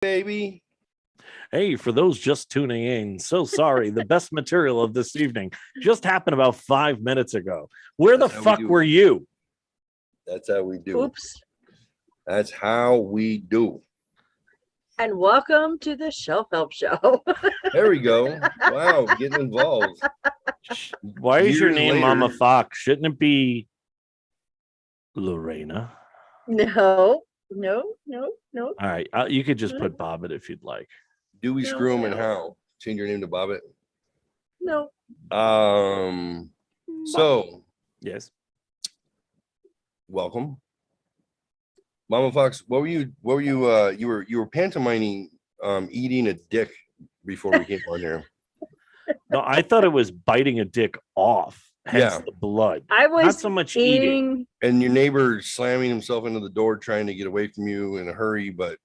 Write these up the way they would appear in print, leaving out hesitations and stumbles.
baby. Hey, for those just tuning in, so sorry. The best material of this evening just happened about 5 minutes ago. Where the fuck were you? That's how we do. Oops. That's how we do. And welcome to the Shelf Help Show. There we go. Wow, getting involved. Why is your Years name later. Mama Fox? Shouldn't it be Lorena? No. All right, you could just put Bobbit if you'd like. Do we No, screw him and no. how? Change your name to Bobbit. No. So Yes. welcome. Mama Fox, what were you you were pantomiming eating a dick before we came on here. No, I thought it was biting a dick off, hence Yeah. the blood. I was Not so much eating. And your neighbor slamming himself into the door trying to get away from you in a hurry, but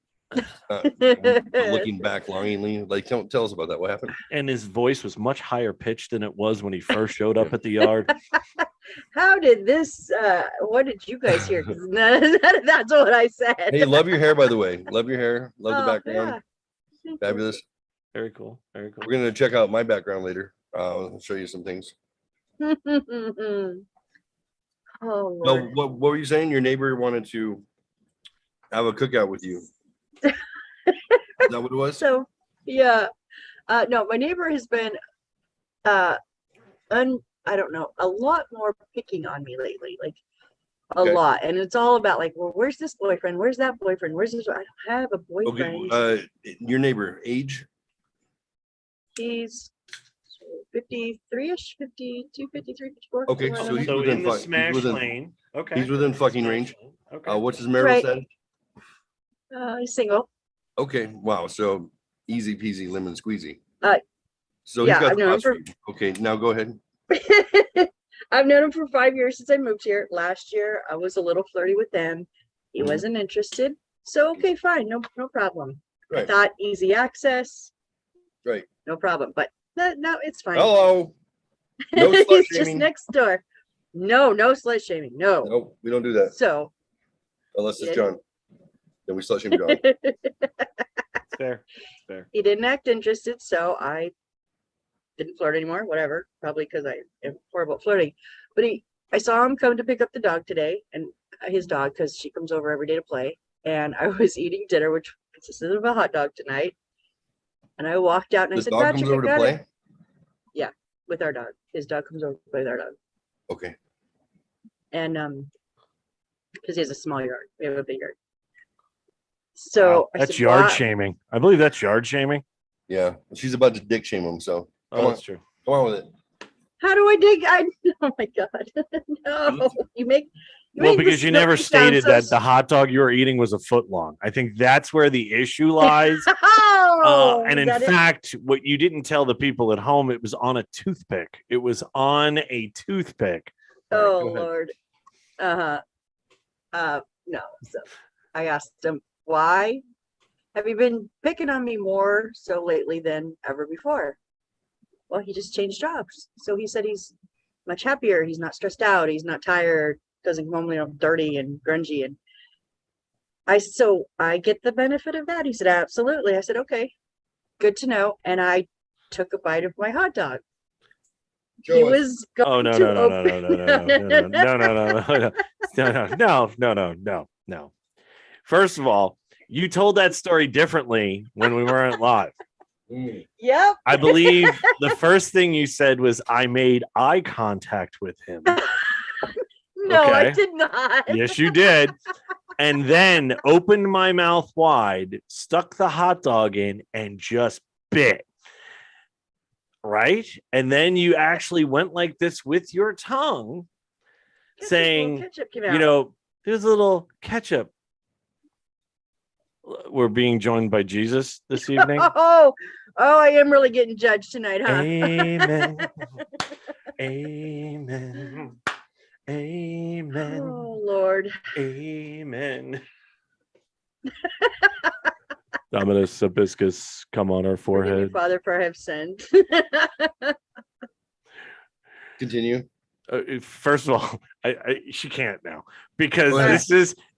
looking back longingly. Like tell us about that. What happened? And his voice was much higher pitched than it was when he first showed up at the yard. How did this what did you guys hear? 'Cause that's what I said. Hey, love your hair, by the way. Love your hair. Love the background. Yeah. Fabulous. Very cool. Very cool. We're gonna check out my background later. I'll show you some things. Oh, No, Lord. what were you saying? Your neighbor wanted to have a cookout with you. Is that what it was? So yeah. No, my neighbor has been I don't know, a lot more picking on me lately. Like a Okay. lot. And it's all about like, well, where's this boyfriend? Where's that boyfriend? Where's this? I don't have a boyfriend. Okay. Your neighbor, age? He's 53ish, 52, 53, 54. Okay, somewhere so around he's there. So within in the fuck- he's smash within- lane. Okay. He's within fucking range. Okay. What's his marital Right. status? He's single. Okay, wow. So easy peasy lemon squeezy. So yeah, he's got I've the known him hots for you. Okay, now go ahead. I've known him for 5 years since I moved here. Last year, I was a little flirty with him. He Mhm. wasn't interested. So, okay, fine. No problem. I Right. thought easy access. Right. No problem. But no, it's fine. Hello. No slut He's just shaming. next door. No slut shaming. No. No, we don't do that So, unless it's Yeah. John. Then we slut shame John. It's fair. It's fair. he didn't act interested. So I didn't flirt anymore. Whatever. Probably because I am horrible at flirting. But I saw him come to pick up the dog today, and his dog, because she comes over every day to play. And I was eating dinner, which consisted of a hot dog tonight. And I walked out and I The said, dog Patrick, comes over I to got play. it with our dog. His dog comes over to play with our dog. Okay. And because he has a small yard, we have a big yard. So Wow, I that's said, yard "Why-" shaming. I believe that's yard shaming. Yeah, she's about to dick shame him. So Oh, Come on. that's true. come on with it. How do I dig? Oh my god! No, you make. Well, make because the you never story sound stated so that the hot dog you were eating was a foot long. I think that's where the issue lies. Oh, And is in that it? fact, what you didn't tell the people at home, it was on a toothpick. It was on a toothpick. All right, Oh go ahead. Lord. No. So I asked him, why have you been picking on me more so lately than ever before? Well, he just changed jobs. So he said he's much happier. He's not stressed out. He's not tired. Doesn't come home, dirty and grungy. And so I get the benefit of that. He said, absolutely. I said, okay, good to know. And I took a bite of my hot dog. He Show us. was going Oh no to no no no open. no no no no no. First of all, you told that story differently when we weren't live. Mm. Yep. I believe the first thing you said was I made eye contact with him. No, I Okay. did not. Yes, you did. And then opened my mouth wide, stuck the hot dog in, and just bit. Right? And then you actually went like this with your tongue, Ketchup, saying, little ketchup came you out. know, there's a little ketchup. We're being joined by Jesus this evening. Oh, I am really getting judged tonight, huh? Amen. Amen. Amen. Oh Lord. Amen. Dominus Sabiscus, come on our Forgive me, forehead. Father, for I have sinned. Continue. First of all, she can't now because Go ahead.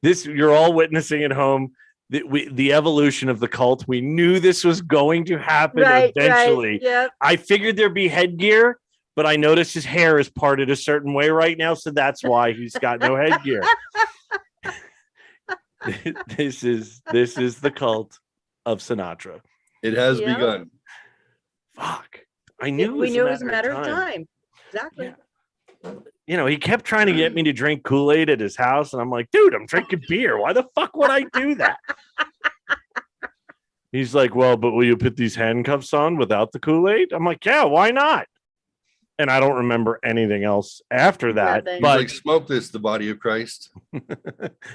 this you're all witnessing at home. the evolution of the cult. We knew this was going to happen eventually. Right. Yep. I figured there'd be headgear, but I noticed his hair is parted a certain way right now, so that's why he's got no headgear. This is the cult of Sinatra. It has Yeah. begun. Fuck. I knew We knew it was a matter of time. Exactly. Yeah. You know, he kept trying to get me to drink Kool-Aid at his house, and I'm like, dude, I'm drinking beer. Why the fuck would I do that? He's like, well, but will you put these handcuffs on without the Kool-Aid? I'm like, yeah, why not? And I don't remember anything else after that. Nothing. He's But like, smoke this, the body of Christ.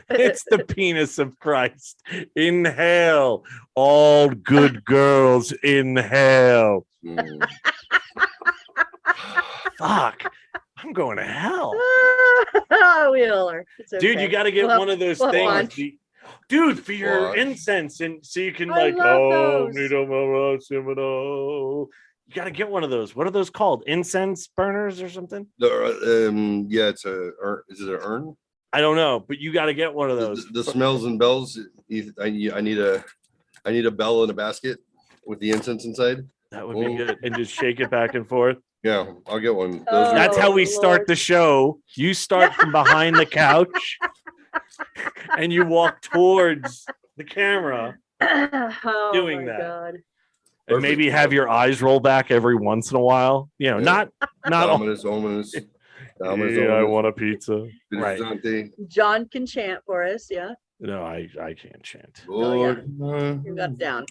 it's the penis of Christ. Inhale. All good girls inhale. Mm. Fuck. I'm going to hell. We all are. It's Dude, okay. you got to get We'll- one of those we'll things. watch. Dude, for your Watch. incense. And so you can I like, love oh, those. you got to get one of those. What are those called? Incense burners or something? Yeah, it's a is it an urn? I don't know, but you got to get one of those. The smells and bells. I need a bell in a basket with the incense inside. That would be Oh. good. And just shake it back and forth. Yeah, I'll get one. Those Oh. are, That's how we Lord. start the show. You start from behind the couch and you walk towards the camera Oh doing my that. God. and Perfect. maybe have your eyes roll back every once in a while. You know, Yeah. not all. ominous. Yeah, I want a pizza. Right. Right. John can chant for us. Yeah. No, I can't chant. Oh, yeah. Lord. You got it down.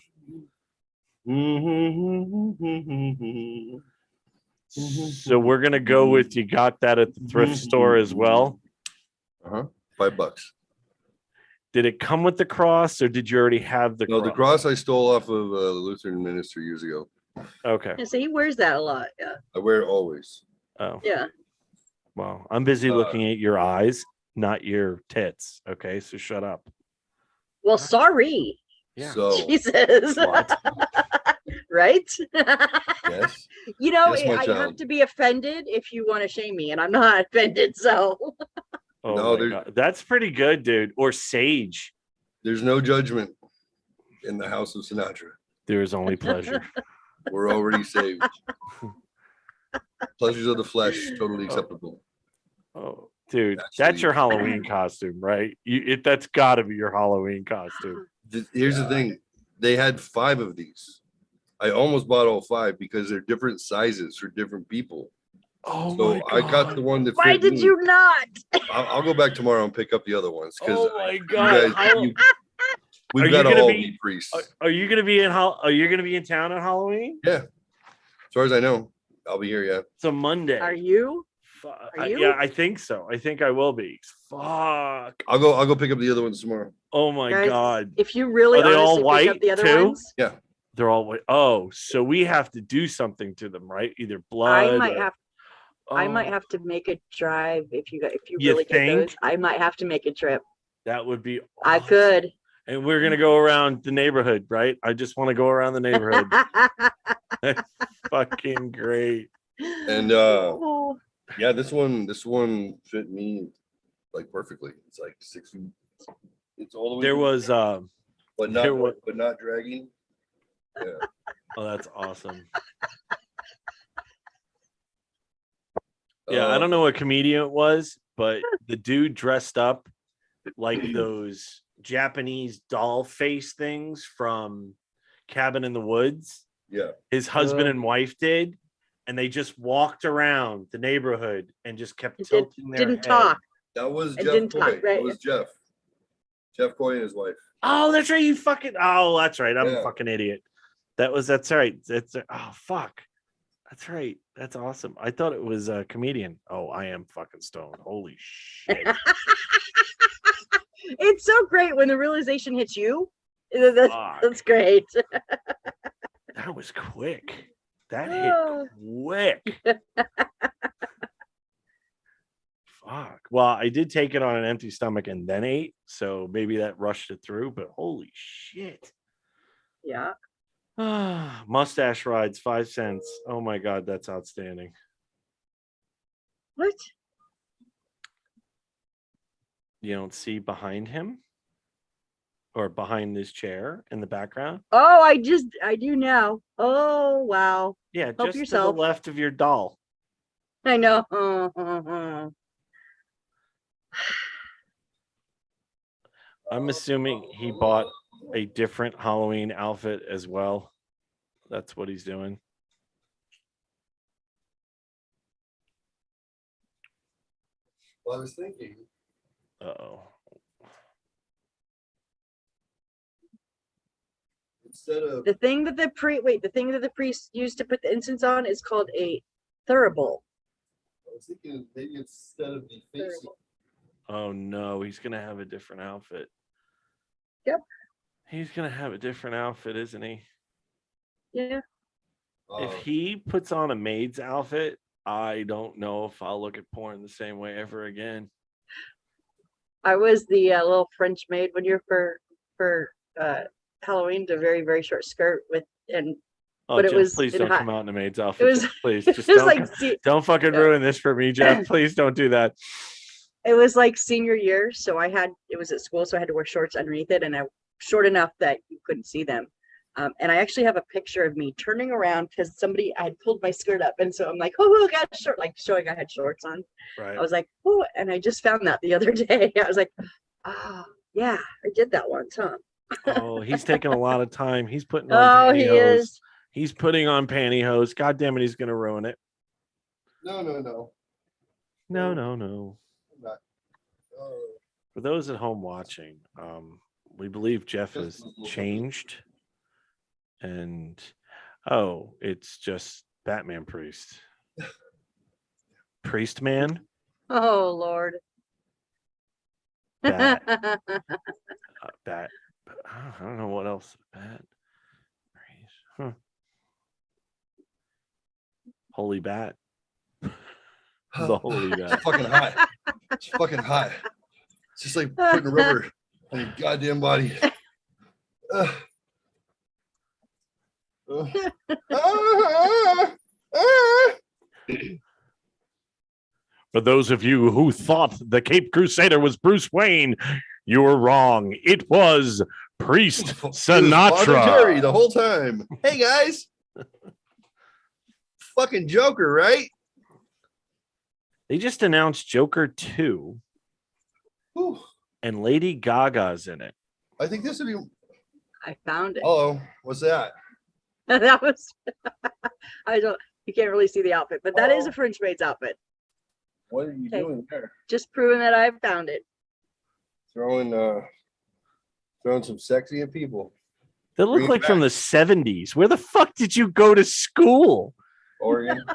So we're gonna go with you got that at the thrift store as well. Uh-huh. $5. Did it come with the cross or did you already have the No, cross? the cross I stole off of a Lutheran minister years ago. Okay. Yeah, so he wears that a lot. Yeah. I wear it always. Oh, Yeah. well, I'm busy looking at your eyes, not your tits. Okay, so shut up. Well, sorry. Yeah. So Jesus. What? Right? yes. You know, Yes, my I have child. to be offended if you want to shame me, and I'm not offended. So Oh No, my there's- God. That's pretty good, dude. Or sage. There's no judgment in the house of Sinatra. There is only pleasure. We're already saved. Pleasures of the flesh, totally acceptable. Oh, dude, that's Actually- your Halloween costume, right? That's got to be your Halloween costume. Here's the thing. They had 5 of these. I almost bought all 5 because they're different sizes for different people. Oh So my I God. got the one that why fit did me. you not? I'll go back tomorrow and pick up the other ones because Oh my God. Are we've you got to gonna all be- be priests. Are you gonna be are you gonna be in town on Halloween? Yeah, as far as I know, I'll be here. Yeah, It's a Monday. Are you? you? Yeah, I think so. I think I will be. Fuck. I'll go pick up the other ones tomorrow. Oh my Guys, God. If you really Are they all honestly pick up white, the other too? ones, Yeah, They're all white. Oh, so we have to do something to them, right? Either blood. I might or- have. I might Oh, have to make a drive if you You really get those. think? I might have to make a trip. That would be. I awesome. could. And we're gonna go around the neighborhood, right? I just want to go around the neighborhood. That's fucking great. and Oh, yeah, this one fit me like perfectly. It's like 6 feet. It's all the way. There through, was but there not was- but not dragging. Yeah. oh, that's awesome. Yeah, I don't know what comedian it was, but the dude dressed up like those Japanese doll face things from Cabin in the Woods. Yeah, His husband Oh. and wife did, and they just walked around the neighborhood and just kept Did- tilting their didn't head. talk. that was It Jeff didn't Coy. talk, right? It was Jeff. Jeff Coy and his wife. Oh, that's right. You fucking. Oh, that's right. I'm a Yeah. fucking idiot. That's right. Oh fuck. That's right. That's awesome. I thought it was a comedian. Oh, I am fucking stoned. Holy shit. It's so great when the realization hits you. That's, Fuck. that's great. That was quick. That Oh. hit quick. Fuck. Well, I did take it on an empty stomach and then ate, so maybe that rushed it through, but holy shit. Yeah. Mustache rides, 5 cents. Oh my God, that's outstanding. What? You don't see behind him? or behind this chair in the background. Oh, I do now. Oh, wow. Yeah, Help just to yourself. the left of your doll. I know. I'm assuming he bought a different Halloween outfit as well. That's what he's doing. Well, I was thinking. Uh-oh. Instead of The thing that the priest used to put the incense on is called a thurible. I was thinking maybe instead of the facing. Oh no, he's gonna have a different outfit. Yep. He's gonna have a different outfit, isn't he? Yeah. If he puts on a maid's outfit, I don't know if I'll look at porn the same way ever again. I was the little French maid one year for Halloween, the very, very short skirt Oh, but it Jeff, was please in don't hot. come out in a maid's It outfit. was Jeff, please, just it was don't, like don't fucking ruin this for me, Jeff. Please don't do that. it was like senior year, so it was at school, so I had to wear shorts underneath it, and I short enough that you couldn't see them. And I actually have a picture of me turning around because I had pulled my skirt up, and so I'm like, oh, I got short, like showing I had shorts on. Right. I was like, oh, and I just found that the other day. I was like, oh, yeah, I did that once, huh? Oh, he's taking a lot of time. He's putting on Oh, he pantyhose. is. He's putting on pantyhose. God damn it, he's gonna ruin it. No. No. I'm not. For those at home watching, we believe Jeff has changed. And it's just Batman Priest. Priest Man? Oh, Lord. Bat. Bat. I don't know what else. Bat. Priest. Huh. Holy Bat. The Holy Bat. It's fucking hot. It's fucking hot. It's just like putting rubber on your goddamn body. For those of you who thought the Cape Crusader was Bruce Wayne, you were wrong. It was Priest It was Father Sinatra. Jerry the whole time. Hey guys. Fucking Joker, right? They just announced Joker 2, Whew. and Lady Gaga's in it. I think this would be. I found it. Oh, what's that? That was you can't really see the outfit, but that is a French maid's outfit. What are you doing there? Just proving that I found it. Throwing some sexy at people. They look Bring it like from back. the 70s. Where the fuck did you go to school? Oregon.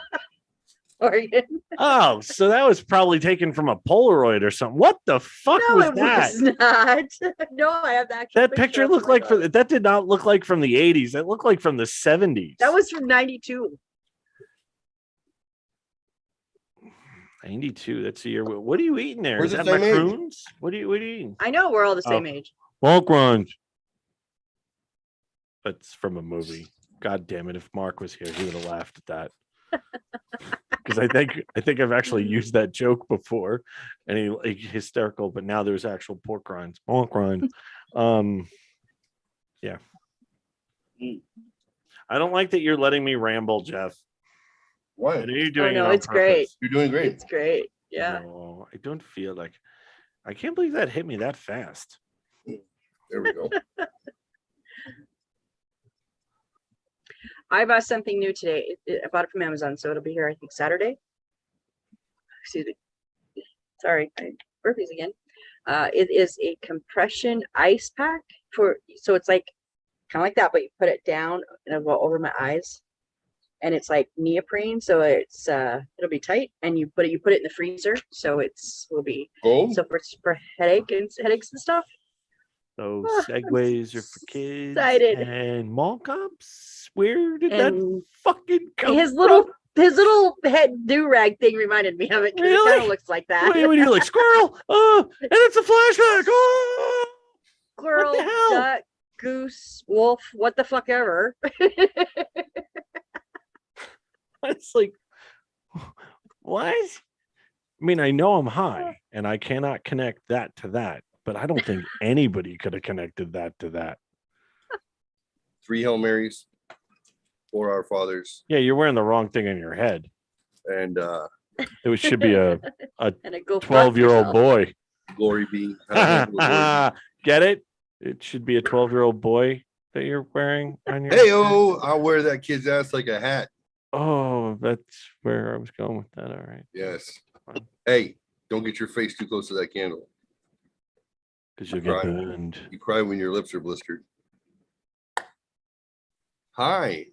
Oregon. Oh, so that was probably taken from a Polaroid or something. What the fuck No, was it that? was not. No, I have the actual That picture up. looked Oh my like God. that did not look like from the 80s. That looked like from the 70s. That was from 92. 92. That's the year. What are you eating there? We're Is the that same age. macaroons? What are you eating? I know we're all the same Oh. age. Bulk runs. That's from a movie. God damn it! If Mark was here, he would have laughed at that. Because I think I've actually used that joke before, and he like, hysterical. But now there's actual pork rinds. Pork rinds. Yeah. I don't like that you're letting me ramble, Jeff. I Why? know you're doing no, it on it's great. purpose. You're doing great. It's great. Yeah. No, I don't feel like. I can't believe that hit me that fast. There we go. I bought something new today. I bought it from Amazon, so it'll be here, I think, Saturday. Excuse me. Sorry, burpees again. It is a compression ice pack so it's like kind of like that, but you put it down and it'll go over my eyes. And it's like neoprene, so it'll be tight. And you put it in the freezer, so will be Gold? so for headaches and stuff. So I'm segways are for kids. excited. And mall cops. Where did that And fucking come his from? little head do-rag thing reminded me of it. 'Cause It Really? kind of looks like that. What are you like squirrel? Oh, and it's a flashback. Oh, Squirrel, what the hell? duck, goose, wolf, what the fuck ever. It's like, what? I mean, I know I'm high, and I cannot connect that to that. but I don't think anybody could have connected that to that. 3 Hail Marys, 4 Our Fathers, Yeah, you're wearing the wrong thing on your head. and Should be a And a go 12-year-old boy. Glory Be. Hey, Get it? It should be a 12-year-old boy that you're wearing on your oh, I'll wear that kid's ass like a hat. Oh, that's where I was going with that. All right. Yes. Hey, don't get your face too close to that candle. Because you'll get Right. burned. You cry when your lips are blistered. Hi.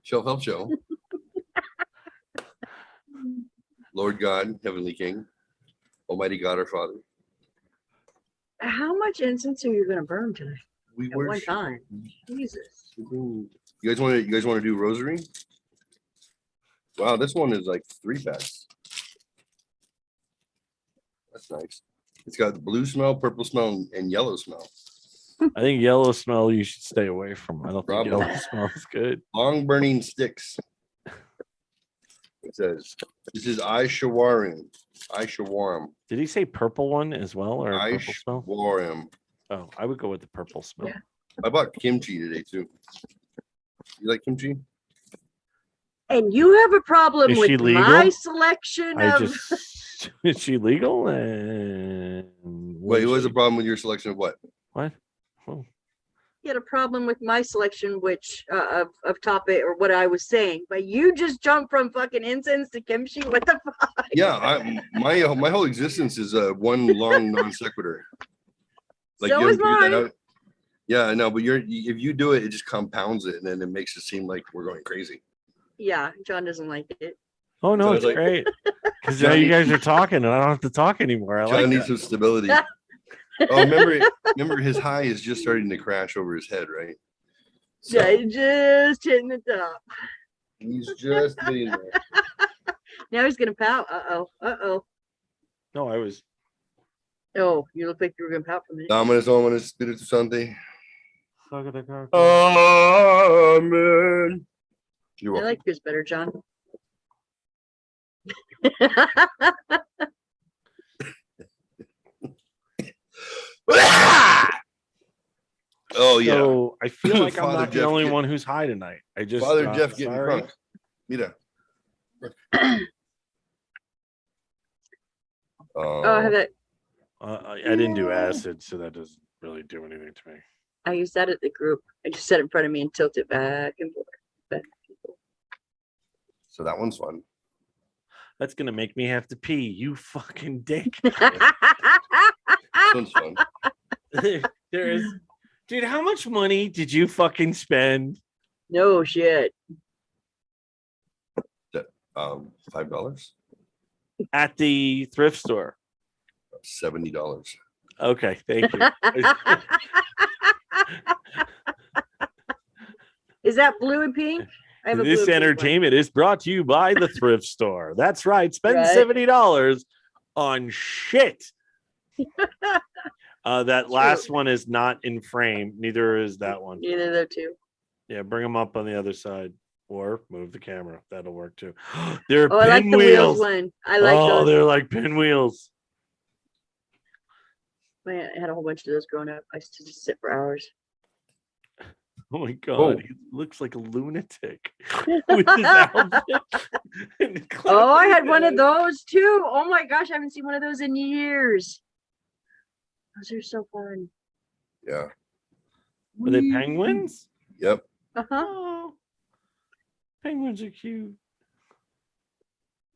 Show help show. Lord God, Heavenly King, Almighty God, our Father. How much incense are you gonna burn tonight? We At one worship. time. Jesus. You guys want to do rosary? Wow, this one is like 3 packs. That's nice. It's got blue smell, purple smell, and yellow smell. I think yellow smell you should stay away from. I don't think Probably. yellow smell is good. Long burning sticks. It says this is Aishawarim. Aishawarim. Did he say purple one as well, or purple smell? Aishawarim. Oh, I would go with the purple smell. Yeah. I bought kimchi today too. You like kimchi? And you have a problem Is she with legal? my selection I of just is she legal? And Wait, what was the problem with your selection of what? what? Oh, you had a problem with my selection, which of topic or what I was saying, but you just jumped from fucking incense to kimchi. What the fuck? Yeah, my whole existence is one long non sequitur. So you ever is figured that mine. out? Yeah, I know, but if you do it, it just compounds it, and then it makes it seem like we're going crazy. Yeah, John doesn't like it. oh no, So it's it's like- great. Because now you guys are talking and I don't have to talk anymore. I John like needs that. some stability. Oh, remember his high is just starting to crash over his head, right? So Yeah, he just hitting the top. he's just getting there. Now he's gonna pout. Uh-oh. No, I was Oh, you look like you were gonna pout for a minute. Dominus Hominis Spiritus Sancti. Amen. Amen. You're I welcome. like yours better, John. Oh yeah, So I feel like I'm Father not the Jeff only get- one who's high tonight. I just Father Jeff getting sorry. drunk. Mira. Oh, I have that. I didn't do acid, so that doesn't really do anything to me. I used that at the group. I just sat in front of me and tilted back and forth. Back and forth. So that one's fun. That's gonna make me have to pee. You fucking dick. This one's fun. There is, dude. How much money did you fucking spend? No shit. $5, At the thrift store? $70. Okay, thank you. Is that blue and pink? I have a blue This and pink one. entertainment is brought to you by the thrift store. That's right. Spend Right. $70 on shit. That last one is not in frame. Neither is that one. Neither of the two. Yeah, bring them up on the other side or move the camera. That'll work too. They're Oh, I like the wheels pinwheels. one. I like Oh, those. they're like pinwheels. Man, I had a whole bunch of those growing up. I used to just sit for hours. Oh my god, Oh. he looks like a lunatic with his outfit. and Oh, I had clapping one of hands. those too. Oh my gosh, I haven't seen one of those in years. Those are so fun. Yeah. Are they penguins? Yep. Uh-huh. Oh, penguins are cute.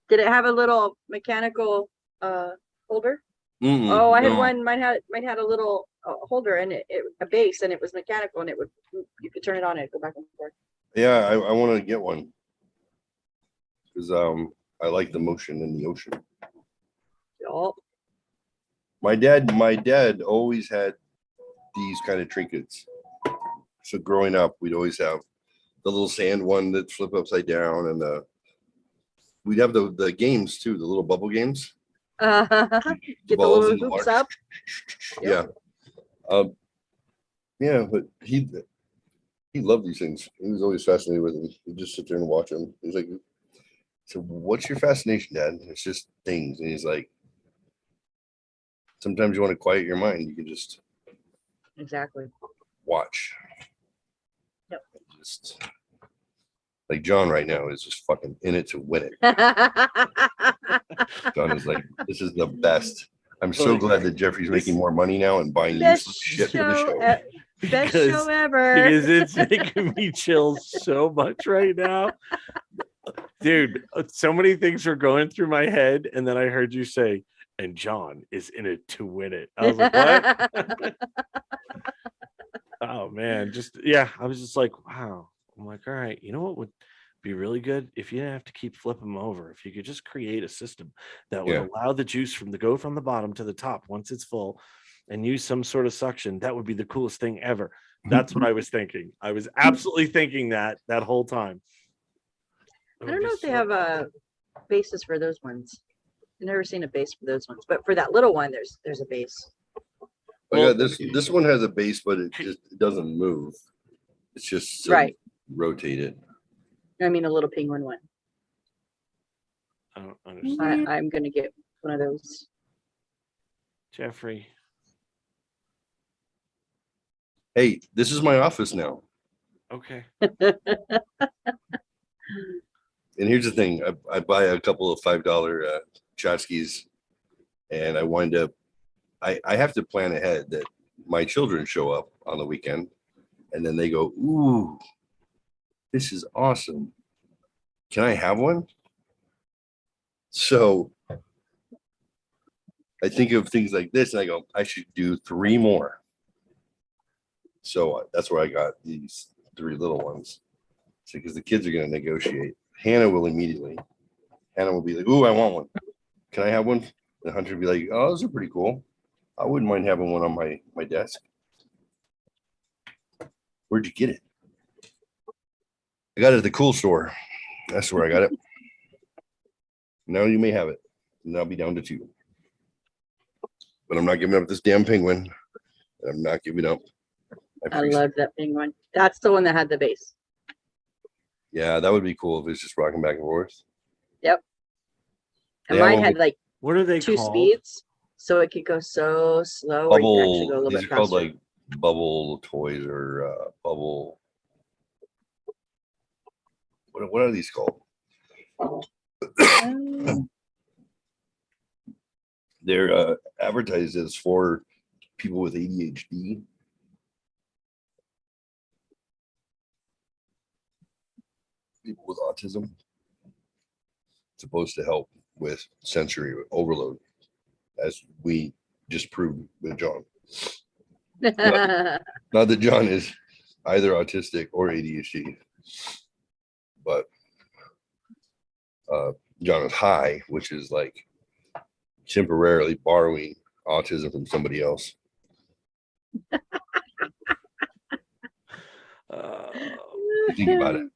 Did it have a little mechanical holder? Mm-mm, Oh, I had no. one. Mine had a little holder and it a base, and it was mechanical, and you could turn it on and go back and forth. Yeah, I want to get one because I like the motion in the ocean. Oh, My dad always had these kind of trinkets. So growing up, we'd always have the little sand one that flip upside down, and we'd have the games too, the little bubble games. get the balls little in the hoops water. up. Yeah. Yeah, but he loved these things. He was always fascinated with them. He'd just sit there and watch them. He's like, so what's your fascination, Dad? It's just things. And he's like, Sometimes you want to quiet your mind. You can just Exactly. watch. Yep. Just like John right now is just fucking in it to win it. John is like, this is the best. I'm so Like, glad that Jeffrey's making more money now and buying Best useless shit for the show, show. best show because ever. it's making me chill so much right now. Dude, so many things are going through my head, and then I heard you say, and John is in it to win it. I was like, what? Oh man, I was just like, wow. I'm like, all right, you know what would be really good if you didn't have to keep flipping them over. If you could just create a system that would Yeah. allow the juice to go from the bottom to the top once it's full and use some sort of suction, that would be the coolest thing ever. That's what I was thinking. I was absolutely thinking that whole time. I don't know if they have a basis for those ones. I've never seen a base for those ones, but for that little one, there's a base. I got this one has a base, but it doesn't move. It's just so Right. rotate it. I mean, a little penguin one. I don't understand. I'm gonna get one of those. Geoffrey. Hey, this is my office now. Okay. And here's the thing. I buy a couple of $5 tchotchkes and I wind up, I have to plan ahead that my children show up on the weekend and then they go, ooh, this is awesome. Can I have one? So I think of things like this and I go, I should do 3 more. So that's where I got these 3 little ones. So because the kids are going to negotiate. Hannah will immediately. Hannah will be like, ooh, I want one. Can I have one? The Hunter will be like, oh, those are pretty cool. I wouldn't mind having one on my desk. Where'd you get it? I got it at the cool store. That's where I got it. Now you may have it. And I'll be down to 2. But I'm not giving up this damn penguin. I'm not giving up. I love that penguin. That's the one that had the base. Yeah, that would be cool if it's just rocking back and forth. Yep. And Yeah, mine had like What are they 2 called? speeds, so it could go so slow, or you could actually go a little These bit are called faster. like bubble toys or bubble. What are these called? They're advertised as for people with ADHD. People with autism. It's supposed to help with sensory overload, as we just proved with John. Not that John is either autistic or ADHD, but John is high, which is like temporarily borrowing autism from somebody else. You think about it.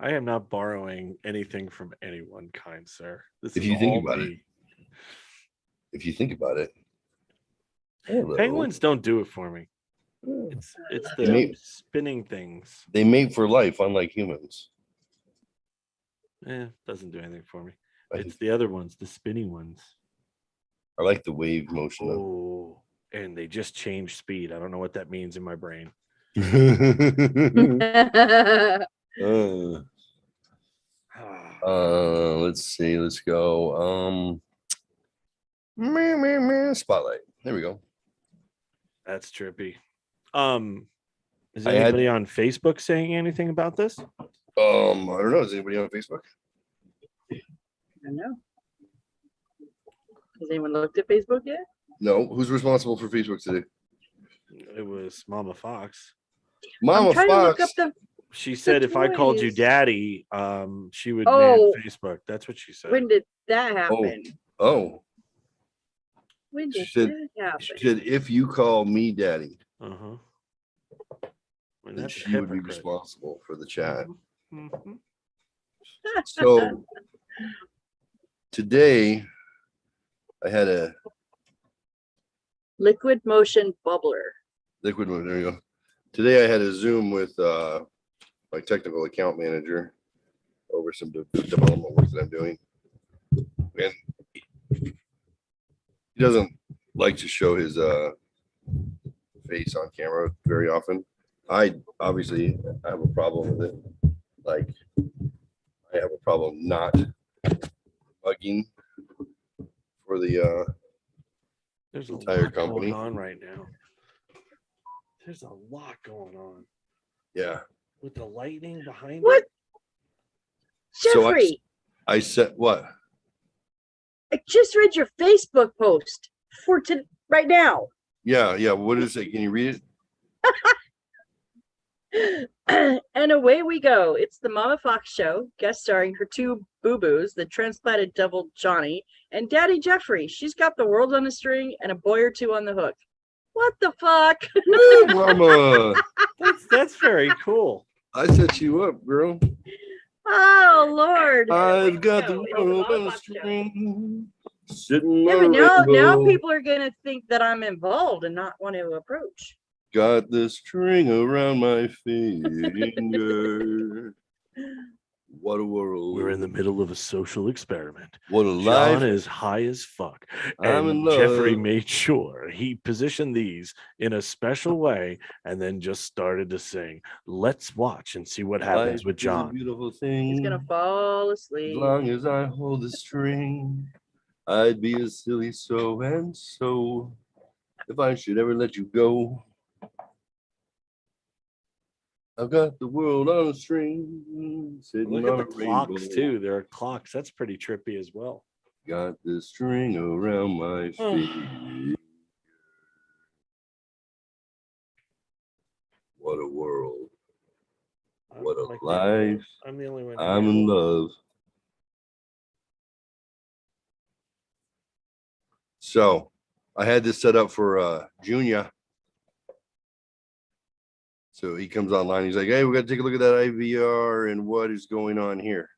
I am not borrowing anything from anyone, kind sir. This If is you think all about me. it. If you think about it. Hello. Penguins don't do it for me. It's They the mate- spinning things. They mate for life, unlike humans. Doesn't do anything for me. I- It's the other ones, the spinning ones. I like the wave motion. Oh, and they just change speed. I don't know what that means in my brain. Let's see. Let's go. Spotlight. There we go. That's trippy. Is I had- anybody on Facebook saying anything about this? I don't know. Is anybody on Facebook? I don't know. Has anyone looked at Facebook yet? No. Who's responsible for Facebook today? It was Mama Fox. Mama I'm trying to look Fox. up the. She said if I called you toys. daddy, she would Oh. ban Facebook. That's what she said. When did that happen? Oh, When she did said- that happen? she said if you call me daddy, Uh-huh. And then that's a she would be hypocrite. responsible for the chat. Mhm. So today I had a Liquid motion bubbler. liquid one. There you go. Today I had a Zoom with my technical account manager over some development work that I'm doing. And he doesn't like to show his face on camera very often. I obviously have a problem with it. Like I have a problem not bugging for the There's a entire lot company. going on right now. There's a lot going on yeah. with the lightning behind What? it. So Jeffrey, I said what? I just read your Facebook post for right now. Yeah. What is it? Can you read it? And away we go. It's the Mama Fox Show, guest starring her two boo-boos, the transplanted devil Johnny and Daddy Geoffrey. She's got the world on a string and a boy or two on the hook. What the fuck? Woo, mama. That's very cool. I set you up, girl. Oh Lord! I've got No, the it's the world Mama on a Fox Show. string. Sitting Yeah, on but a now rainbow. people are gonna think that I'm involved and not want to approach. Got the string around my finger. What a world. We're in the middle of a social experiment. What a John life. is high as fuck. I'm in And love. Geoffrey made sure he positioned these in a special way and then just started to sing. Let's watch and see what happens Life with is a John. beautiful thing. He's gonna fall As asleep. long as I hold the string, I'd be a silly so and so if I should ever let you go. I've got the world on a string, sitting Look on at the a clocks rainbow. too. There are clocks. That's pretty trippy as well. Got the string around my finger. What a world. What a life. I'm the only one. I'm in love. So I had this set up for Junior. So he comes online. He's like, hey, we got to take a look at that IVR and what is going on here.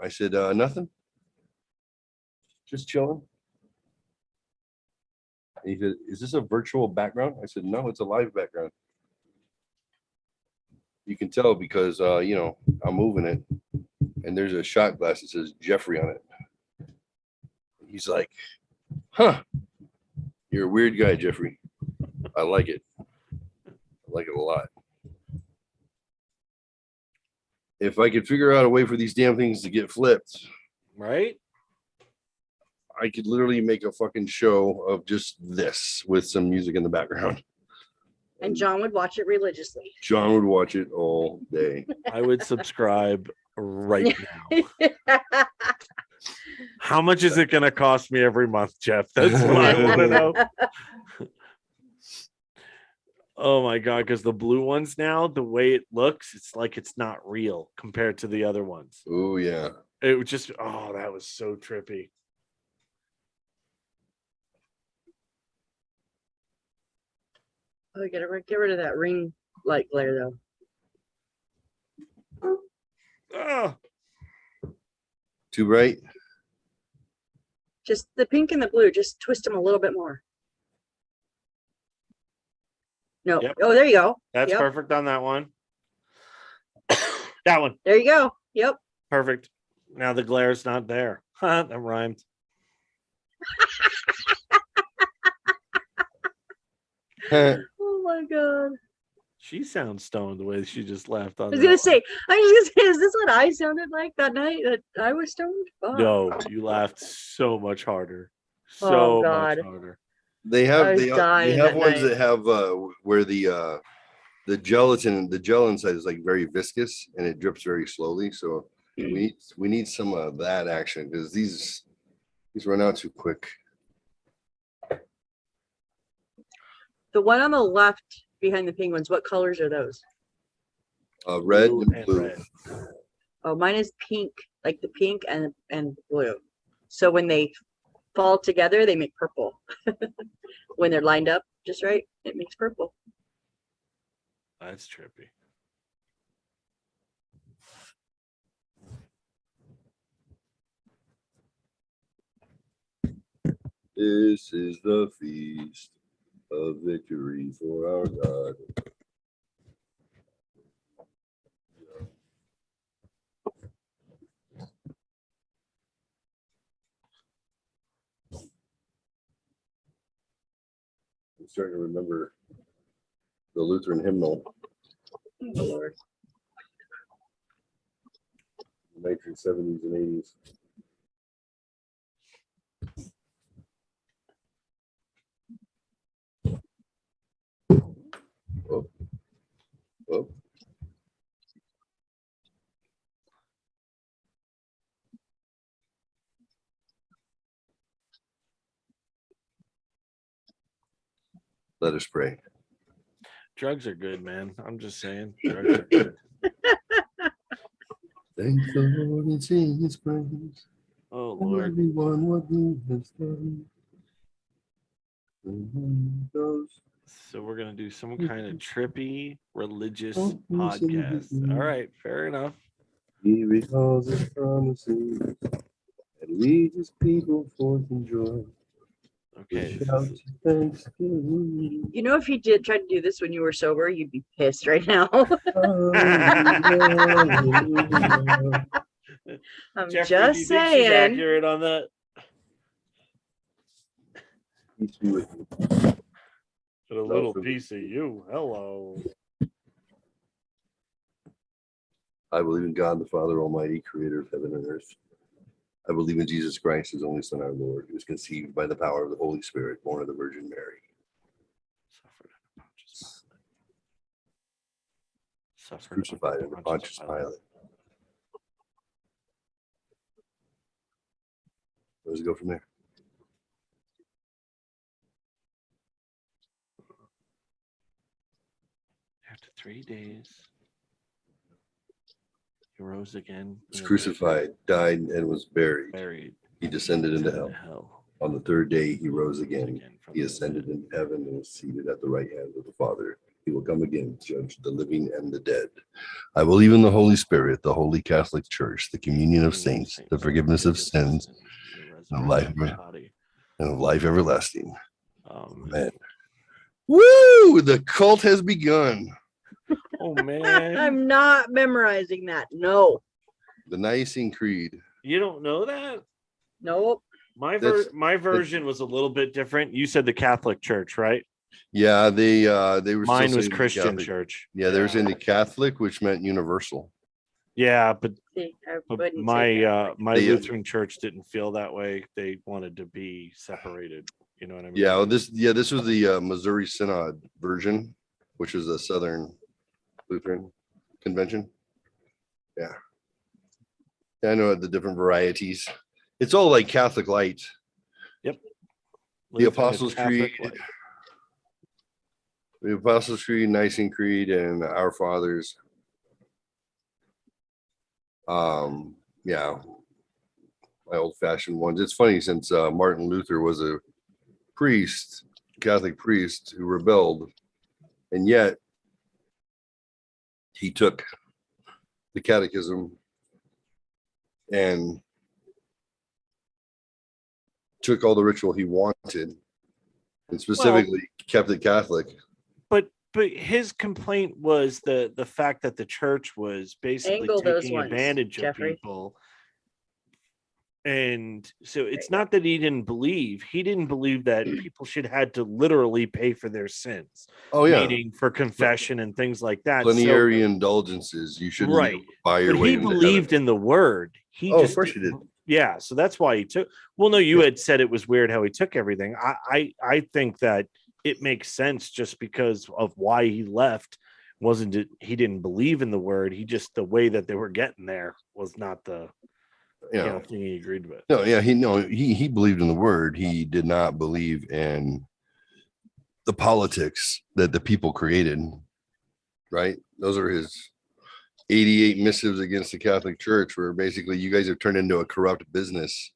I said, nothing. Just chilling. He said, is this a virtual background? I said, no, it's a live background. You can tell because, I'm moving it. And there's a shot glass that says Geoffrey on it. He's like, huh, you're a weird guy, Geoffrey. I like it. I like it a lot. If I could figure out a way for these damn things to get flipped, Right? I could literally make a fucking show of just this with some music in the background. And John would watch it religiously. John would watch it all day. I would subscribe right now. How much is it going to cost me every month, Jeff? That's what I want to know. Oh my God. Because the blue ones now, the way it looks, it's like it's not real compared to the other ones. Oh, yeah. It was just, oh, that was so trippy. Oh, you gotta get rid of that ring light glare though. Oh, Too bright? Just the pink and the blue, just twist them a little bit more. No. Yep. Oh, there you go. that's Yep. perfect on that one. That one. There you go. Yep. Perfect. Now the glare's not there. That rhymed. Oh my God. She sounds stoned the way she just laughed on I was that gonna one. say, is this what I sounded like that night that I was stoned? Oh, No, you laughed so much harder. Oh, So God. much harder. They I have was they dying have that ones night. that have where the gel inside is like very viscous and it drips very slowly. So we need some of that action because these run out too quick. The one on the left behind the penguins, what colors are those? Red Blue and and blue. red. Oh, mine is pink, like the pink and blue. So when they fall together, they make purple. When they're lined up just right, it makes purple. That's trippy. This is the feast of victory for our God. starting to remember the Lutheran hymnal, Oh, Lord. 1970s and 80s. Oh, oh. Let us pray. Drugs are good, man. I'm just saying. Drugs are good. Thank the Lord and sing his praise. Oh, And Lord. everyone what he has done. So we're going to do some kind of trippy religious Oh, podcast. listen. All right. Fair enough. He recalls his promises and leads his people forth in joy. Okay. Shout to thanksgiving. You know, if you did try to do this when you were sober, you'd be pissed right now. Hallelujah. I'm Geoffrey, do you just think she's saying. accurate on that? Peace be with you. And a little piece of you. Hello. I believe in God the Father Almighty, creator of heaven and earth. I believe in Jesus Christ, his only Son, our Lord, who was conceived by the power of the Holy Spirit, born of the Virgin Mary. Suffered Crucified under Pontius Pilate. Where does it go from there? After 3 days, he rose again. He was crucified, died, and was buried. Buried. He descended into hell. On the third day, he rose again. He ascended into heaven and is seated at the right hand of the Father. He will come again to judge the living and the dead. I believe in the Holy Spirit, the Holy Catholic Church, the communion of saints, the forgiveness of sins, and of life everlasting. Amen. Woo! The cult has begun. Oh, man. I'm not memorizing that. No. The Nicene Creed. You don't know that? Nope. My version was a little bit different. You said the Catholic Church, right? Yeah, they were. Mine was saying Christian Catholic. Church. Yeah, they were saying the Catholic, which meant universal. Yeah, but See, I But wouldn't say Catholic. my They, Lutheran church didn't feel that way. They wanted to be separated. You know what I mean? Yeah, well, this was the Missouri Synod version, which is a Southern Lutheran convention. Yeah, I know the different varieties. It's all like Catholic light. Yep. The Apostles' Creed, Nicene Creed, and Our Fathers. Yeah, my old-fashioned ones. It's funny since Martin Luther was a priest, Catholic priest who rebelled, and yet he took the catechism and took all the ritual he wanted and specifically kept it Catholic. But his complaint was the fact that the church was basically Angle those taking ones, advantage of Geoffrey. people. And so it's not that he didn't believe. He didn't believe that people should had to literally pay for their sins. Oh yeah, Meaning for confession and things like that. plenary indulgences. You shouldn't Right. buy your But way he into believed heaven. in the word. He Oh, just of course he did. Yeah, so that's why he took. Well, no, you had said it was weird how he took everything. I think that it makes sense just because of why he left. Wasn't it? He didn't believe in the word. He just the way that they were getting there was not the thing he agreed with. No, yeah, he believed in the word. He did not believe in the politics that the people created. Right? Those are his 88 missives against the Catholic Church, where basically you guys have turned into a corrupt business.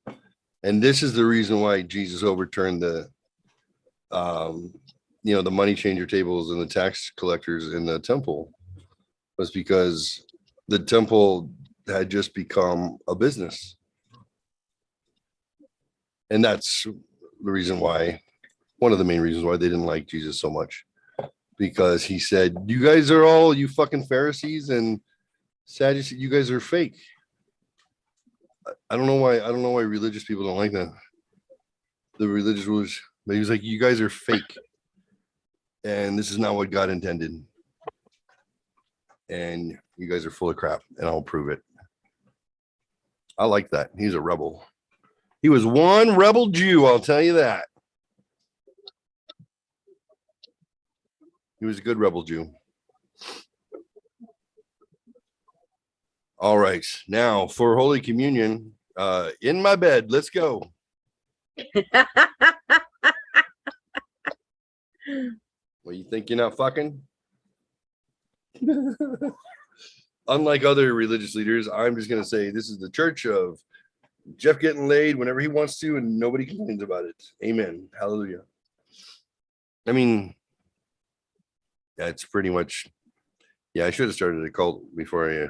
And this is the reason why Jesus overturned the the money changer tables and the tax collectors in the temple, was because the temple had just become a business. And that's the reason why, one of the main reasons why they didn't like Jesus so much, because he said, you guys are all, you fucking Pharisees and Sadducees, you guys are fake. I don't know why religious people don't like that. The religious rulers, but he was like, you guys are fake. and this is not what God intended. And you guys are full of crap, and I'll prove it. I like that. He's a rebel. He was one rebel Jew, I'll tell you that. He was a good rebel Jew. All right, now for Holy Communion, in my bed, let's go. Well, you think you're not fucking? Unlike other religious leaders, I'm just going to say this is the church of Jeff getting laid whenever he wants to, and nobody complains about it. Amen. Hallelujah. I mean, that's pretty much, yeah, I should have started a cult before I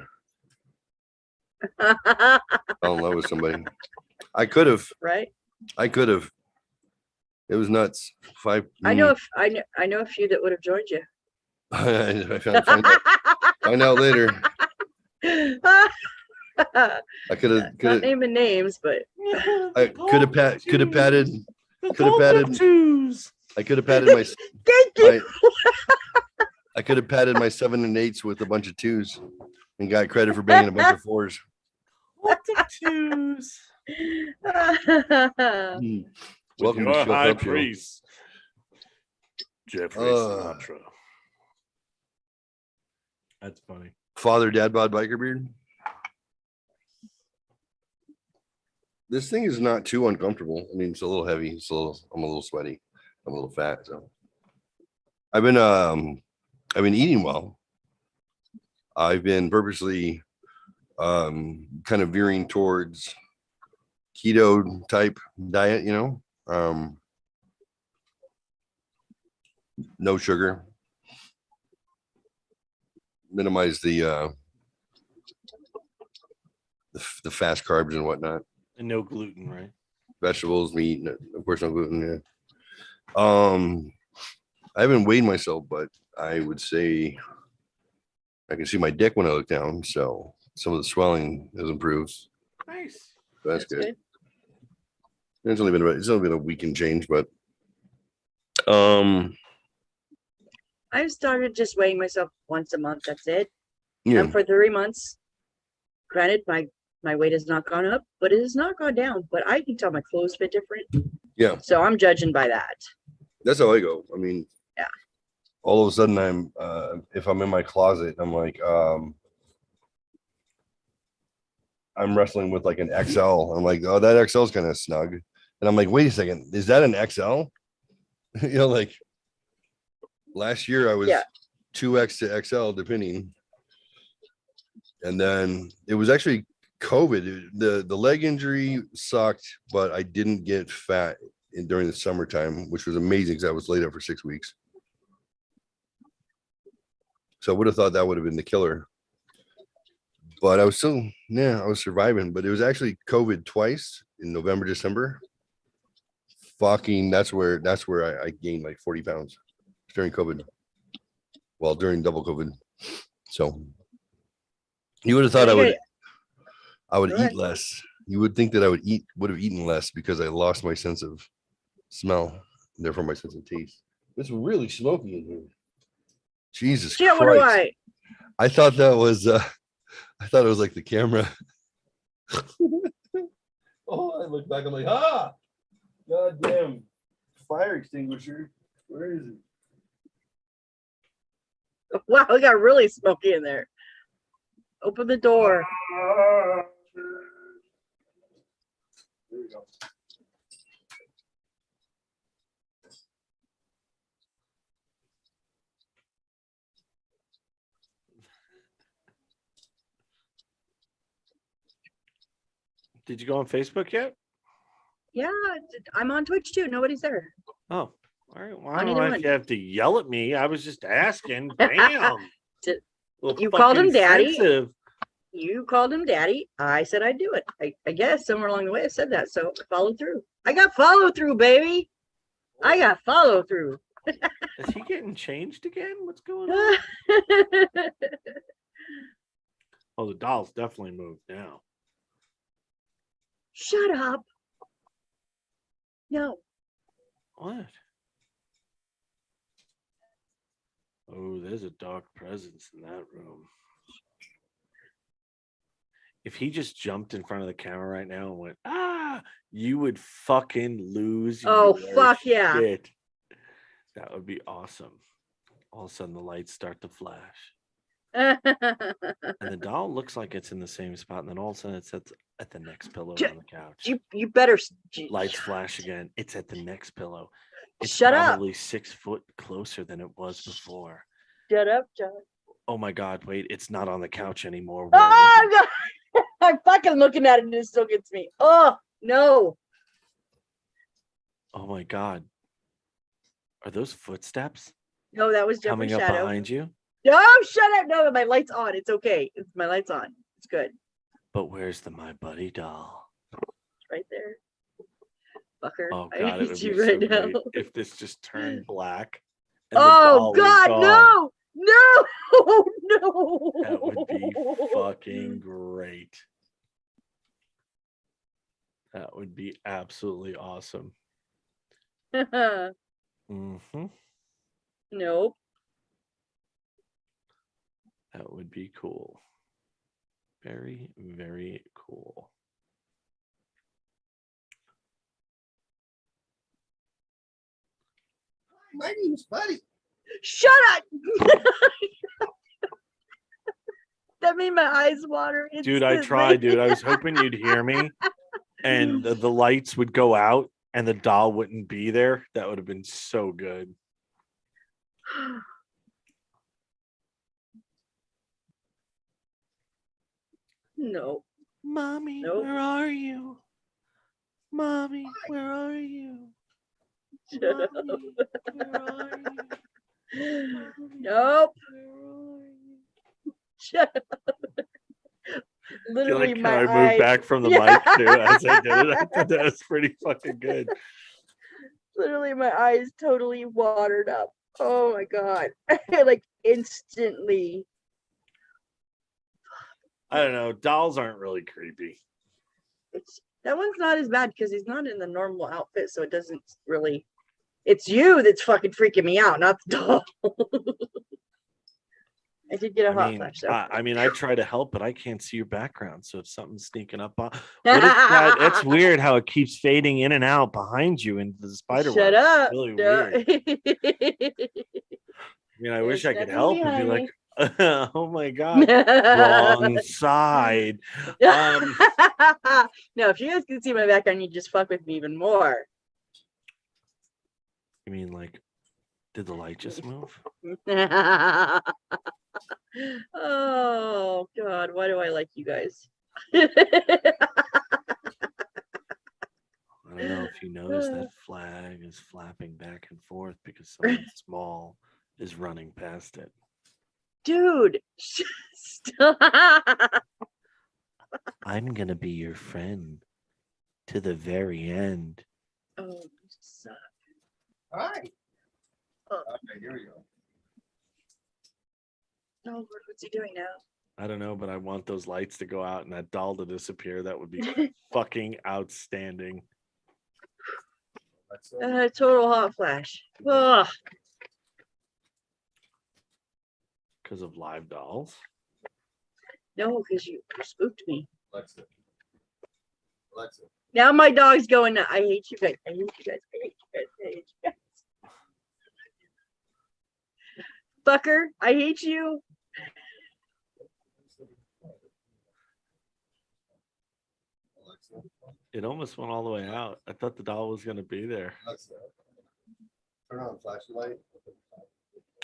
fell in love with somebody. I could have. Right. I could have. It was nuts. I know a few that would have joined you. I find out later. I could have Not naming names, but I could have patted I could have patted my thank you. I could have patted my 7 and 8s with a bunch of 2s and got credit for banging a bunch of 4s. Twos. Welcome Your to Show high Up Show. priest, Geoffrey Sinatra. That's funny. Father Dad Bod Biker Beard. This thing is not too uncomfortable. I mean, it's a little heavy. I'm a little sweaty. I'm a little fat. So I've been eating well. I've been purposely kind of veering towards keto type diet, no sugar, minimize the fast carbs and whatnot. And no gluten, right? Vegetables, meat, of course, no gluten. Yeah. I haven't weighed myself, but I would say I can see my dick when I look down. So some of the swelling has improved. Nice. So that's good. It's only been a week and change, but I've started just weighing myself once a month. That's it. yeah. And for 3 months, granted, my weight has not gone up, but it has not gone down. But I can tell my clothes fit different. Yeah. So I'm judging by that. That's how I go. I mean, yeah. All of a sudden I'm if I'm in my closet, I'm like I'm wrestling with like an XL. I'm like, oh, that XL is kind of snug. And I'm like, wait a second, is that an XL? Like last year I was 2X to XL depending. And then it was actually COVID. The leg injury sucked, but I didn't get fat during the summertime, which was amazing because I was laid up for 6 weeks. So I would have thought that would have been the killer. But I was I was surviving. But it was actually COVID twice in November, December. Fucking, that's where I gained like 40 pounds during COVID. Well, during double COVID. So you would have thought I would eat less. You would think that I would have eaten less because I lost my sense of smell, and therefore my sense of taste. It's really smoky in here. Jesus Christ. What do I? I thought that was I thought it was like the camera. Oh, I look back, I'm like, goddamn fire extinguisher. Where is it? Wow, it got really smoky in there. Open the door. There we go. Did you go on Facebook yet? Yeah, I'm on Twitch too. Nobody's there. Oh, all right. Well, I On don't either know one. if you have to yell at me. I was just asking. Damn. You called him Fucking daddy. sensitive. You called him daddy. I said I'd do it. I guess somewhere along the way I said that. So I followed through. I got follow through, baby. I got follow through. Is he getting changed again? What's going on? Oh, the doll's definitely moved now. Shut up. No. What? Oh, there's a dark presence in that room. If he just jumped in front of the camera right now and went, ah, you would fucking lose Oh, your fuck yeah. shit. That would be awesome. All of a sudden, the lights start to flash. And the doll looks like it's in the same spot. And then all of a sudden, it's at the next pillow on the couch. You better. Lights flash again. It's at the next pillow. It's Shut up. probably 6 foot closer than it was before. Shut up, John. Oh my God, wait, it's not on the couch anymore. Oh, God. I'm fucking looking at it and it still gets me. Oh, no. Oh my God. Are those footsteps No, that was coming Geoffrey's up shadow. behind you? No, shut up. No, my light's on. It's okay. My light's on. It's good. But where's the My Buddy doll? It's right there. Fucker. Oh I God, it hate would be you so right now. great if this just turned black. And the Oh, doll was God, gone. no. No. No. That would be fucking great. That would be absolutely awesome. Mm-hmm. Nope. That would be cool. Very, very cool. My name's Buddy. Shut up. That made my eyes water. Dude, I tried, dude. I was hoping you'd hear me and the lights would go out and the doll wouldn't be there. That would have been so good. No. Mommy, Nope. where are you? Mommy, where are you? Shut up. Mommy, where are you? Mommy, Nope. where are you? Shut up. Feel Literally, like my I moved eyes. back from the mic too as I did it. I thought that was pretty fucking good. Literally, my eyes totally watered up. Oh my God. Like instantly. I don't know. Dolls aren't really creepy. That one's not as bad because he's not in the normal outfit, so it doesn't really. It's you that's fucking freaking me out, not the doll. I did get a hot flash though. I mean, I try to help, but I can't see your background. So if something's sneaking up on, what is that? It's weird how it keeps fading in and out behind you into the spider web. Shut up. It's really No. weird. I mean, I wish There's I could nothing help and be behind like, me. oh my God, wrong side. No, if you guys can see my background, you just fuck with me even more. You mean like, did the light just move? Oh God, why do I like you guys? I don't know if you noticed that flag is flapping back and forth because someone small is running past it. Dude, stop. I'm going to be your friend to the very end. Oh, you suck. Hi. Oh. Okay, here we go. Oh, Lord, what's he doing now? I don't know, but I want those lights to go out and that doll to disappear. That would be fucking outstanding. Total hot flash. Ugh. Because of live dolls. No, because you spooked me. Alexa. Alexa. Now my dog's going, I hate you guys. I hate you guys. I hate you guys. I hate you guys. Fucker, I hate you. Alexa. It almost went all the way out. I thought the doll was going to be there. Alexa. Turn on flashlight.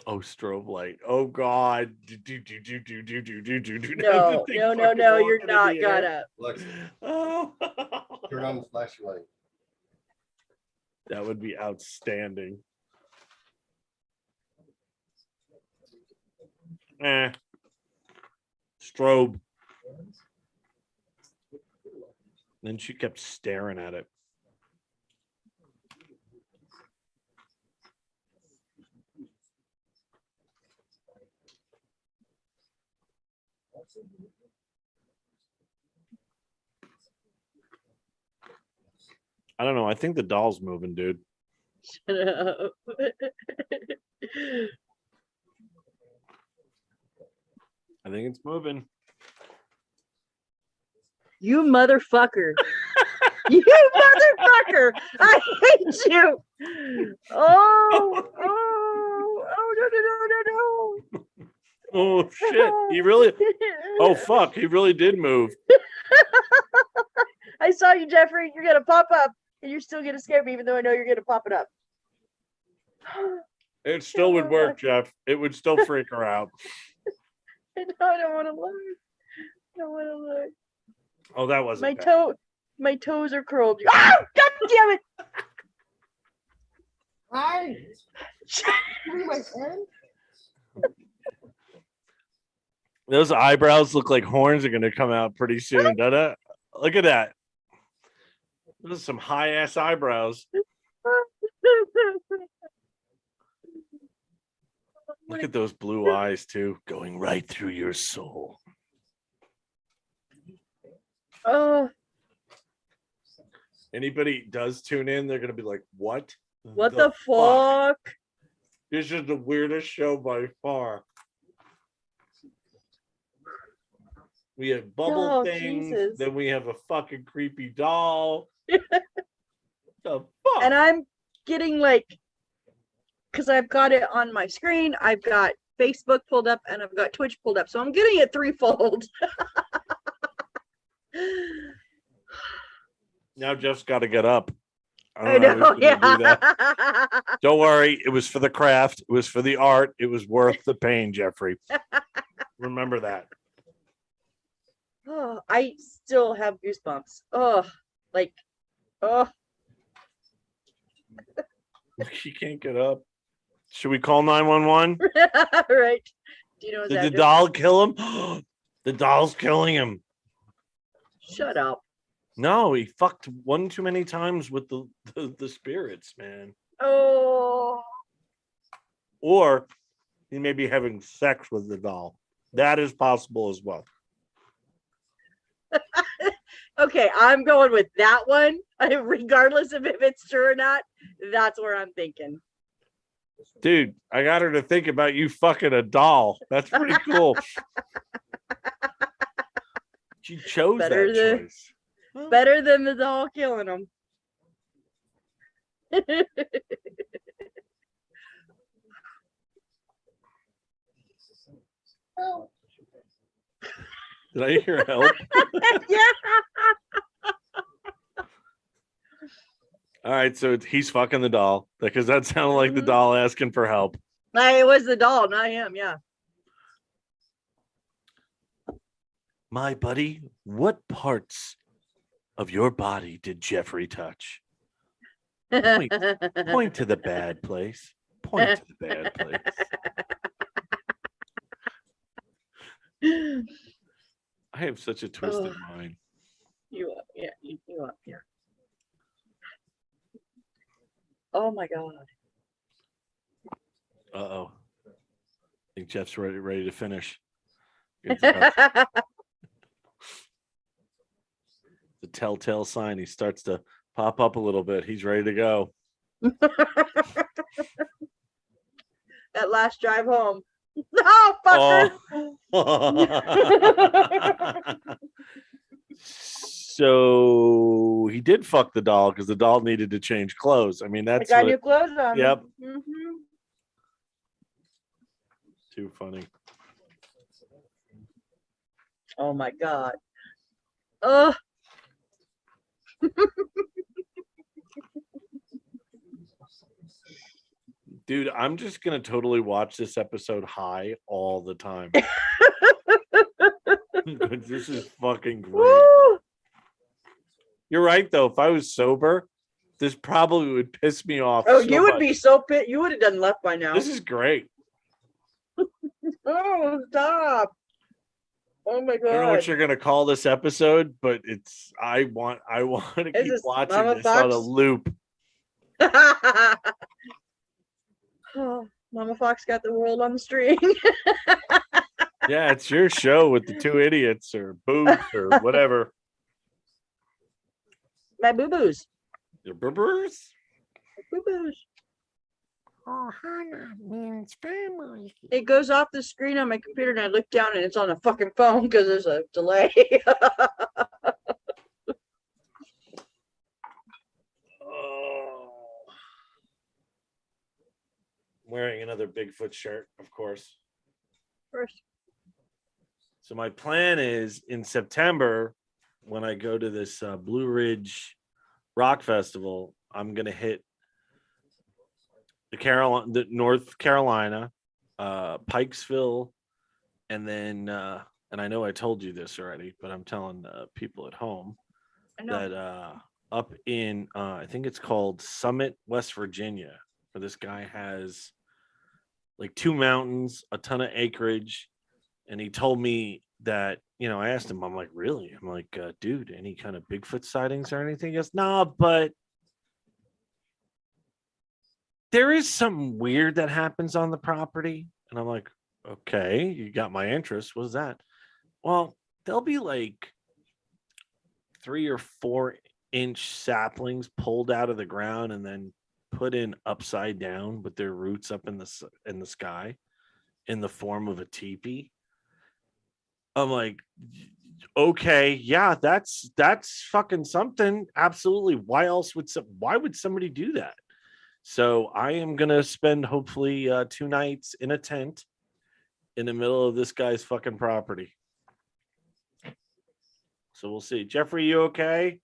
Oh, strobe light. Oh, God. No, you're not gonna. Alexa. Oh. Turn on the flashlight. That would be outstanding. Strobe. Then she kept staring at it. I don't know. I think the doll's moving, dude. Shut up. I think it's moving. You motherfucker. You motherfucker. I hate you. Oh, no. Oh shit! He really. Oh fuck! He really did move. I saw you, Geoffrey. You're gonna pop up, and you're still gonna scare me, even though I know you're gonna pop it up. It still would work, Jeff. It would still freak her out. I don't want to look. I don't want to look. Oh, that wasn't My bad. my toes are curled. Ah! God damn it! Hi. My friend. Those eyebrows look like horns are going to come out pretty soon, doesn't it? Look at that. Those are some high ass eyebrows. Look at those blue eyes too, going right through your soul. Oh, Anybody does tune in, they're going to be like, "What? what the fuck? This is the weirdest show by far." We have bubble Oh, things, Jesus. then we have a fucking creepy doll. The fuck? And I'm getting like, because I've got it on my screen, I've got Facebook pulled up, and I've got Twitch pulled up, so I'm getting it threefold. Now Jeff's got to get up. I don't know, how he's gonna do that. yeah. Don't worry, it was for the craft, it was for the art, it was worth the pain, Geoffrey. Remember that. Oh, I still have goosebumps. Oh, like, oh. He can't get up. Should we call 911? Right. Do you know his Did the address? doll kill him? The doll's killing him. Shut up. No, he fucked one too many times with the spirits, man. Oh. Or he may be having sex with the doll. That is possible as well. Okay, I'm going with that one. Regardless of if it's true or not, that's where I'm thinking. Dude, I got her to think about you fucking a doll. That's pretty cool. She chose Better that than- choice. Better than the doll killing him. Oh, Did I hear help? Yeah. All right, so he's fucking the doll because that sounded like the doll asking for help. It was the doll, not him. Yeah. My buddy, what parts of your body did Geoffrey touch? Point to the bad place. Point to the bad place. I have such a twisted mind. You up, yeah, you up here. Oh my god. Uh-oh. I think Jeff's ready to finish. It's about the telltale sign. He starts to pop up a little bit. He's ready to go. That last drive home. No, fucker. So he did fuck the doll because the doll needed to change clothes. I mean, I that's got what new clothes on. Yep. Mhm. Too funny. Oh my god. Oh. Dude, I'm just gonna totally watch this episode high all the time. This is fucking great. Woo! You're right though. If I was sober, this probably would piss me off. Oh, so you would much. be so pissed. You would have done left by now. This is great. Oh, stop. Oh my I don't know what god. you're gonna call this episode, but it's I want to Is keep this watching Mama this on a Fox? loop. Oh, Mama Fox got the world on the string. Yeah, it's your show with the two idiots or boobs or whatever. My boo boos. Your burbers? Boo boos. Ohana means family. It goes off the screen on my computer, and I look down, and it's on the fucking phone because there's a delay. Oh. Wearing another Bigfoot shirt, of course. First, So my plan is in September, when I go to this Blue Ridge Rock Festival, I'm gonna hit the North Carolina, Pikesville, and then and I know I told you this already, but I'm telling people at home I know. that up in I think it's called Summit, West Virginia, where this guy has like 2 mountains, a ton of acreage, and he told me that, I asked him, I'm like, really? I'm like, dude, any kind of Bigfoot sightings or anything? He goes, nah, but there is something weird that happens on the property. And I'm like, okay, you got my interest. What's that? Well, there'll be like 3 or 4 inch saplings pulled out of the ground and then put in upside down with their roots up in the sky in the form of a teepee. I'm like, okay, yeah, that's fucking something. Absolutely. Why would somebody do that? So I am gonna spend hopefully 2 nights in a tent in the middle of this guy's fucking property. So we'll see. Geoffrey, you okay?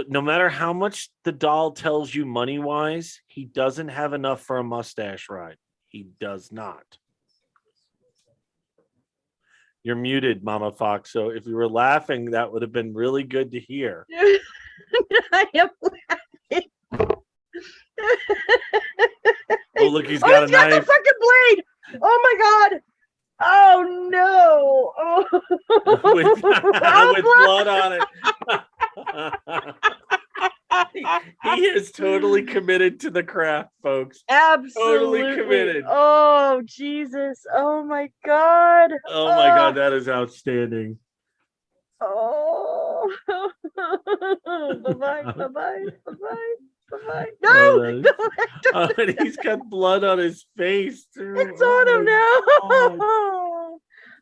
No matter how much the doll tells you money wise, he doesn't have enough for a mustache ride. He does not. You're muted, Mama Fox. So if you were laughing, that would have been really good to hear. I am laughing. Oh, look, he's got a he's got the knife. fucking blade. Oh my god. Oh no. Oh. with blood on it. He is totally committed to the craft, folks. Absolutely. Totally committed. Oh Jesus. Oh my god. Oh my god, that is outstanding. Oh. Bye-bye. Bye-bye. Bye-bye. Bye-bye. No. Oh, Don't and he's got blood on his face too. It's on him now. God.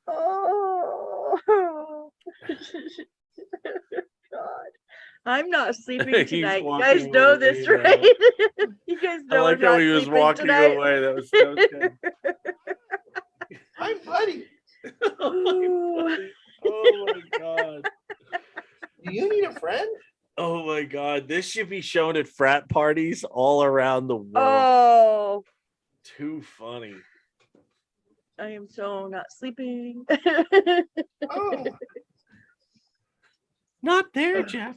Oh. God. I'm not sleeping He's tonight. You walking guys know away this, now. right? You guys I know like I'm how not he was sleeping walking tonight. away. That was so good. Hi, buddy. Oh my buddy. Oh my god. Do you need a friend? Oh my god. This should be shown at frat parties all around the world. Oh, Too funny. I am so not sleeping. Oh. Not there, Jeff.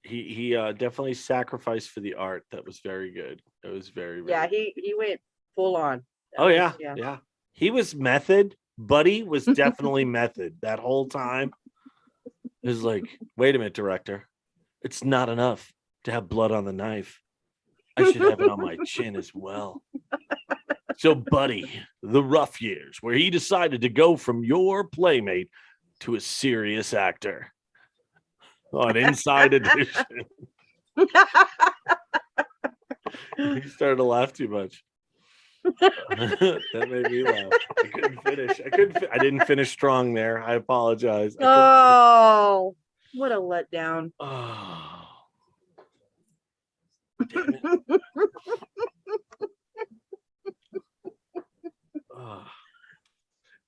He definitely sacrificed for the art. That was very good. It was very, very Yeah, he went full on. Oh yeah, Yeah. yeah. He was method. Buddy was definitely method that whole time. It was like, wait a minute, director. It's not enough to have blood on the knife. I should have it on my chin as well. So, Buddy, the rough years where he decided to go from your playmate to a serious actor on Inside Edition. He started to laugh too much. That made me laugh. I couldn't finish. I didn't finish strong there. I apologize. Oh, what a letdown. Oh, damn it.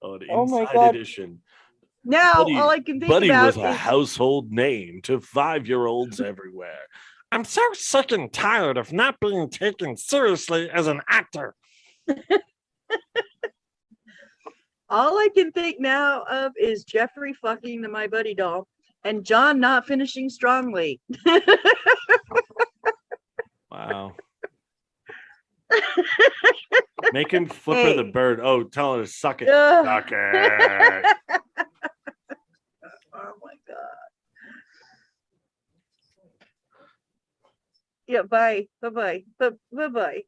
The Oh my Inside God. Edition. Now Buddy, all I can think Buddy about was a is household name to 5-year-olds everywhere. I'm so sick and tired of not being taken seriously as an actor. all I can think now of is Geoffrey fucking the My Buddy doll and John not finishing strongly. Wow. Make him Flipper the Hey. bird. Oh, tell her to suck it. Ugh. Suck it. Oh my God. Yeah, bye. Bye-bye. Bye-bye.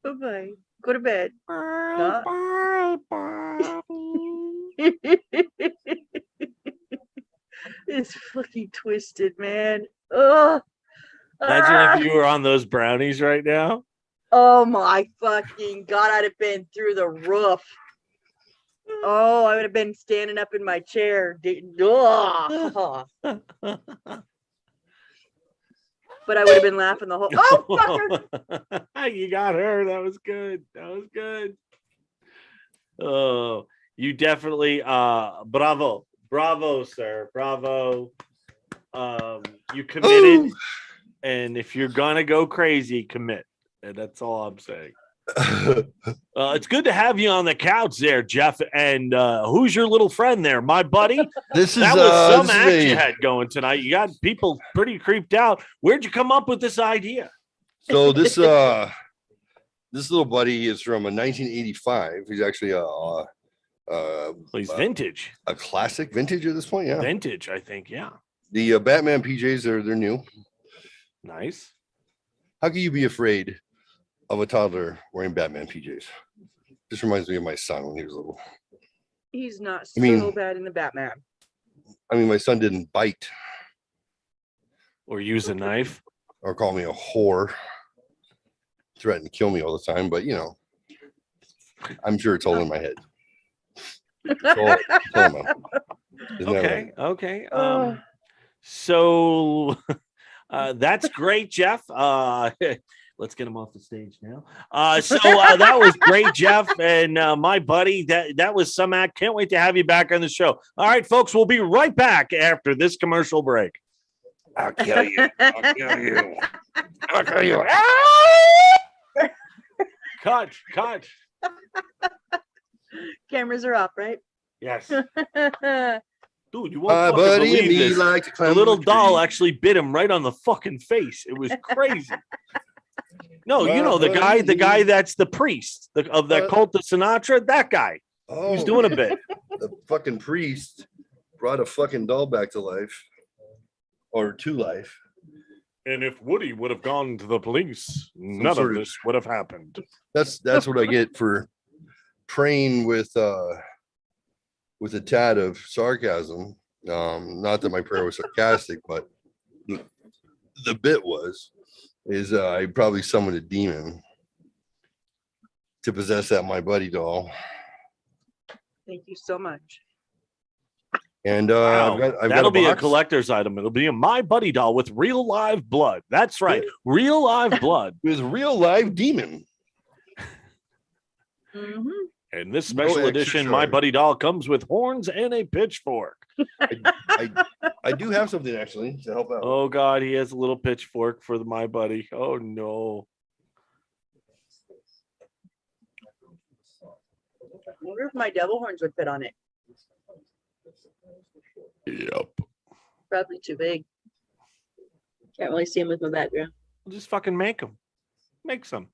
Bye-bye. Go to bed. Bye, buddy. It's fucking twisted, man. Ugh. Imagine Ah! if you were on those brownies right now. Oh my fucking God, I'd have been through the roof. Oh, I would have been standing up in my chair. Ugh. But I would have been laughing the whole. Oh, fucker! You got her. That was good. That was good. Oh, you definitely bravo. Bravo, sir. Bravo. You committed. Ooh. And if you're gonna go crazy, commit. And that's all I'm saying. It's good to have you on the couch there, Jeff. And who's your little friend there? My buddy? This is That was some this is act you a- had going tonight. You got people pretty creeped out. Where'd you come up with this idea? so this little buddy is from a 1985. He's actually He's vintage. a classic vintage at this point. Yeah, Vintage, I think. Yeah. the Batman PJs they're new. Nice. How can you be afraid of a toddler wearing Batman PJs? This reminds me of my son when he was little. He's not I mean- so bad in the Batman. I mean, my son didn't bite Or use a knife. or call me a whore, threaten to kill me all the time, but you know, I'm sure it's all in my head. It's all in my head. Isn't that right? Okay. Oh. So that's great, Jeff. Let's get him off the stage now. That was great, Jeff, and my buddy. That was some act. Can't wait to have you back on the show. All right, folks, we'll be right back after this commercial break. I'll kill you. I'll kill you. I'll kill you. Cut. Cameras are off, right? Yes, Oh, dude, you won't My fucking buddy and believe me this. like to The climb little a doll tree. actually bit him right on the fucking face. It was crazy. No, you My know the buddy guy and me. that's the priest of that cult of Sinatra. That guy. Oh, He's doing a bit. the fucking priest brought a fucking doll back to life or to life. And if Woody would have gone to the police, none sort of of- this would have happened. That's what I get for praying with a tad of sarcasm. Not that my prayer was sarcastic, but the bit is I probably summoned a demon to possess that My Buddy doll. thank you so much. And Wow, I've got that'll be a box. collector's item. It'll be a My Buddy doll with real live blood. That's right, real live blood. with real live demon. Mhm. And this No special extra edition My charge. Buddy doll comes with horns and a pitchfork. I do have something actually to help out. Oh God, he has a little pitchfork for My Buddy. Oh no. I wonder if my devil horns would fit on it. Yep. Probably too big. Can't really see them with my background. We'll just fucking make them. Make some.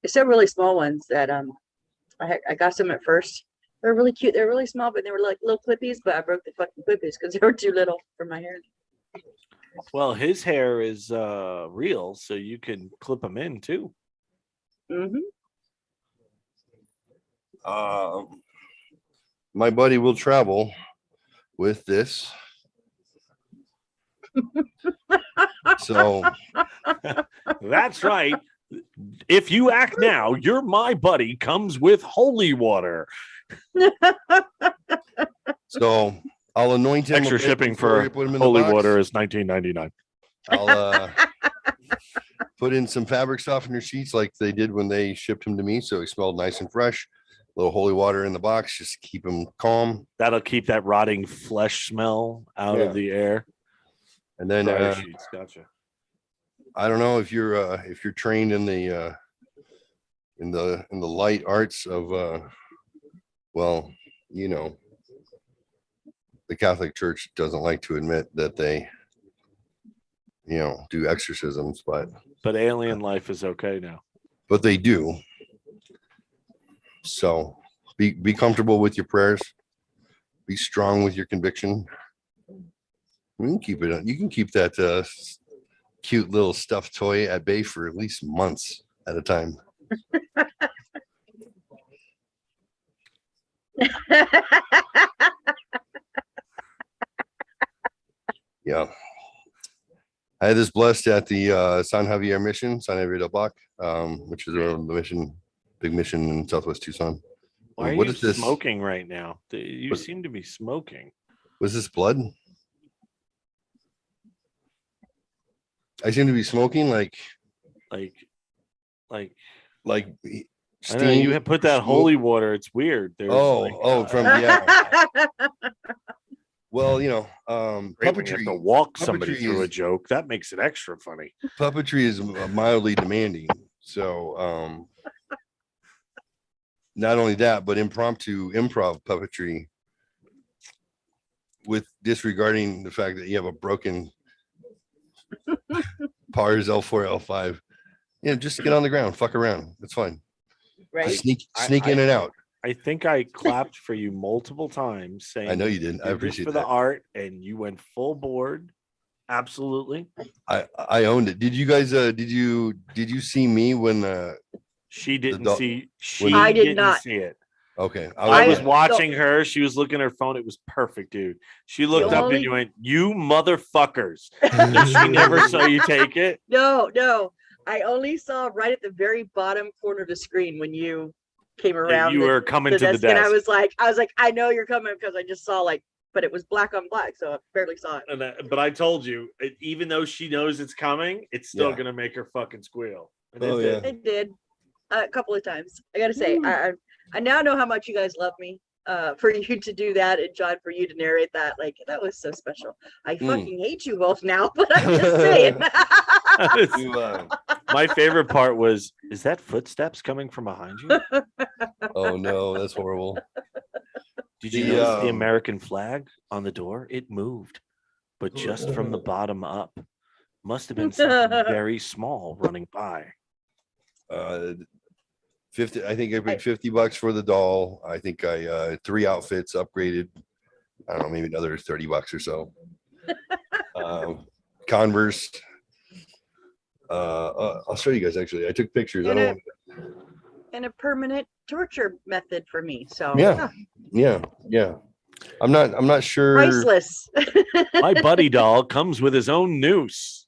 Except really small ones that I got some at first. They're really cute. They're really small, but they were like little clippies. But I broke the fucking clippies because they were too little for my hair. Well, his hair is real, so you can clip him in too. Mm-hmm. My buddy will travel with this. So That's right. If you act now, your My Buddy comes with holy water. I'll anoint him. a Extra bit shipping before for you put him in the Holy box. water is $19.99. I'll put in some fabric softener sheets like they did when they shipped him to me, so he smelled nice and fresh. A little holy water in the box, just keep him calm. That'll keep that rotting flesh smell out Yeah. of the air. And then Dryer sheets, gotcha. I don't know if you're trained in the light arts of well, you know, the Catholic Church doesn't like to admit that they, you know, do exorcisms, but alien life is okay now. they do. So be comfortable with your prayers. Be strong with your conviction. You can keep it. You can keep that cute little stuffed toy at bay for at least months at a time. Yeah. I had this blessed at the San Javier mission, San Javier del Bac, which is the mission, big mission in Southwest Tucson. Why are What you is this? smoking right now? You What- seem to be smoking. Was this blood? I seem to be smoking like Like like I know you steam. have put that smoke. holy water. It's weird. There's From yeah. Well, great when you have to puppetry. walk somebody puppetry through a is- joke. That makes it extra funny. Puppetry is mildly demanding. So not only that, but improv puppetry with disregarding the fact that you have a broken PARS L4, L5. Just get on the ground, fuck around. It's fine. Right. Just sneak I- in and out. I think I clapped for you multiple times saying I know you did. I "Did this appreciate for the that. art, and you went full board. Absolutely. I owned it. Did you guys did you see me when She didn't dog- see. She I did didn't not. see it. okay. I was I- watching her. She was looking at her phone. It was perfect, dude. She looked The up only- and you went, "You motherfuckers!" And she never saw you take it. No, I only saw right at the very bottom corner of the screen when you came That around you the, were coming the to the desk, and desk. I was like, I know you're coming because I just saw but it was black on black, so I barely saw it. But I told you, even though she knows it's coming, it's still Yeah. gonna make her fucking squeal. And Oh, it did. yeah. It did a couple of times. I gotta say, I now know how much you guys love me. For you to do that, and John, for you to narrate that, that was so special. I fucking hate you both now, but I'm just saying. My favorite part was, is that footsteps coming from behind you? Oh no, that's horrible. Did you The, notice the um, American flag on the door? It moved, but just from the bottom up. Must have been something very small running by. 50. I think I paid $50 for the doll. I think I 3 outfits upgraded. I don't know, maybe another $30 or so. Converse. I'll show you guys. Actually, I took pictures. I And don't. a- and a permanent torture method for me. So Yeah. I'm not sure. priceless. My buddy doll comes with his own noose.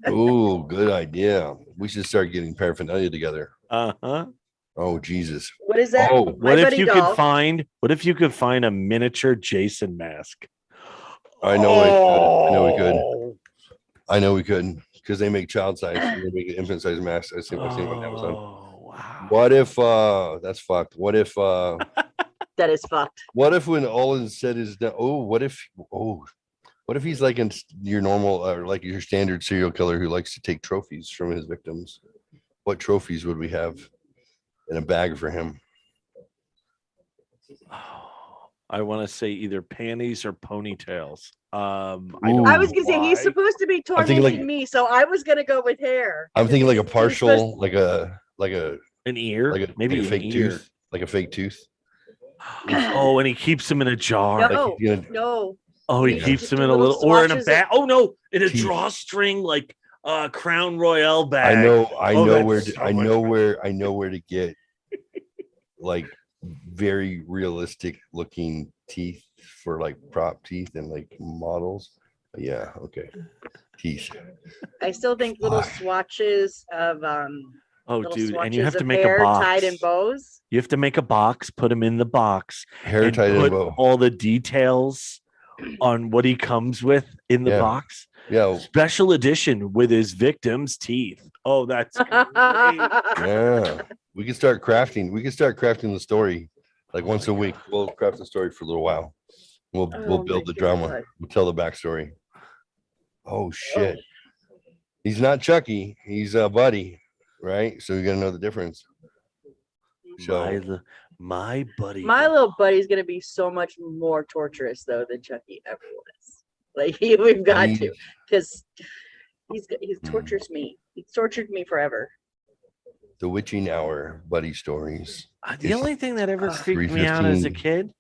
Oh, good idea. We should start getting paraphernalia together. Uh-huh. Oh, Jesus. What is that? Oh, What My if buddy you doll. could find a miniature Jason mask? I know we could. Oh. I know we could because they make child size. They make an infant size mask. I've seen them on Amazon. Oh, wow. What if that's fucked? What if That is fucked. what if when all is said is done? What if he's like your normal or like your standard serial killer who likes to take trophies from his victims? What trophies would we have in a bag for him? I want to say either panties or ponytails. I Ooh. I was gonna say he's why. supposed to be I'm thinking tormenting like- me, so I was gonna go with hair. I'm thinking like a He's supposed- partial, like a An ear, maybe like a an fake ear. tooth, like a fake tooth. Oh, and he keeps them in a jar. No, Like, you know, no. Oh, he You keeps just them do in a little little or in a swatches bag. Oh no, in a Teeth. drawstring like Crown Royale bag. I know Oh, where that's to, so I much know better. where to get like very realistic looking teeth for like prop teeth and like models. Yeah, okay. Teeth. I still think little Fuck. swatches of Oh, little dude, and swatches you have to of make a hair box. tied in bows. You have to make a box, put them in the box, Hair and tied in a put bow. all the details on what he comes with in the Yeah. box. Yeah, Special edition with his victim's teeth. Oh, that's great. yeah. We can start crafting. We can start crafting the story like once a week. We'll craft the story for a little while. We'll Oh build my the drama. God. We'll tell the backstory. Oh shit. He's not Chucky. He's a buddy, right? So you gotta know the difference. So My buddy. My little buddy's gonna be so much more torturous though than Chucky ever was. Like we've got he- to, because he's Hmm. tortures me. He's tortured me forever. the witching hour buddy stories. The It's only thing that ever creeped me out as a 3:15. kid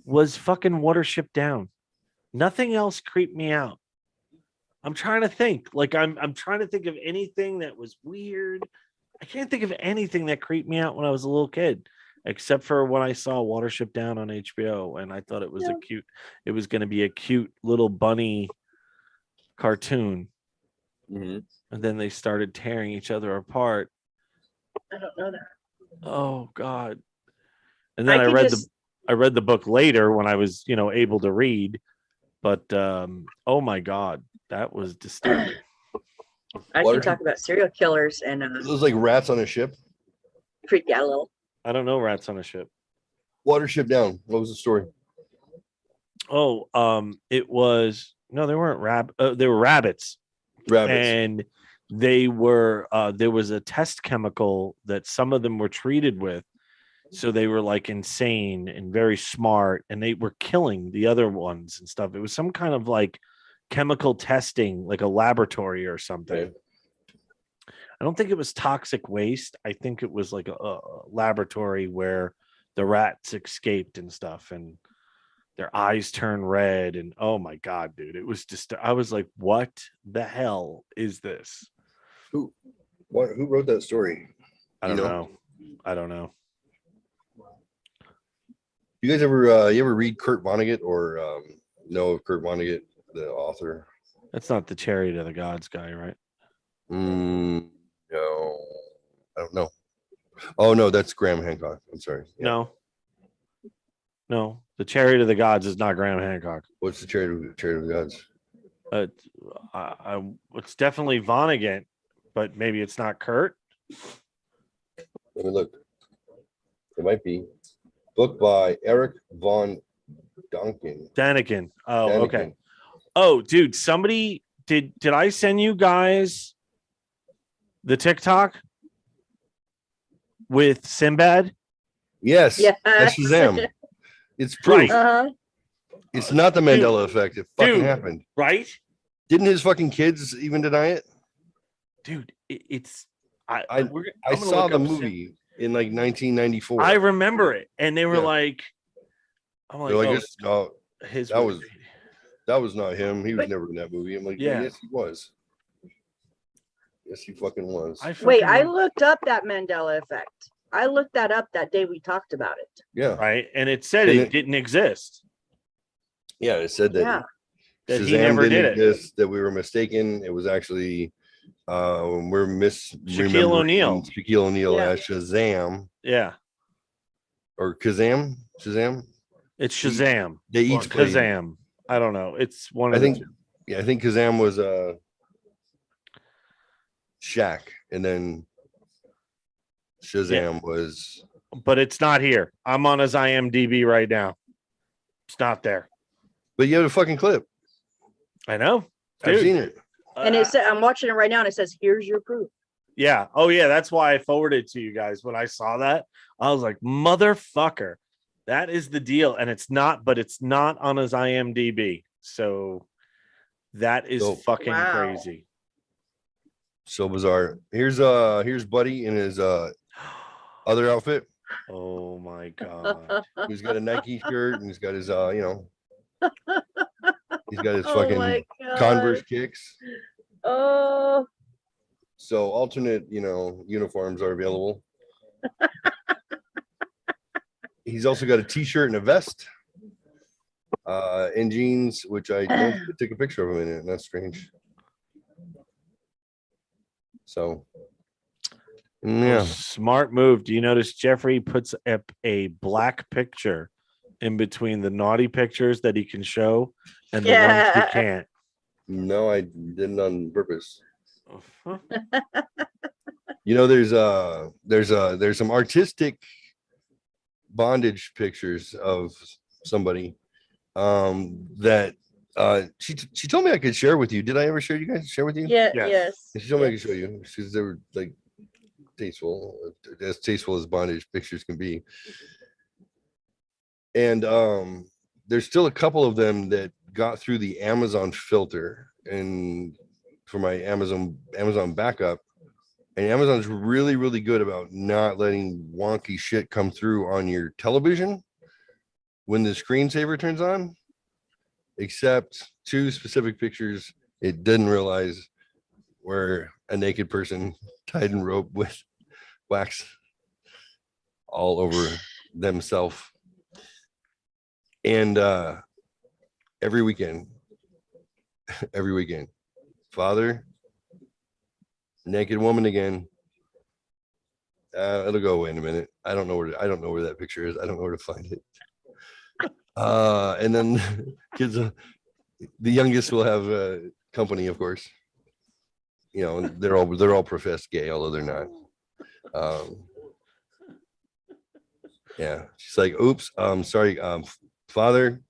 was fucking Watership Down. Nothing else creeped me out. I'm trying to think. Like I'm trying to think of anything that was weird. I can't think of anything that creeped me out when I was a little kid. except for when I saw Watership Down on HBO, and I thought it was Yeah. it was going to be a cute little bunny cartoon, Mhm. and then they started tearing each other apart. I don't know that. Oh God! And then I I could read just- I read the book later when I was, able to read, but oh my God, that was disturbing. I Water- can talk about serial killers and It was like rats on a ship. freak out a little. I don't know Rats on a Ship. Watership Down. What was the story? Oh, it was no, they weren't they were rabbits. Rabbits. And they were there was a test chemical that some of them were treated with, so they were like insane and very smart, and they were killing the other ones and stuff. It was some kind of like chemical testing, like a laboratory or something. Okay. I don't think it was toxic waste. I think it was like a laboratory where the rats escaped and stuff, and their eyes turn red, and oh my God, dude, it was just, I was like, what the hell is this? Who wrote that story? I don't know. I don't know. You guys ever you ever read Kurt Vonnegut or know of Kurt Vonnegut, the author? That's not the Chariot of the Gods guy, right? No, I don't know. Oh no, that's Graham Hancock. I'm sorry. Yeah. No, the Chariot of the Gods is not Graham Hancock. What's the Chariot of the Gods? It's definitely Vonnegut, but maybe it's not Kurt. Let me look. It might be. Book by Eric von Daniken. Daniken. Oh, Daniken. okay. Oh, dude, somebody did I send you guys the TikTok with Sinbad? Yes. Yes. That's Shazam. It's proof. Uh-huh. It's not the Mandela effect. It fucking Dude. happened. Right? Didn't his fucking kids even deny it? Dude, it's I I'm gonna saw look the up movie in like 1994. I remember it, and they were Yeah. like, I'm like, They're like, oh, "This- no, his that was not him. He was But- never in that movie. I'm like, Yeah. yes, he was. Yes, he fucking was. Wait, I looked up that Mandela effect. I looked that up that day we talked about it. Yeah. right, and it said And it it- didn't exist. Yeah, it said that Yeah. That he Shazam never did didn't it. exist, that we were mistaken. It was actually we're Shaquille O'Neal. Shaquille O'Neal Yeah. as Shazam Yeah, or Kazam. Shazam. it's Shazam. They Or each played. Kazam. I don't know. It's one of I the think two. yeah, I think Kazam was Shaq, and then Shazam was But it's not here. I'm on his IMDb right now. It's not there. but you have a fucking clip. I know. I've Dude. seen it. And it said, I'm watching it right now and it says, here's your proof. Yeah. Oh, yeah. That's why I forwarded it to you guys. When I saw that, I was like, motherfucker, that is the deal. And it's not on his IMDb. So that is So- fucking Wow. crazy. So bizarre. Here's Buddy in his other outfit. Oh my God. He's got a Nike shirt and he's got his he's got his Oh fucking my God. Converse kicks. Oh, So alternate, uniforms are available. He's also got a t-shirt and a vest. And jeans, which I don't take a picture of him in it, and that's strange. So yeah. Smart move. Do you notice Geoffrey puts up a black picture in between the naughty pictures that he can show and the ones Yeah. he can't? No, I didn't on purpose. Uh-huh. There's some artistic bondage pictures of somebody that she told me I could share with you. Did I ever share with you? yeah, Yes. yes. She told me I could show you because they were like tasteful as bondage pictures can be. And there's still a couple of them that got through the Amazon filter and for my Amazon backup. And Amazon's really, really good about not letting wonky shit come through on your television when the screensaver turns on, except two specific pictures it didn't realize where a naked person tied in rope with wax all over themselves. And every weekend, father, naked woman again. It'll go away in a minute. I don't know where that picture is. I don't know where to find it. And then kids, the youngest will have company, of course. You know, they're all professed gay, although they're not. Yeah, she's like, "Oops, sorry, father,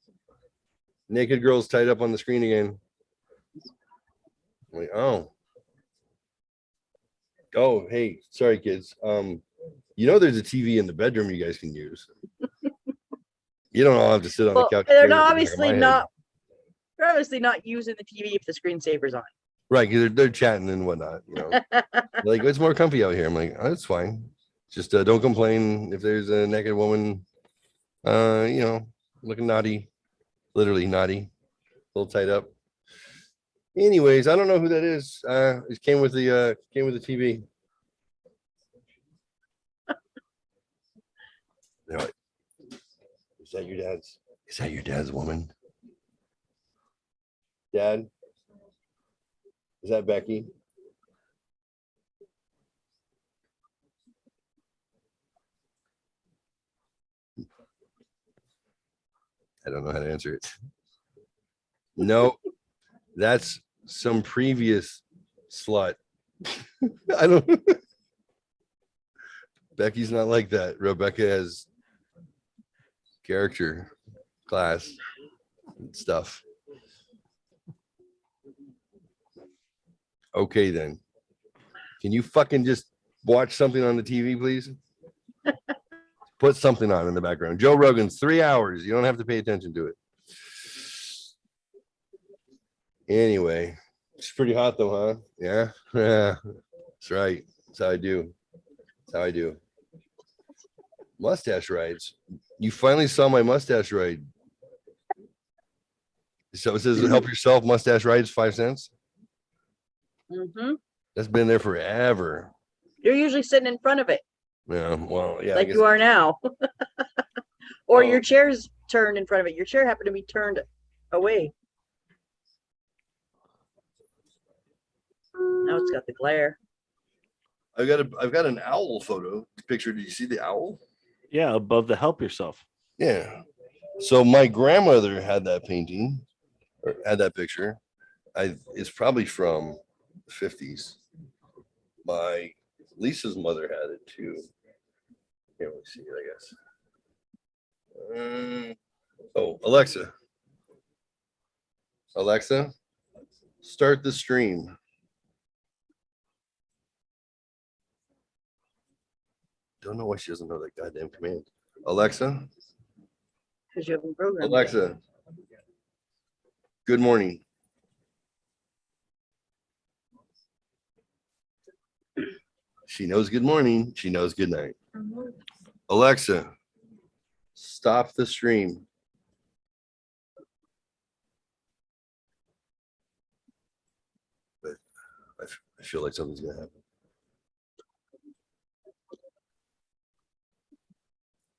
naked girl's tied up on the screen again." I'm like, oh, hey, sorry, kids. You know, there's a TV in the bedroom you guys can use. You don't all have to sit on the Well, couch. they're staring not at the back of my obviously head. not. They're obviously not using the TV if the screensaver's on. Right, because they're chatting and whatnot. You know, like it's more comfy out here. I'm like, oh, that's fine. Just don't complain if there's a naked woman. You know, looking naughty, literally naughty, a little tied up. Anyways, I don't know who that is. It came with the TV. They're like, is that your dad's? Is that your dad's woman? Dad? Is that Becky? I don't know how to answer it. No, that's some previous slut. I don't. Becky's not like that. Rebecca has character, class, and stuff. Okay, then. Can you fucking just watch something on the TV, please? Put something on in the background. Joe Rogan's 3 hours. You don't have to pay attention to it. Anyway, it's pretty hot though, huh? Yeah. Yeah. That's right. That's how I do. That's how I do. Mustache rides. You finally saw my mustache ride. So it says help yourself, mustache rides, 5 cents. Mm-hmm. That's been there forever. You're usually sitting in front of it, Yeah, well, yeah. like you are now. Or Oh. your chair's turned in front of it. Your chair happened to be turned away. Now it's got the glare. I've got an owl photo picture. Did you see the owl? Yeah, above the help yourself. Yeah. So my grandmother had that painting or had that picture. It's probably from the 50s. My Lisa's mother had it too. Can't really see it, I guess. Oh, Alexa, start the stream. Don't know why she doesn't know that goddamn command. Alexa, Because you haven't programmed it. Alexa, good morning. She knows good morning. She knows good night. Alexa, stop the stream. But I feel like something's gonna happen.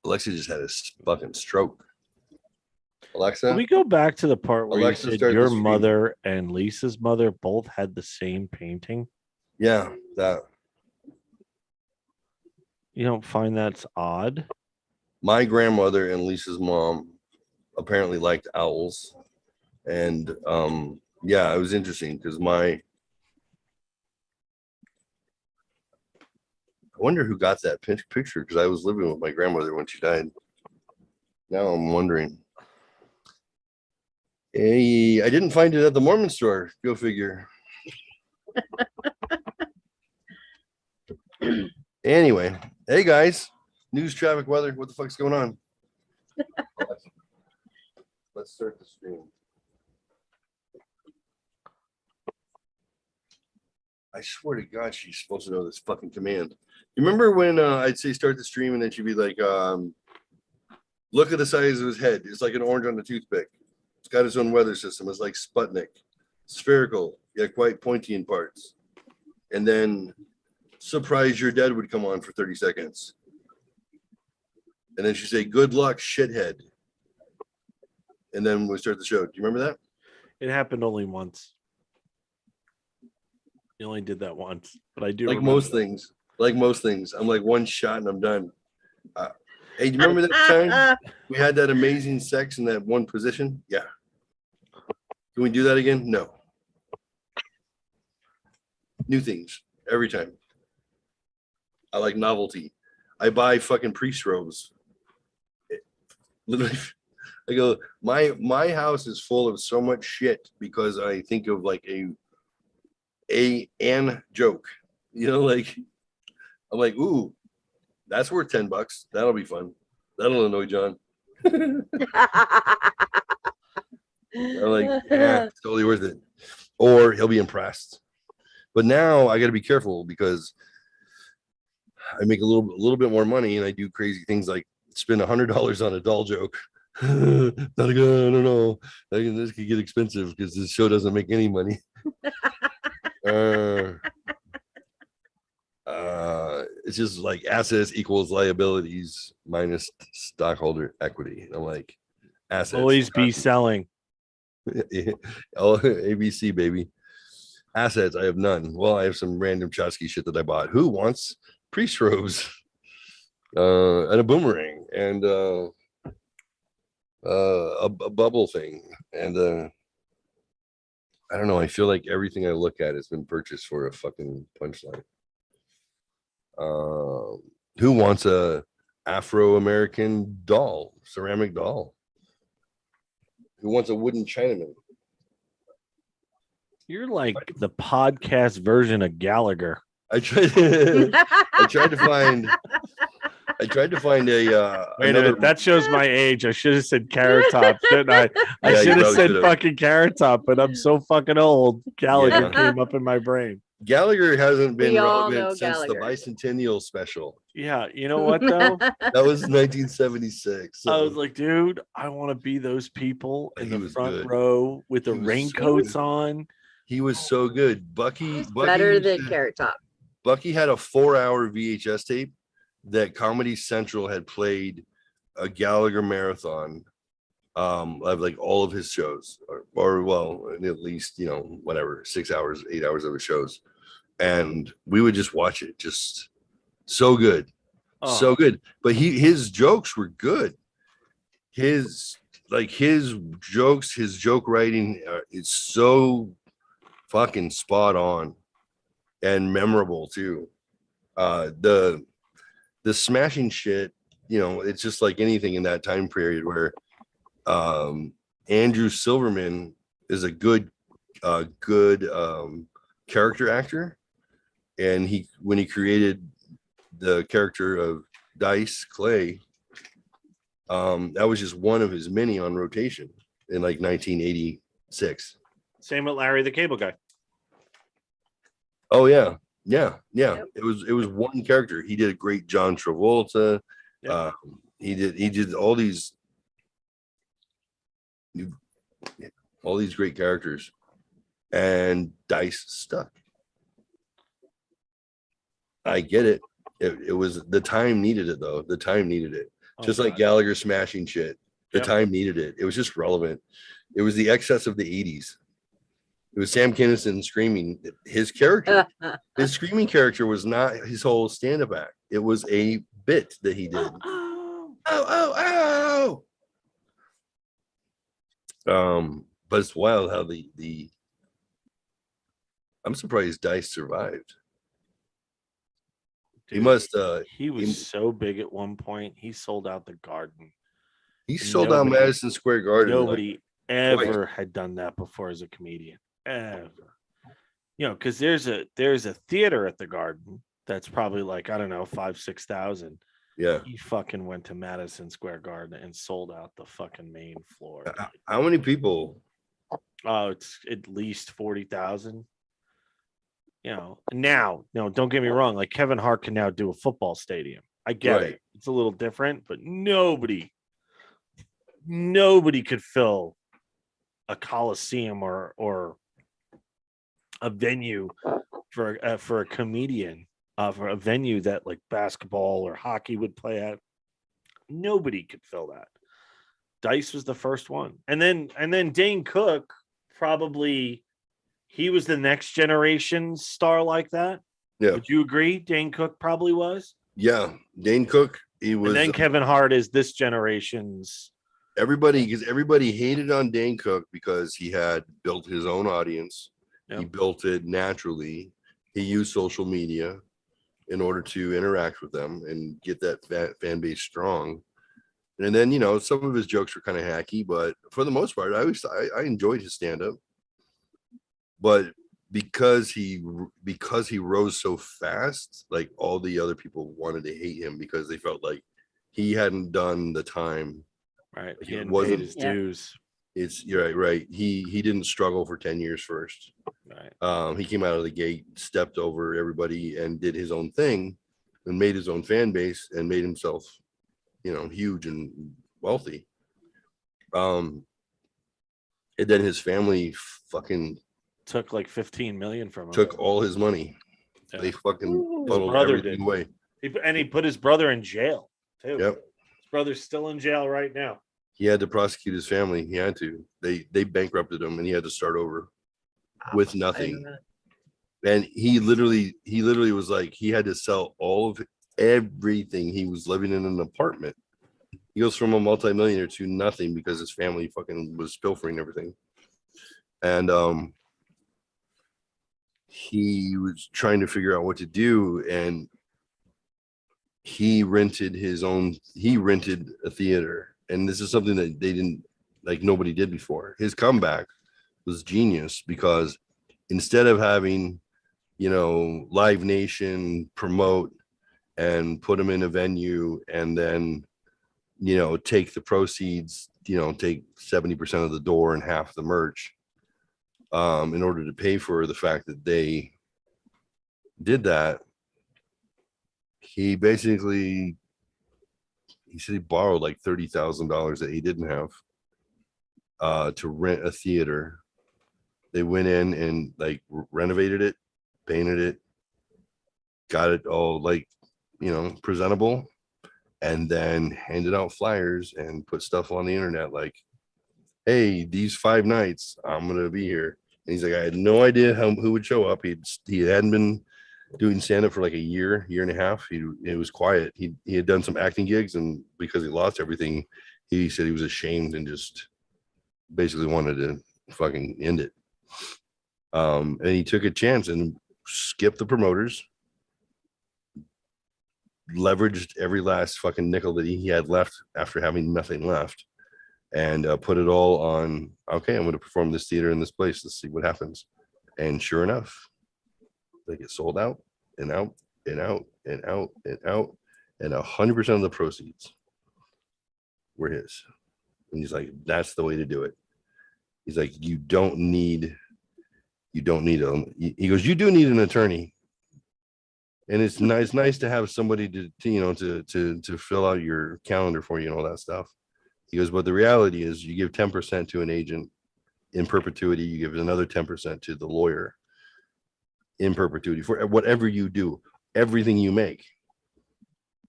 Alexa just had a fucking stroke. Alexa, Can we go back to the part where Alexa, you said start the your stream. mother and Lisa's mother both had the same painting? yeah, that You don't find that's odd? my grandmother and Lisa's mom apparently liked owls. And yeah, it was interesting because I wonder who got that picture because I was living with my grandmother when she died. Now I'm wondering. Hey, I didn't find it at the Mormon store. Go figure. Anyway, hey guys, news, traffic, weather. What the fuck's going on? Let's start the stream. I swear to God, she's supposed to know this fucking command. You remember when I'd say start the stream and then she'd be like, look at the size of his head. It's like an orange on a toothpick. It's got its own weather system. It's like Sputnik. Spherical, yet quite pointy in parts. And then surprise your dad would come on for 30 seconds. And then she'd say, "Good luck, shithead." And then we start the show. Do you remember that? It happened only once. You only did that once, but I do Like remember most that. things. Like most things. I'm like one shot and I'm done. Hey, do you remember that time we had that amazing sex in that one position? Yeah. Can we do that again? No. New things every time. I like novelty. I buy fucking priest robes. Literally, I go, my house is full of so much shit because I think of like an joke. You know, like I'm like, ooh, that's worth $10. That'll be fun. That'll annoy John. I'm like, yeah, it's totally worth it. Or he'll be impressed. But now I got to be careful because I make a little bit more money and I do crazy things like spend $100 on a doll joke. Not a good, I don't know. This could get expensive because this show doesn't make any money. It's just like assets equals liabilities minus stockholder equity. I'm like, assets Always be selling. Oh, ABC baby. Assets, I have none. Well, I have some random Chotsky shit that I bought. Who wants priest robes? And a boomerang and a bubble thing. And I don't know. I feel like everything I look at has been purchased for a fucking punchline. Who wants a Afro-American doll, ceramic doll? Who wants a wooden Chinaman? You're like the podcast version of Gallagher. I tried to find a Wait a another minute, that shows my age. I should have said Carrot Top, shouldn't I? I Yeah, you should have probably said should've. fucking Carrot Top, but I'm so fucking old. Gallagher Yeah. came up in my brain. Gallagher hasn't been We all know relevant since the Gallagher. bicentennial special. Yeah, you know what though? That was 1976. I So was like, dude, I want to be those people in He the was front good. row with the He was so raincoats good. on. he was so good. Bucky Better used than to- Carrot Top. Bucky had a 4-hour VHS tape that Comedy Central had played a Gallagher marathon of like all of his shows, or well, at least, you know, whatever, 6 hours, 8 hours of his shows. And we would just watch it. Just so good. Oh, So good. But his jokes were good. His jokes, his joke writing is so fucking spot on and memorable too. The smashing shit, you know, it's just like anything in that time period where Andrew Silverman is a good character actor, and when he created the character of Dice Clay, that was just one of his many on rotation in like 1986. same with Larry the Cable Guy. Oh yeah. Yep. It was one character. He did a great John Travolta. Yep. He did all these great characters, and Dice stuck. I get it. It was the time needed it though. The time needed it. Just like God. Gallagher smashing shit. The Yep. time needed it. It was just relevant. It was the excess of the 80s. It was Sam Kinison screaming. His character, his screaming character was not his whole stand-up act. It was a bit that he did. Oh. But it's wild how the I'm surprised Dice survived. He Dude, must he was he- so big at one point. He sold out the Garden. he sold out Nobody- Madison Square Garden. like, Nobody ever had done that before as a comedian. Ever. You know, because there's a theater at the Garden that's probably like, I don't know, 5,000-6,000. yeah. He fucking went to Madison Square Garden and sold out the fucking main floor. How many people? Oh, it's at least 40,000. You know, now, no, don't get me wrong. Like Kevin Hart can now do a football stadium. I get Right. it. It's a little different, but nobody could fill a coliseum or a venue for a comedian, for a venue that like basketball or hockey would play at. Nobody could fill that. Dice was the first one. And then Dane Cook, probably he was the next generation star like that. Yeah. Would you agree? Dane Cook probably was. Yeah. Dane Cook, he was. And then Kevin Hart is this generation's. Because everybody hated on Dane Cook because he had built his own audience. Yep. He built it naturally. He used social media in order to interact with them and get that fan base strong. And then, some of his jokes were kind of hacky, but for the most part, I enjoyed his stand-up. But because he rose so fast, like all the other people wanted to hate him because they felt like he hadn't done the time. Right. Like He hadn't wasn't- paid his dues. You're right. He didn't struggle for 10 years first. Right. He came out of the gate, stepped over everybody, and did his own thing, and made his own fan base, and made himself, huge and wealthy. And then his family fucking Took like 15 million from him. took all his money. Yeah. They fucking Ooh. His funneled brother everything did. away. He put his brother in jail too. Yep. His brother's still in jail right now. He had to prosecute his family. He had to. They bankrupted him, and he had to start over with I didn't nothing. know that. And he literally was like, he had to sell all of everything. He was living in an apartment. He goes from a multimillionaire to nothing because his family fucking was pilfering everything. And he was trying to figure out what to do, and he rented a theater. And this is something that they didn't, like, nobody did before. His comeback was genius because instead of having, Live Nation promote and put him in a venue and then, take the proceeds, take 70% of the door and half the merch, in order to pay for the fact that they did that, he said he borrowed like $30,000 that he didn't have, to rent a theater. They went in and like renovated it, painted it, got it all like, presentable, and then handed out flyers and put stuff on the internet like, hey, these 5 nights I'm gonna be here. And he's like, I had no idea who would show up. He hadn't been doing stand-up for like a year and a half. It was quiet. He had done some acting gigs, and because he lost everything, he said he was ashamed and just basically wanted to fucking end it. And he took a chance and skipped the promoters, leveraged every last fucking nickel that he had left after having nothing left, and put it all on, okay, I'm going to perform this theater in this place. Let's see what happens. And sure enough, they get sold out and out and out and out and out, and 100% of the proceeds were his. And he's like, that's the way to do it. He's like, you don't need he goes, you do need an attorney, and it's nice to have somebody to fill out your calendar for you and all that stuff. He goes, but the reality is you give 10% to an agent in perpetuity. You give another 10% to the lawyer in perpetuity for whatever you do, everything you make.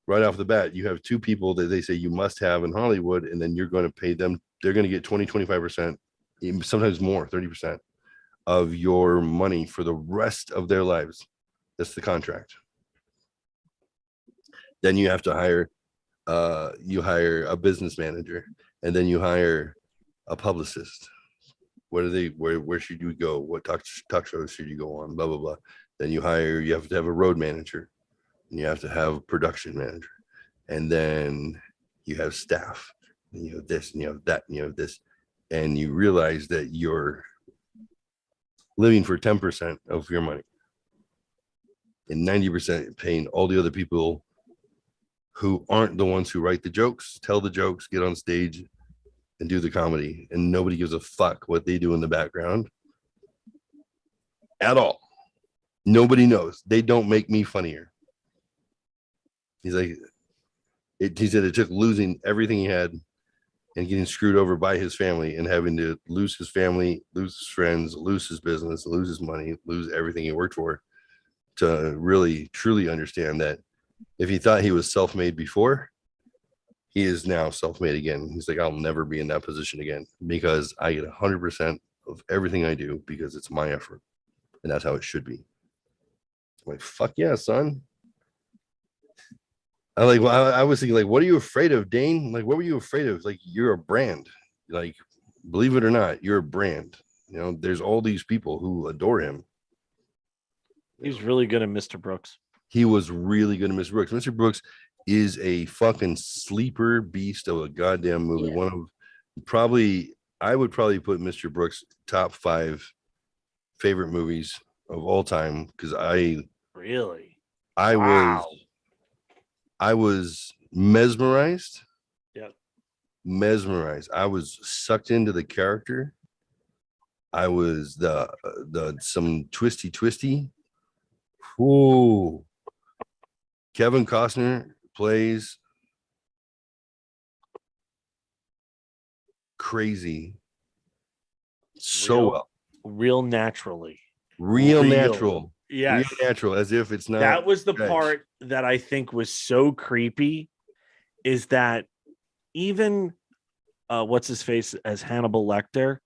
Right off the bat, you have 2 people that they say you must have in Hollywood, and then you're going to pay them. They're going to get 20, 25%, sometimes more, 30% of your money for the rest of their lives. That's the contract. Then you have to hire a business manager, and then you hire a publicist. Where should you go? What talk shows should you go on? Blah, blah, blah. Then you have to have a road manager, and you have to have a production manager, and then you have staff, and you have this, and you have that, and you have this, and you realize that you're living for 10% of your money and 90% paying all the other people who aren't the ones who write the jokes, tell the jokes, get on stage and do the comedy, and nobody gives a fuck what they do in the background at all. Nobody knows. They don't make me funnier. He's like, he said it took losing everything he had and getting screwed over by his family and having to lose his family, lose his friends, lose his business, lose his money, lose everything he worked for, to really truly understand that if he thought he was self-made before, he is now self-made again. He's like, I'll never be in that position again because I get 100% of everything I do because it's my effort, and that's how it should be. I'm like, fuck yeah, son. I was thinking, like, what are you afraid of, Dane? Like, what were you afraid of? Like, you're a brand. Like, believe it or not, you're a brand. You know, there's all these people who adore him. He's really good at Mr. Brooks. He was really good at Mr. Brooks. Mr. Brooks is a fucking sleeper beast of a goddamn movie. Yeah. One of I would probably put Mr. Brooks top 5 favorite movies of all time because Really? I Wow. was mesmerized. Yep. Mesmerized. I was sucked into the character. I was some twisty. Ooh. Kevin Costner plays crazy so well. Real naturally. Real Real. natural. Yes. Real natural, as if it's not. That was the stretched. part that I think was so creepy is that even what's his face as Hannibal Lecter,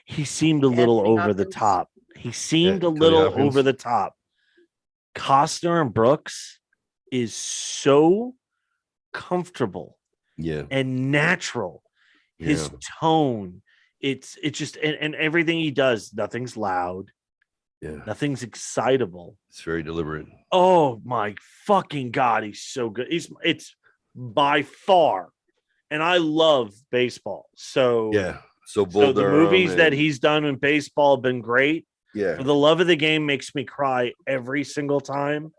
he seemed a little Anthony over the Hopkins. top. He seemed a Tony little Hopkins. over the top. Costner and Brooks is so comfortable Yeah. and natural. His Yeah. tone, it's just and everything he does, nothing's loud, Yeah. nothing's excitable. It's very deliberate. Oh my fucking god, he's so good. It's by far, and I love baseball. So Yeah. So so the movies that he's done in baseball have been great. Yeah. For the Love of the Game makes me cry every single time.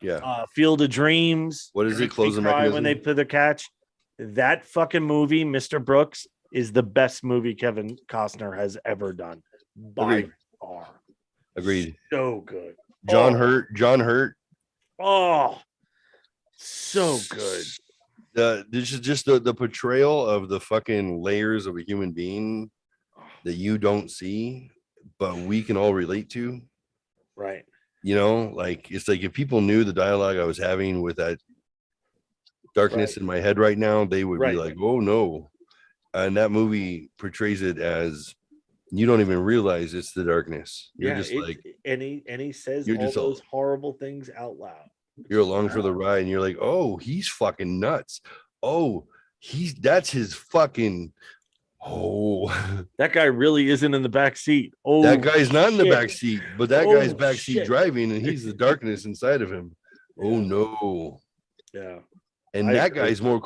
Yeah. Field of Dreams. What is it? Makes me Close the cry Mechanism? when they put the catch. That fucking movie, Mr. Brooks, is the best movie Kevin Costner has ever done. By Agreed. far. Agreed. So good. John Oh. Hurt. Oh, so good. This is just the portrayal of the fucking layers of a human being that you don't see, but we can all relate to. Right. You know, like it's like if people knew the dialogue I was having with that darkness in my head right now, they would be like, oh no. And that movie portrays it as you don't even realize it's the darkness. You're just like, and he says you're all just those horrible things out loud. you're along for the ride and you're like, oh, he's fucking nuts. Oh, that's his fucking That guy really isn't in the back seat. Oh, that guy's not in the shit. back seat, but that Oh, guy's back seat shit. driving and he's the darkness inside of him. Oh no. Yeah. And I that agree. guy's more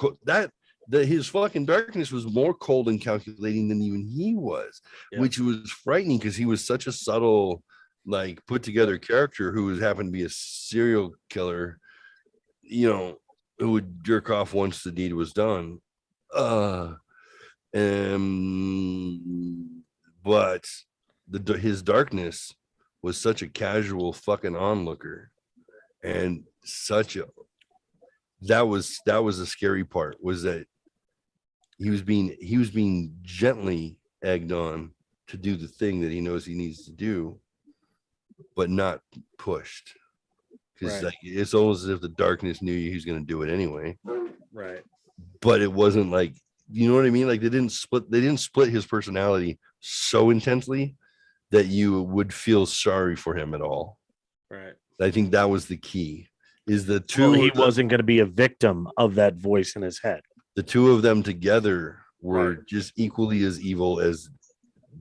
his fucking darkness was more cold and calculating than even he was, which was frightening because he was such a subtle, like put together character who was happened to be a serial killer, you know, who would jerk off once the deed was done. But his darkness was such a casual fucking onlooker, and that was the scary part, was that he was being gently egged on to do the thing that he knows he needs to do, but not pushed. Because like it's almost as if the darkness knew he was going to do it anyway. Right. But it wasn't like, you know what I mean? Like they didn't split his personality so intensely that you would feel sorry for him at all. Right. I think that was the key. Is the two Well, he wasn't going to be a victim of that voice in his head. The two of them together were just equally as evil as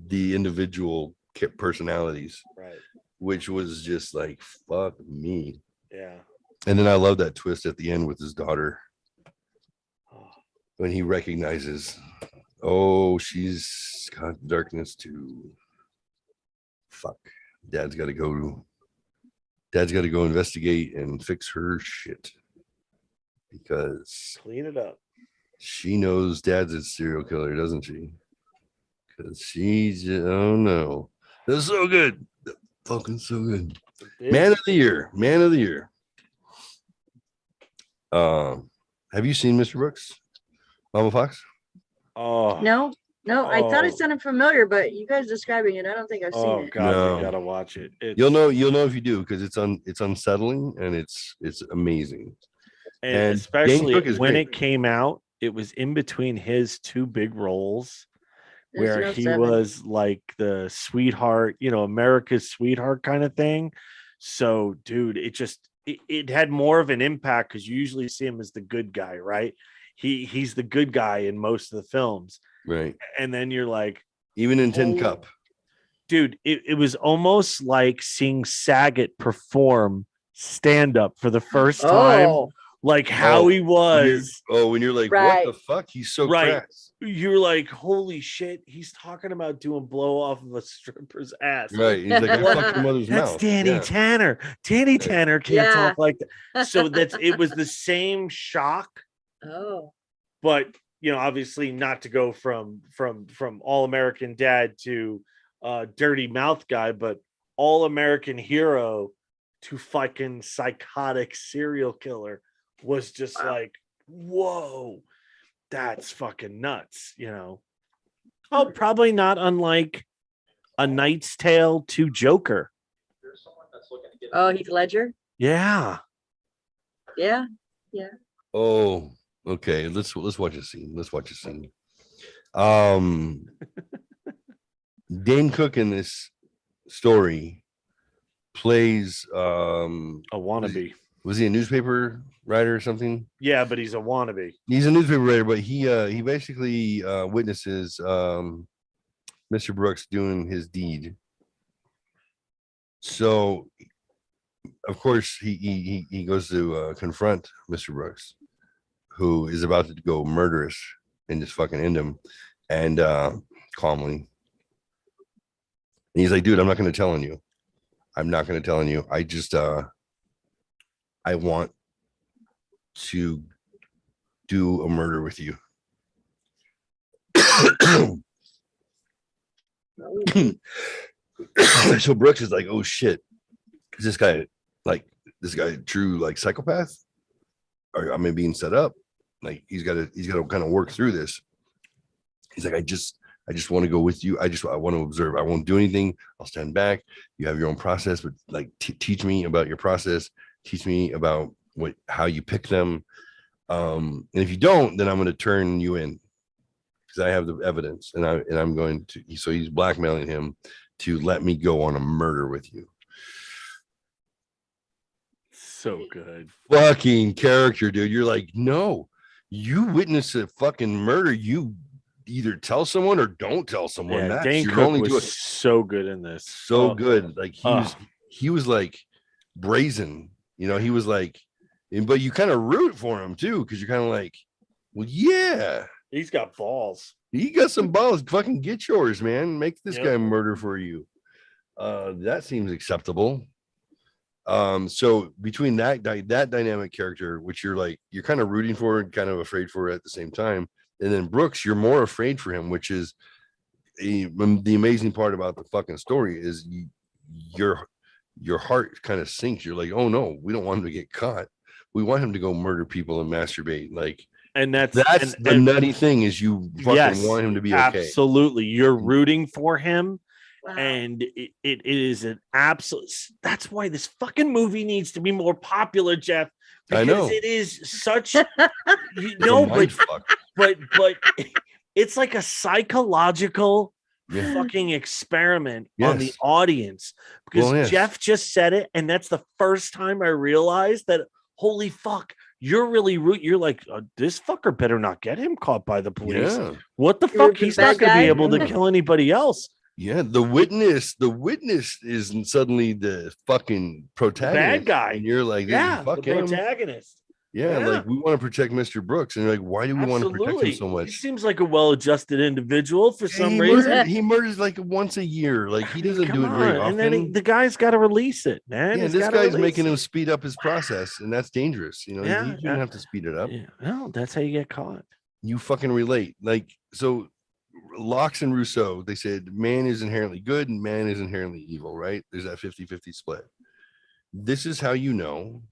the individual personalities. Right. Which was just like, fuck me. Yeah. And then I love that twist at the end with his daughter. When he recognizes, oh, she's got darkness too. Fuck. Dad's got to go investigate and fix her shit. Because clean it up. She knows Dad's a serial killer, doesn't she? Because she's, oh no. That's so good. Fucking so good. Man of the year. Have you seen Mr. Brooks? Mama Fox? Oh no, I thought it sounded familiar, but you guys describing it, I don't think I've seen it. God, No. you gotta watch it. You'll know if you do, because it's unsettling and it's amazing. And especially when it came out, it was in between his two big roles There's where no he 7. was like the sweetheart, America's sweetheart kind of thing. So, dude, it had more of an impact because you usually see him as the good guy, right? He's the good guy in most of the films. Right. And then you're like, Even in Tin Oh, Cup. dude, it was almost like seeing Saget perform stand up for the first time, Oh, like how he was. When you're like, what Right. the fuck? He's so Right. crass. You're like, holy shit, he's talking about doing blow off of a stripper's ass. Right. He's like, I fucked your mother's That's mouth. Danny Yeah. Tanner. Danny Right. Tanner can't Yeah. talk like that. So it was the same shock, oh, but obviously not to go from All American Dad to Dirty Mouth Guy, but All American Hero to fucking psychotic serial killer was just Wow. like, whoa, that's fucking nuts, Oh, probably not unlike A Knight's Tale to Joker. oh, Heath Ledger. Yeah. Yeah, Oh, okay. Let's watch a scene. Dane Cook in this story plays A wannabe. was he a newspaper writer or something? Yeah, but he's a wannabe. He's a newspaper writer, but he basically witnesses Mr. Brooks doing his deed. So of course he goes to confront Mr. Brooks, who is about to go murderous and just fucking end him, and calmly. And he's like, dude, I'm not going to tell on you. I just I want to do a murder with you. So Brooks is like, oh shit, is this guy true like psychopath? Or am I being set up? Like he's got to kind of work through this. He's like, I just want to go with you. I want to observe. I won't do anything. I'll stand back. You have your own process, but like teach me about your process. Teach me about how you pick them. And if you don't, then I'm going to turn you in because I have the evidence, and I'm going to. So he's blackmailing him to let me go on a murder with you. So good. Fucking character, dude. You're like, no, you witness a fucking murder. You either tell someone or don't tell someone. Yeah, That's Dane your Cook only was choice. so good in this. So Oh, good. Like he was like brazen. He was like, but you kind of root for him too, because you're kind of like, well, yeah, he's got balls. he got some balls. Fucking get yours, man. Make this Yep. guy murder for you. That seems acceptable. So between that dynamic character, which you're kind of rooting for and kind of afraid for at the same time, and then Brooks, you're more afraid for him, which is the amazing part about the fucking story is your heart kind of sinks. You're like, oh no, we don't want him to get caught. We want him to go murder people and masturbate. Like, And that's the nutty thing is you fucking yes, want him to be okay. Absolutely. You're rooting for him. wow. And it is an absolute. That's why this fucking movie needs to be more popular, Jeff. I know. It is such It's a mind fuck. but it's like a psychological Yeah. fucking experiment on the Yes. audience, because Well, yes. Jeff just said it, and that's the first time I realized that. Holy fuck, you're really you're like, this fucker better not get him caught by the police. Yeah. What the You fuck? root for He's the not bad gonna be guy? able to kill anybody else. Yeah, the witness is suddenly the fucking protagonist. Bad guy. And you're like, Yeah, the fuck him. protagonist. Yeah, Yeah. like we want to protect Mr. Brooks. And you're like, why do we want to protect him so He much? seems like a well-adjusted individual for Yeah, some he reason. he murders like once a year. Like he doesn't Come do it very on. often. And then the guy's got to release it, man. Yeah, He's this gotta guy's release making it. him speed up his process, and that's dangerous. He shouldn't have to speed it up. Yeah, no, that's how you get caught. You fucking relate. Like, so Locke and Rousseau, they said man is inherently good and man is inherently evil, right? There's that 50-50 split. This is how you know,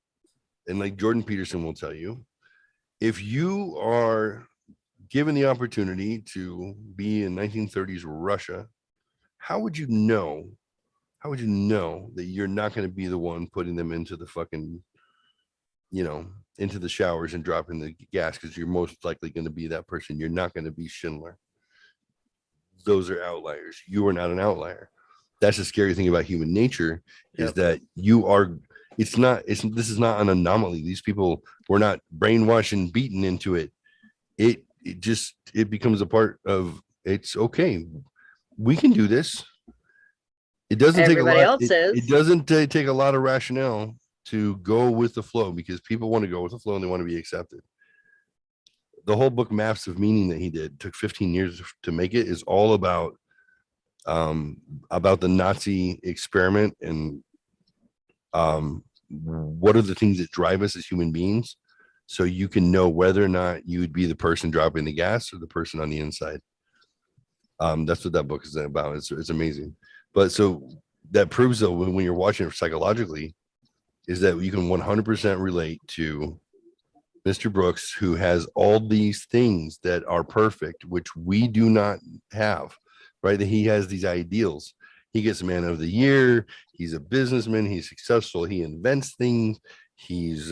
and like Jordan Peterson will tell you, if you are given the opportunity to be in 1930s Russia, how would you know that you're not going to be the one putting them into the fucking, into the showers and dropping the gas because you're most likely going to be that person. You're not going to be Schindler. Those are outliers. You are not an outlier. That's the scary thing about human nature is that you are. This is not an anomaly. These people were not brainwashed and beaten into it. It becomes a part of. It's okay. We can do this. It doesn't Everybody take a lot. else says. It doesn't take a lot of rationale to go with the flow because people want to go with the flow and they want to be accepted. The whole book Maps of Meaning that he did took 15 years to make it is all about the Nazi experiment and what are the things that drive us as human beings so you can know whether or not you would be the person dropping the gas or the person on the inside. That's what that book is about. It's amazing. But so that proves though when you're watching it psychologically is that you can 100% relate to Mr. Brooks, who has all these things that are perfect, which we do not have, right? That he has these ideals. He gets Man of the Year. He's a businessman. He's successful. He invents things. He's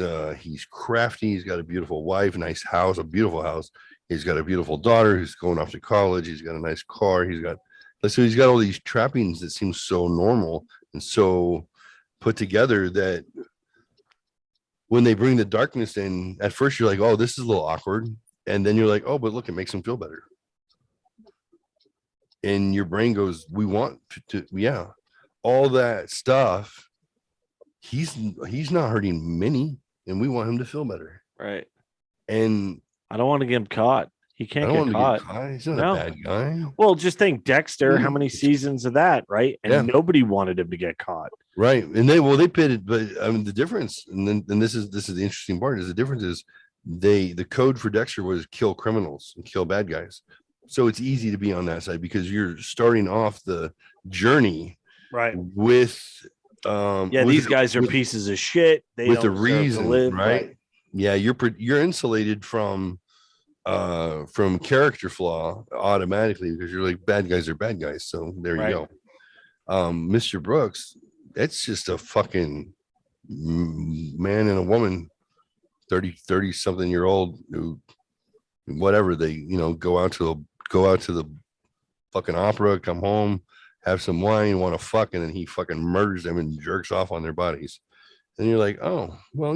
crafty. He's got a beautiful wife, nice house, a beautiful house. He's got a beautiful daughter who's going off to college. He's got a nice car. He's got all these trappings that seem so normal and so put together that when they bring the darkness in, at first you're like, oh, this is a little awkward. And then you're like, oh, but look, it makes them feel better. And your brain goes, we want to yeah, all that stuff. He's not hurting Minnie, and we want him to feel better. Right. And I don't want to get him caught. He can't get caught. He's not a bad guy. Well, just think Dexter, how many seasons of that, right? And nobody wanted him to get caught. Right. And they pitted, but I mean the difference, and this is the interesting part, is the difference is the code for Dexter was kill criminals and kill bad guys. So it's easy to be on that side because you're starting off the journey right with these guys are pieces of shit. They with don't the reason, live, right? Yeah, you're insulated from character flaw automatically because you're like bad guys are bad guys. So there you go. Mr. Brooks, it's just a fucking man and a woman, 30 something year old who whatever they go out to the fucking opera, come home, have some wine, want to fuck, and then he fucking murders them and jerks off on their bodies. And you're like, oh, well,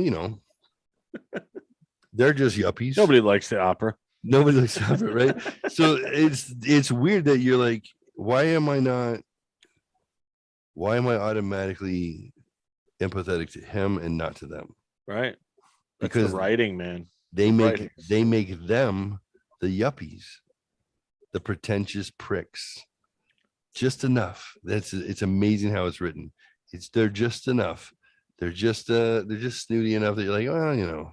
they're just yuppies. Nobody likes the opera. Nobody likes the opera, right? So it's weird that you're like, why am I automatically empathetic to him and not to them? Right. That's because the writing, man. They make them the yuppies, the pretentious pricks. Just enough. It's amazing how it's written. They're just enough. They're just snooty enough that you're like, well,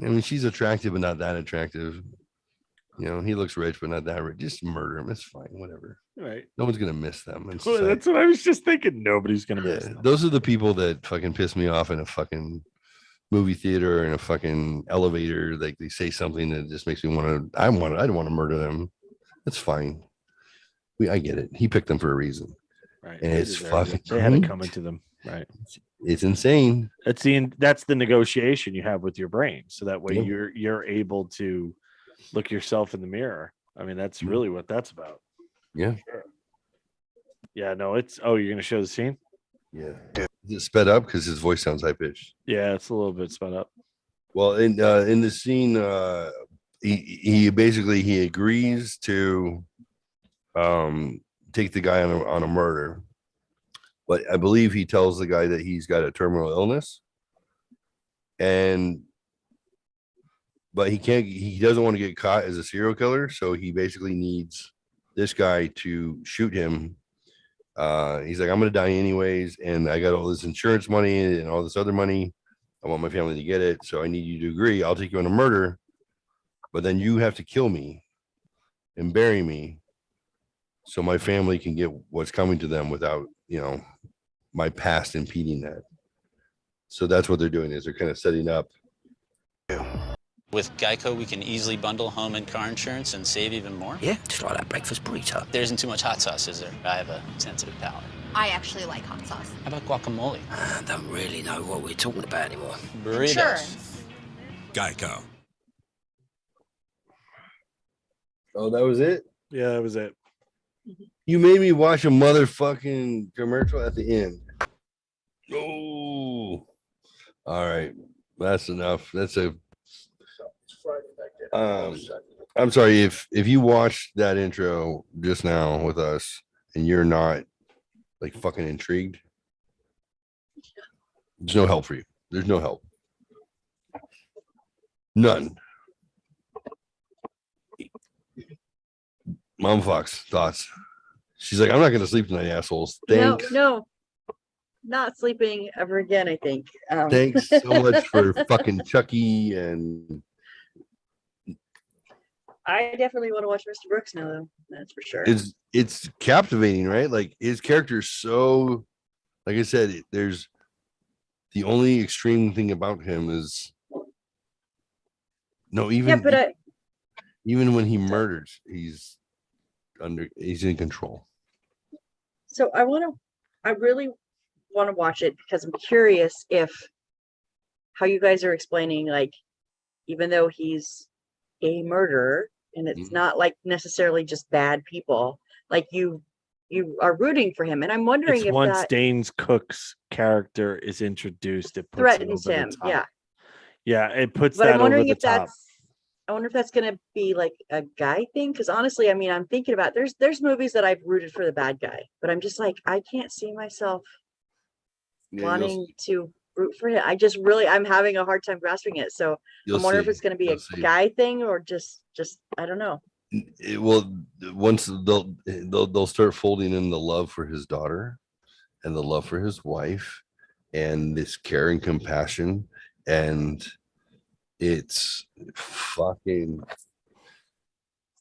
I mean, she's attractive but not that attractive. He looks rich but not that rich. Just murder him. It's fine. Whatever. Right. No one's gonna miss them. Well, that's what I was just thinking. Nobody's gonna miss them. Those are the people that fucking piss me off in a fucking movie theater or in a fucking elevator. Like they say something that just makes me want to. I don't want to murder them. That's fine. I get it. He picked them for a reason. Right. And it's fucking. They had it coming to them. Right. It's insane. That's the negotiation you have with your brain, so that way you're able to look yourself in the mirror. I mean, that's really what that's about. Yeah. Sure. Yeah. No, it's. Oh, you're gonna show the scene? Yeah. Is it sped up because his voice sounds high pitched? Yeah, it's a little bit sped up. Well, in the scene, he basically agrees to take the guy on a murder. But I believe he tells the guy that he's got a terminal illness, but he doesn't want to get caught as a serial killer, so he basically needs this guy to shoot him. He's like, I'm gonna die anyways, and I got all this insurance money and all this other money. I want my family to get it, so I need you to agree. I'll take you on a murder, but then you have to kill me and bury me so my family can get what's coming to them without my past impeding that. So that's what they're doing, is they're kind of setting up. With Geico, we can easily bundle home and car insurance and save even more. Yeah, just like that breakfast burrito. There isn't too much hot sauce, is there? I have a sensitive palate. I actually like hot sauce. How about guacamole? I don't really know what we're talking about anymore. Burritos. Insurance. Geico. Oh, that was it? Yeah, that was it. You made me watch a motherfucking commercial at the end. Oh, all right. That's enough. That's a I'm sorry if you watched that intro just now with us and you're not like fucking intrigued. There's no help for you. There's no help. None. Mom Fox thoughts. She's like, I'm not gonna sleep tonight, assholes. Thanks. No, not sleeping ever again, I think. Thanks so much for fucking Chucky, and I definitely want to watch Mr. Brooks now, though. That's for sure. it's captivating, right? Like his character's so, like I said, there's the only extreme thing about him is no, even even when he murders, he's in control. So I really want to watch it because I'm curious if how you guys are explaining, like, even though he's a murderer and it's not like necessarily just bad people, like you are rooting for him. And I'm wondering It's if once that Dane's Cook's character is introduced, it puts it threatens over him. the top. Yeah. Yeah, it puts But that I'm over wondering the if top. I wonder if that's going to be like a guy thing. Because honestly, I mean, I'm thinking about there's movies that I've rooted for the bad guy, but I'm just like, I can't see myself wanting to root for him. I'm having a hard time grasping it. So I'm wondering if it's going to be a guy thing or just I don't know. It will once they'll start folding in the love for his daughter and the love for his wife and this care and compassion, and it's fucking.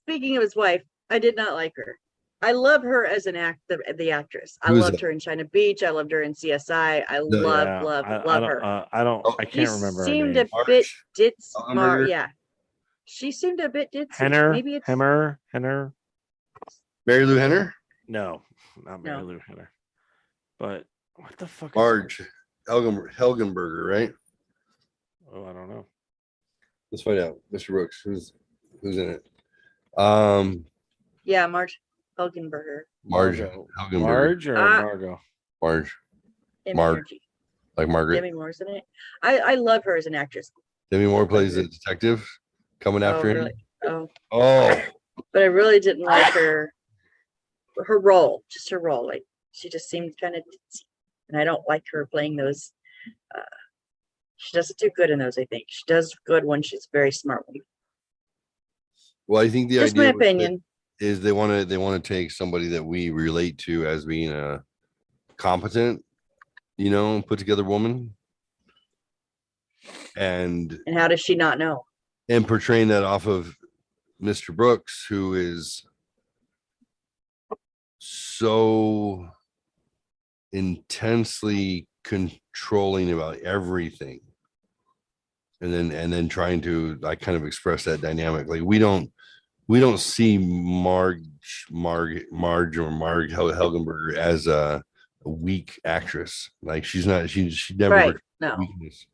Speaking of his wife, I did not like her. I love her as an the actress. I Who is loved it? her in China Beach. I loved her in CSI. I love her. I can't remember her Seemed name. a bit Ellenberger? yeah. She seemed a bit ditzy. Henner, Maybe it's Henner. Mary Lou Henner? No, not Mary No. Lou Henner. But what the fuck? Marge Helgenberger, right? Oh, I don't know. Let's find out. Mr. Brooks, who's in it? yeah, Marge Hulkenberger. Marge Margot. Helgenberger. Marge or Margot? Marge. Demi Marge. Moore. Like Margaret. Demi Moore's in it. I love her as an actress. Demi Moore plays a detective coming after him. Really? Oh, Oh, but I really didn't like her role, just her role. Like she just seemed kind of ditzy. And I don't like her playing those. She doesn't do good in those, I think. She does good when she's very smart. well, I think the Just idea my opinion. is they want to take somebody that we relate to as being a competent, put together woman, and how does she not know? portraying that off of Mr. Brooks, who is so intensely controlling about everything, and then trying to like kind of express that dynamic. Like we don't see Marge Helgenberger as a weak actress. Like she never Right. No. weakness.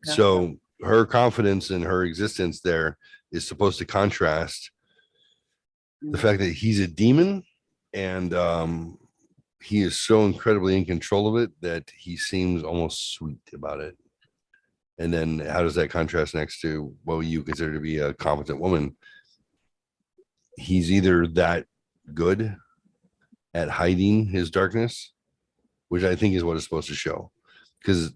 No. So her confidence in her existence there is supposed to contrast the fact that he's a demon, and he is so incredibly in control of it that he seems almost sweet about it. And then how does that contrast next to what you consider to be a competent woman? He's either that good at hiding his darkness, which I think is what it's supposed to show, because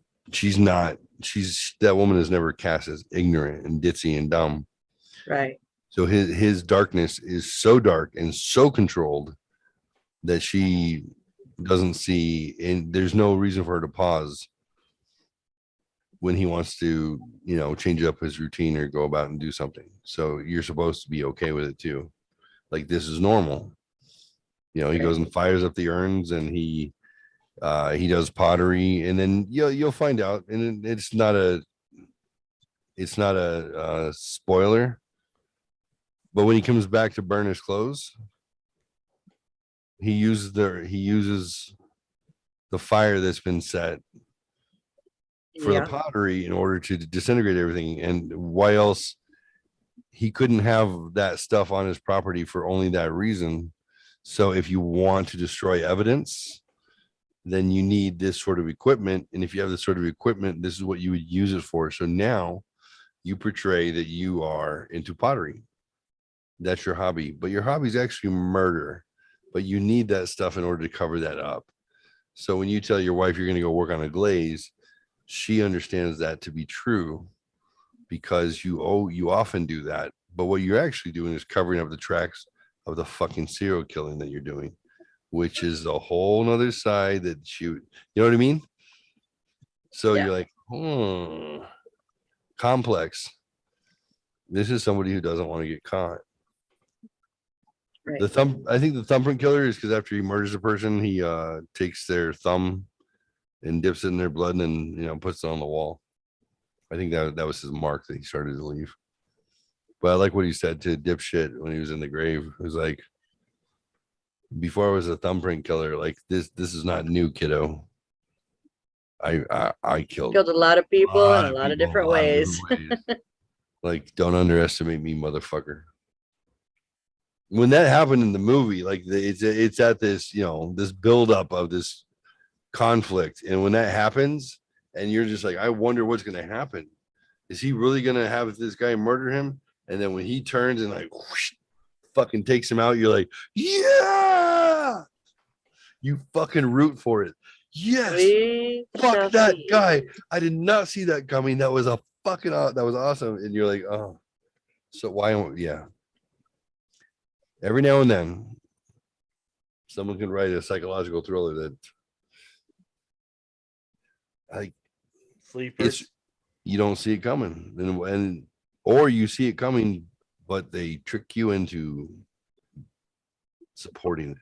that woman is never cast as ignorant and ditzy and dumb. Right. So his darkness is so dark and so controlled that she doesn't see, and there's no reason for her to pause when he wants to, change up his routine or go about and do something. So you're supposed to be okay with it too. Like this is normal. He goes and fires up the urns, and he does pottery, and then you'll find out, and it's not a spoiler, but when he comes back to burn his clothes, he uses the fire that's been set for Yeah. the pottery in order to disintegrate everything. And why else he couldn't have that stuff on his property for only that reason. So if you want to destroy evidence, then you need this sort of equipment. And if you have this sort of equipment, this is what you would use it for. So now you portray that you are into pottery. That's your hobby, but your hobby is actually murder, but you need that stuff in order to cover that up. So when you tell your wife you're going to go work on a glaze, she understands that to be true because you often do that. But what you're actually doing is covering up the tracks of the fucking serial killing that you're doing, which is a whole nother side that you know what I mean? So Yeah. you're like, complex. This is somebody who doesn't want to get caught. Right. I think the thumbprint killer is because after he murders a person, he takes their thumb and dips it in their blood and then, you know, puts it on the wall. I think that was his mark that he started to leave. But I like what he said to dipshit when he was in the grave. It was like, before I was a thumbprint killer, like this is not new, kiddo. I killed Killed a lot of people in a lot of people different a lot of ways. different ways. Like, don't underestimate me, motherfucker. When that happened in the movie, like it's at this, you know, this buildup of this conflict, and when that happens, and you're just like, I wonder what's gonna happen. Is he really gonna have this guy murder him? And then when he turns and like whoosh, fucking takes him out, you're like, yeah, you fucking root for it. Yes, We shall fuck that see. guy. I did not see that coming. That was a fucking that was awesome. And you're like, oh, so why? Yeah. Every now and then, someone can write a psychological thriller that, like, Sleeper. it's you don't see it coming, and or you see it coming, but they trick you into supporting it.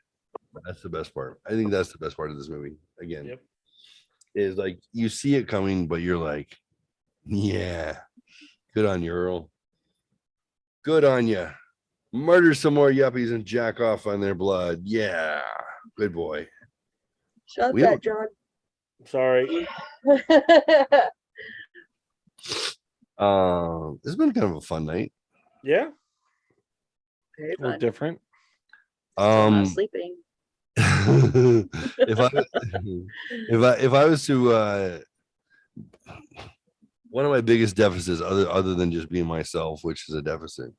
That's the best part. I think that's the best part of this movie. Again, Yep. is like you see it coming, but you're like, yeah, good on you, Earl. Good on you. Murder some more yuppies and jack off on their blood. Yeah, good boy. Shut We that, don't- John. Sorry. It's been kind of a fun night. Yeah. Very Well, fun. different. Still not sleeping. if I was to one of my biggest deficits other than just being myself, which is a deficit,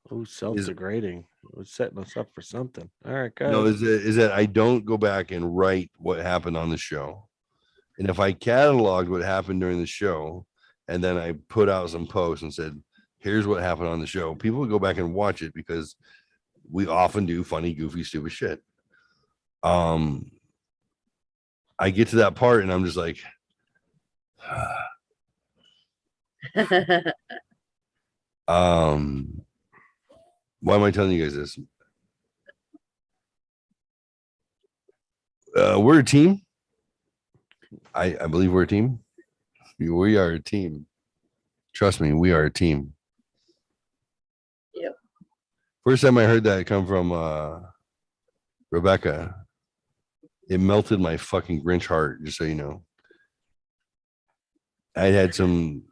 Oh, self-degrading. It was setting us up for something. All right, guys. no, is that I don't go back and write what happened on the show. And if I cataloged what happened during the show and then I put out some posts and said, here's what happened on the show, people would go back and watch it because we often do funny, goofy, stupid shit. I get to that part and I'm just like, why am I telling you guys this? We're a team. I believe we're a team. We are a team. Trust me, we are a team. Yep. First time I heard that come from Rebecca, it melted my fucking Grinch heart, just so you know. I had some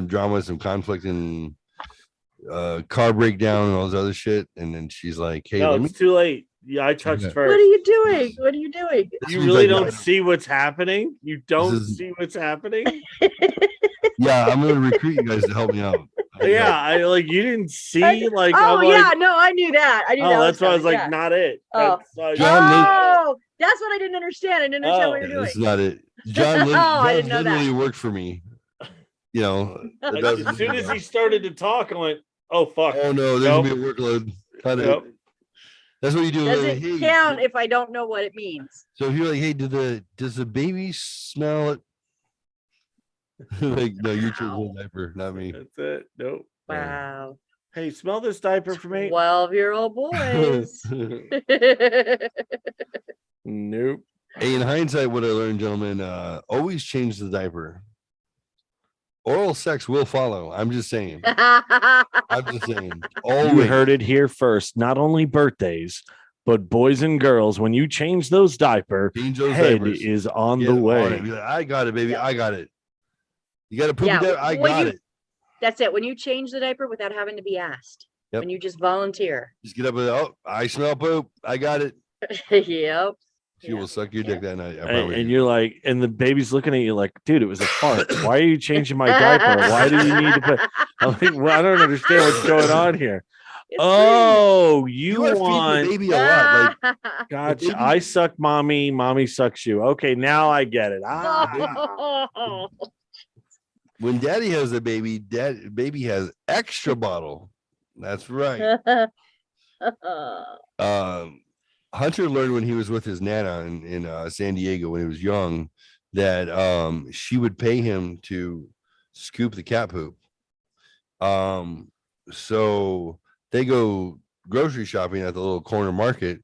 drama, some conflict, and car breakdown and all this other shit. And then she's like, hey, No, let me it's too late. Yeah, I touched Yeah. What first. are you doing? What are you doing? This You means really I don't got- see what's happening? You don't is- see what's happening? Yeah, I'm gonna recruit you guys to help me out. Yeah, I like you didn't see like Oh I'm yeah, like, no, I knew that. I knew that. oh, that's why I was coming, like, yeah. not it. Oh. That's why I was John like, Oh, that's what I didn't understand. I didn't understand what Oh. you're Yeah, doing. this is not it. John, I didn't know that. literally worked for me. You know, a As dozen soon years as ago. he started to talk, I went, oh fuck. Oh no, there's Nope. gonna be a workload. Cut it. Nope. That's what you do. Does like, it hey, count if I don't know what it means? So if you're like, hey, does the baby smell it? Like, no, you chose the diaper, not me. That's it. Nope. Wow. Hey, smell this diaper for me. 12-year-old boys. Nope. Hey, in hindsight, what I learned, gentlemen, always change the diaper. Oral sex will follow. I'm just saying. I'm just saying. You Always. heard it here first. Not only birthdays, But boys and girls, when you change those diaper, Change those head diapers. is on Get the on way. it. Be like, I got it, baby. Yeah. I got it. You got to poop Yeah, it. I when got you- it. That's it. When you change the diaper without having to be asked. Yep. When you just volunteer. Just get up and I smell poop. I got it. Yep. She Yeah. will suck your dick that night. I And, promise and you. you're like, and the baby's looking at you like, dude, it was a fart. Why are you changing my diaper? Why do you need to put? I'm like, well, I don't understand what's going on here. It's Oh, You you are feeding the want? baby a lot. Like Gotcha. baby- I suck mommy. Mommy sucks you. Okay, now I get it. when daddy has a baby, baby has extra bottle. That's right. Hunter learned when he was with his nana in San Diego when he was young that she would pay him to scoop the cat poop. So they go grocery shopping at the little corner market,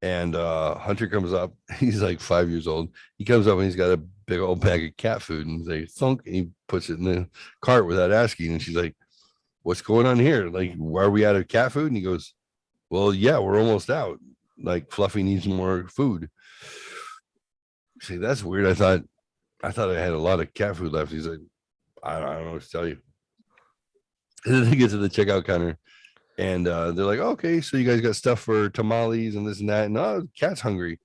and Hunter comes up. He's like 5 years old. He comes up and he's got a big old bag of cat food, and they thunk, and he puts it in the cart without asking. And she's like, "What's going on here? Like, why are we out of cat food?" And he goes, "Well, yeah, we're almost out. Like, Fluffy needs more food." See, that's weird. I thought I had a lot of cat food left. He's like, I don't know what to tell you. And then they get to the checkout counter, and they're like, "Okay, so you guys got stuff for tamales and this and that." And oh, cat's hungry.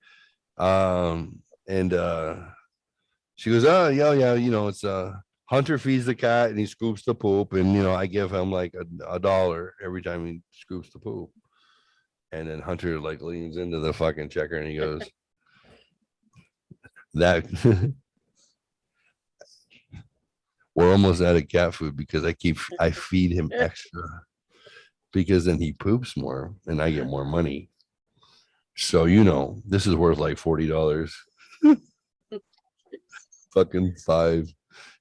And she goes, "Oh, yeah, it's Hunter feeds the cat and he scoops the poop, and I give him like a $1 every time he scoops the poop." And then Hunter like leans into the fucking checker and he goes, "That we're almost out of cat food because I feed him extra because then he poops more and I get more money. So this is worth like $40." Fucking 5.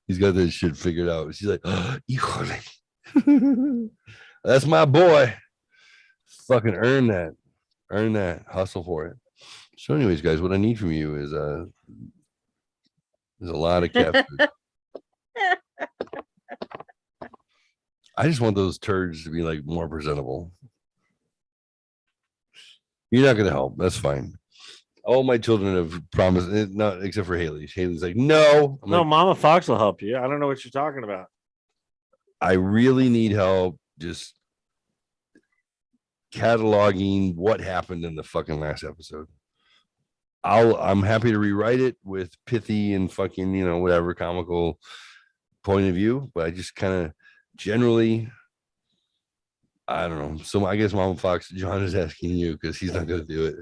He's got this shit figured out. She's like, "Oh, that's my boy. Fucking earn that, hustle for it." So anyways, guys, what I need from you is there's a lot of cat food. I just want those turds to be like more presentable. You're not gonna help. That's fine. All my children have promised, not except for Haley. Haley's like, "No." I'm No, like, Mama Fox will help you. I don't know what you're talking about. I really need help just cataloging what happened in the fucking last episode. I'm happy to rewrite it with pithy and fucking, whatever comical point of view, but I just kind of generally, I don't know. So I guess Mama Fox, John is asking you because he's not going to do it.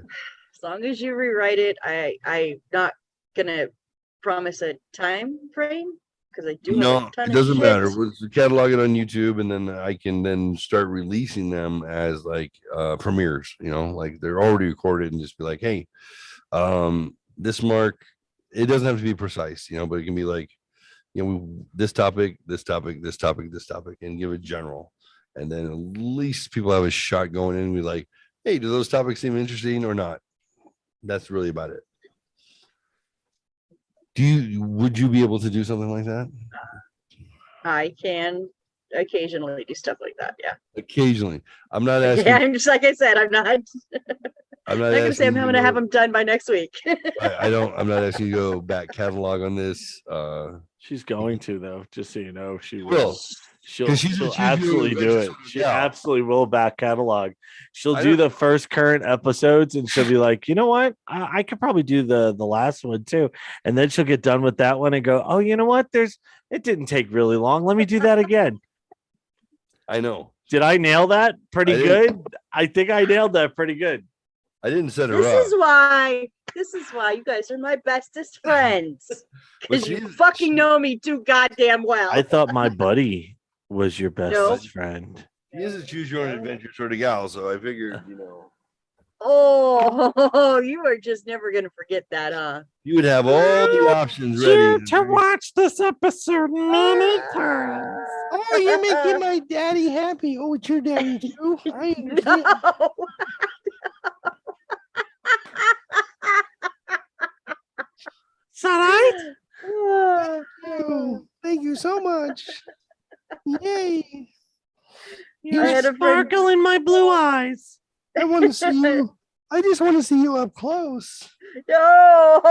As long as you rewrite it, I'm not gonna promise a time frame because I do have No, a ton it of doesn't shit. matter. We'll catalog it on YouTube, and then I can then start releasing them as like premieres. Like they're already recorded, and just be like, "Hey, this mark." It doesn't have to be precise, but it can be like, this topic, this topic, this topic, this topic, and give it general, and then at least people have a shot going in and be like, "Hey, do those topics seem interesting or not?" That's really about it. Would you be able to do something like that? I can occasionally do stuff like that. Yeah. Occasionally. I'm not asking. Yeah, I'm just like I said, I'm not I'm not gonna say I'm asking you having to have them done by next week. I'm not asking you to go back catalog on this. She's going to though, just so you know, she will. will. She'll, 'Cause she's a she'll choose your own absolutely do adventure it. sort of She gal. absolutely will back catalog. She'll I do know. the first current episodes and she'll be like, "You know what? I could probably do the last one too." And then she'll get done with that one and go, "Oh, you know what? It didn't take really long. Let me do that again." I know. Did I nail that pretty I didn't. good? I think I nailed that pretty good. I didn't set her This up. is why you guys are my bestest friends. But Because you she's- fucking know me too goddamn well. I thought my buddy was your best No. friend. She is a choose your own adventure sort of gal, so I figured, Oh, you are just never gonna forget that, huh? you would have all the options ready. watch this episode many times. Oh, you're making my daddy happy. Oh, it's your daddy too. I understand. No. Is that right? Oh, thank you so much. Yay. You I had a friend- sparkle in my blue eyes. I want to see you. I just want to see you up close. No.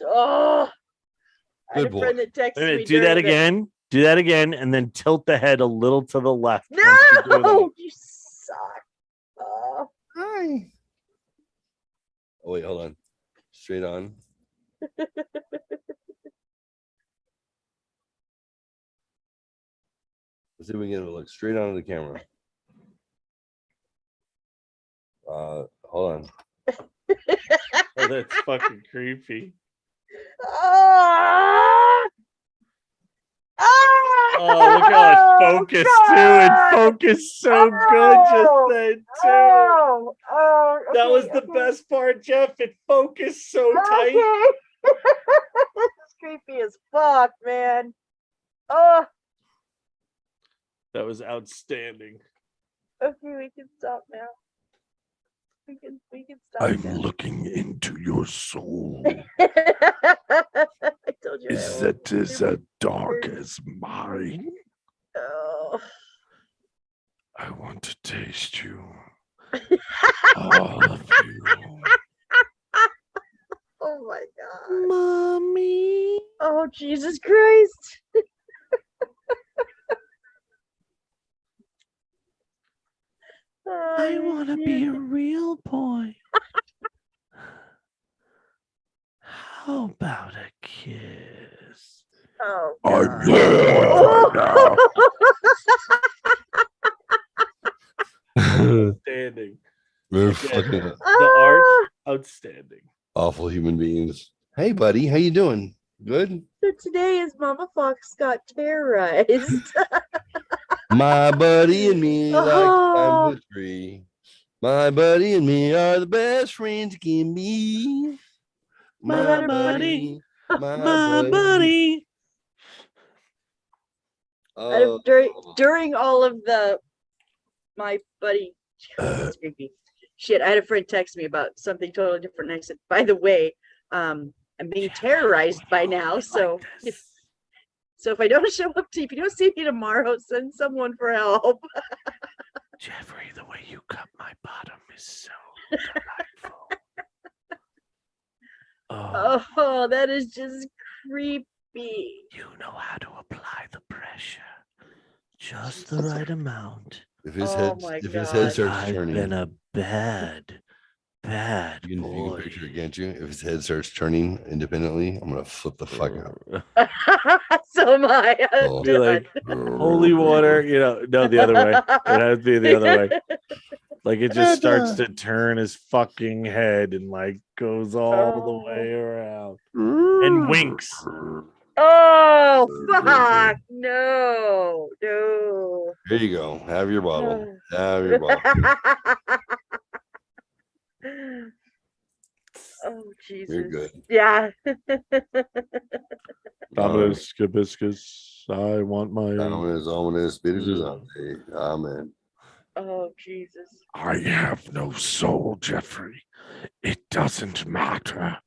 Oh. I had Good a boy. friend that texted Wait a minute, me. do that during the- again. Do that again, and then tilt the head a little to the left. once you do No, you suck. Oh. Hi. Oh wait, hold on. Straight on. Let's see if we can get it look straight onto the camera. Hold on. that. Oh, that's fucking creepy. Ah! Ah! Oh, look how it focused too. It God! focused so good just then too. Oh, oh, That was okay, the best part, Jeff. It focused so tight. Okay. It's creepy as fuck, man. Oh, That was outstanding. okay, we can stop now. We can stop now. looking into your soul. I told you. Is I that as dark as mine? Oh. I want to taste you. All of you. Oh my god. Mommy. Oh Jesus Christ. I want to be a Oh, real boy. How about a kiss? Oh I'm god. looking right now. Outstanding. We're Again, fucking the art, outstanding. awful human beings. Hey, buddy, how you doing? Good. So today is Mama Fox got terrorized. My buddy and me like Oh. climb the tree. My buddy and me are the best friends you can be. My buddy. My My buddy. Oh, During all of my buddy, it's creepy. Shit, I had a friend text me about something totally different. And I said, by the way, I'm being terrorized by now. So if I don't show up to you, if you don't see me tomorrow, send someone for help. Geoffrey, the way you cut my bottom is so delightful. Oh, that is just creepy. You know how to apply the pressure. Just the right amount. if his Oh head my if his God. head starts I've turning, been a bad you can boy. picture it, can't you? If his head starts turning independently, I'm gonna flip the fuck out. So am I. I'm Oh. Be like, done. holy water, no, the other way. It has to be the other way. Like it just starts to turn his fucking head and like goes all the way around and winks. Oh, fuck. No. Here you go. Have your bottle. Have your bottle. Oh, Jesus. You're good. Yeah. Dominus Hibiscus, I want my. Ominous, Spiritus Sancti. Amen. Oh, Jesus. I have no soul, Geoffrey. It doesn't matter.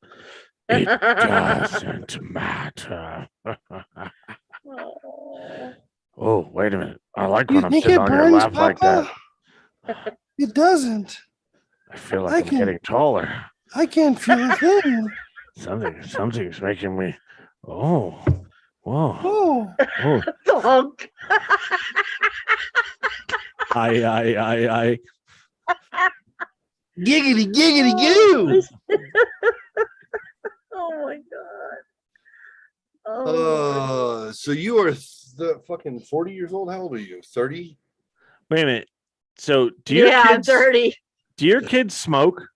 It doesn't matter. Oh. Oh, wait a minute. I like You when I'm think sitting it on your burns, lap like that. Papa? It doesn't. I feel like I I'm can- getting taller. I can't feel a thing. Something's making me. Oh, whoa. Oh, Oh, Donk. I. Giggity, giggity, goo. Oh my god. Oh. So you are fucking 40 years old. How old are you? 30? Wait a minute. So do your Yeah, I'm kids 30. do your kids smoke?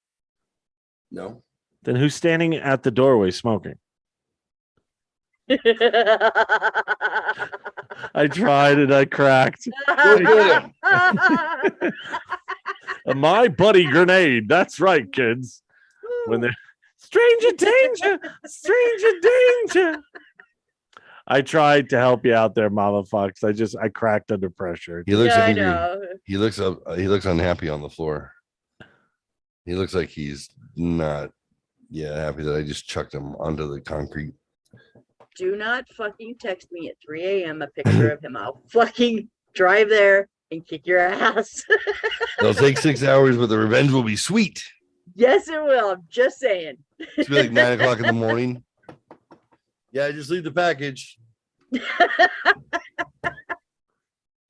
No. Then who's standing at the doorway smoking? I tried and I cracked. My buddy grenade. That's right, kids. When they're stranger danger, stranger danger. I tried to help you out there, Mama Fox. I cracked under pressure. He looks Yeah, I angry. know. He looks up. He looks unhappy on the floor. He looks like he's not, happy that I just chucked him onto the concrete. Do not fucking text me at 3 a.m. a picture of him. I'll fucking drive there and kick your ass. It'll take 6 hours, but the revenge will be sweet. Yes, it will. I'm just saying. It's be like 9 o'clock in the morning. Yeah, just leave the package.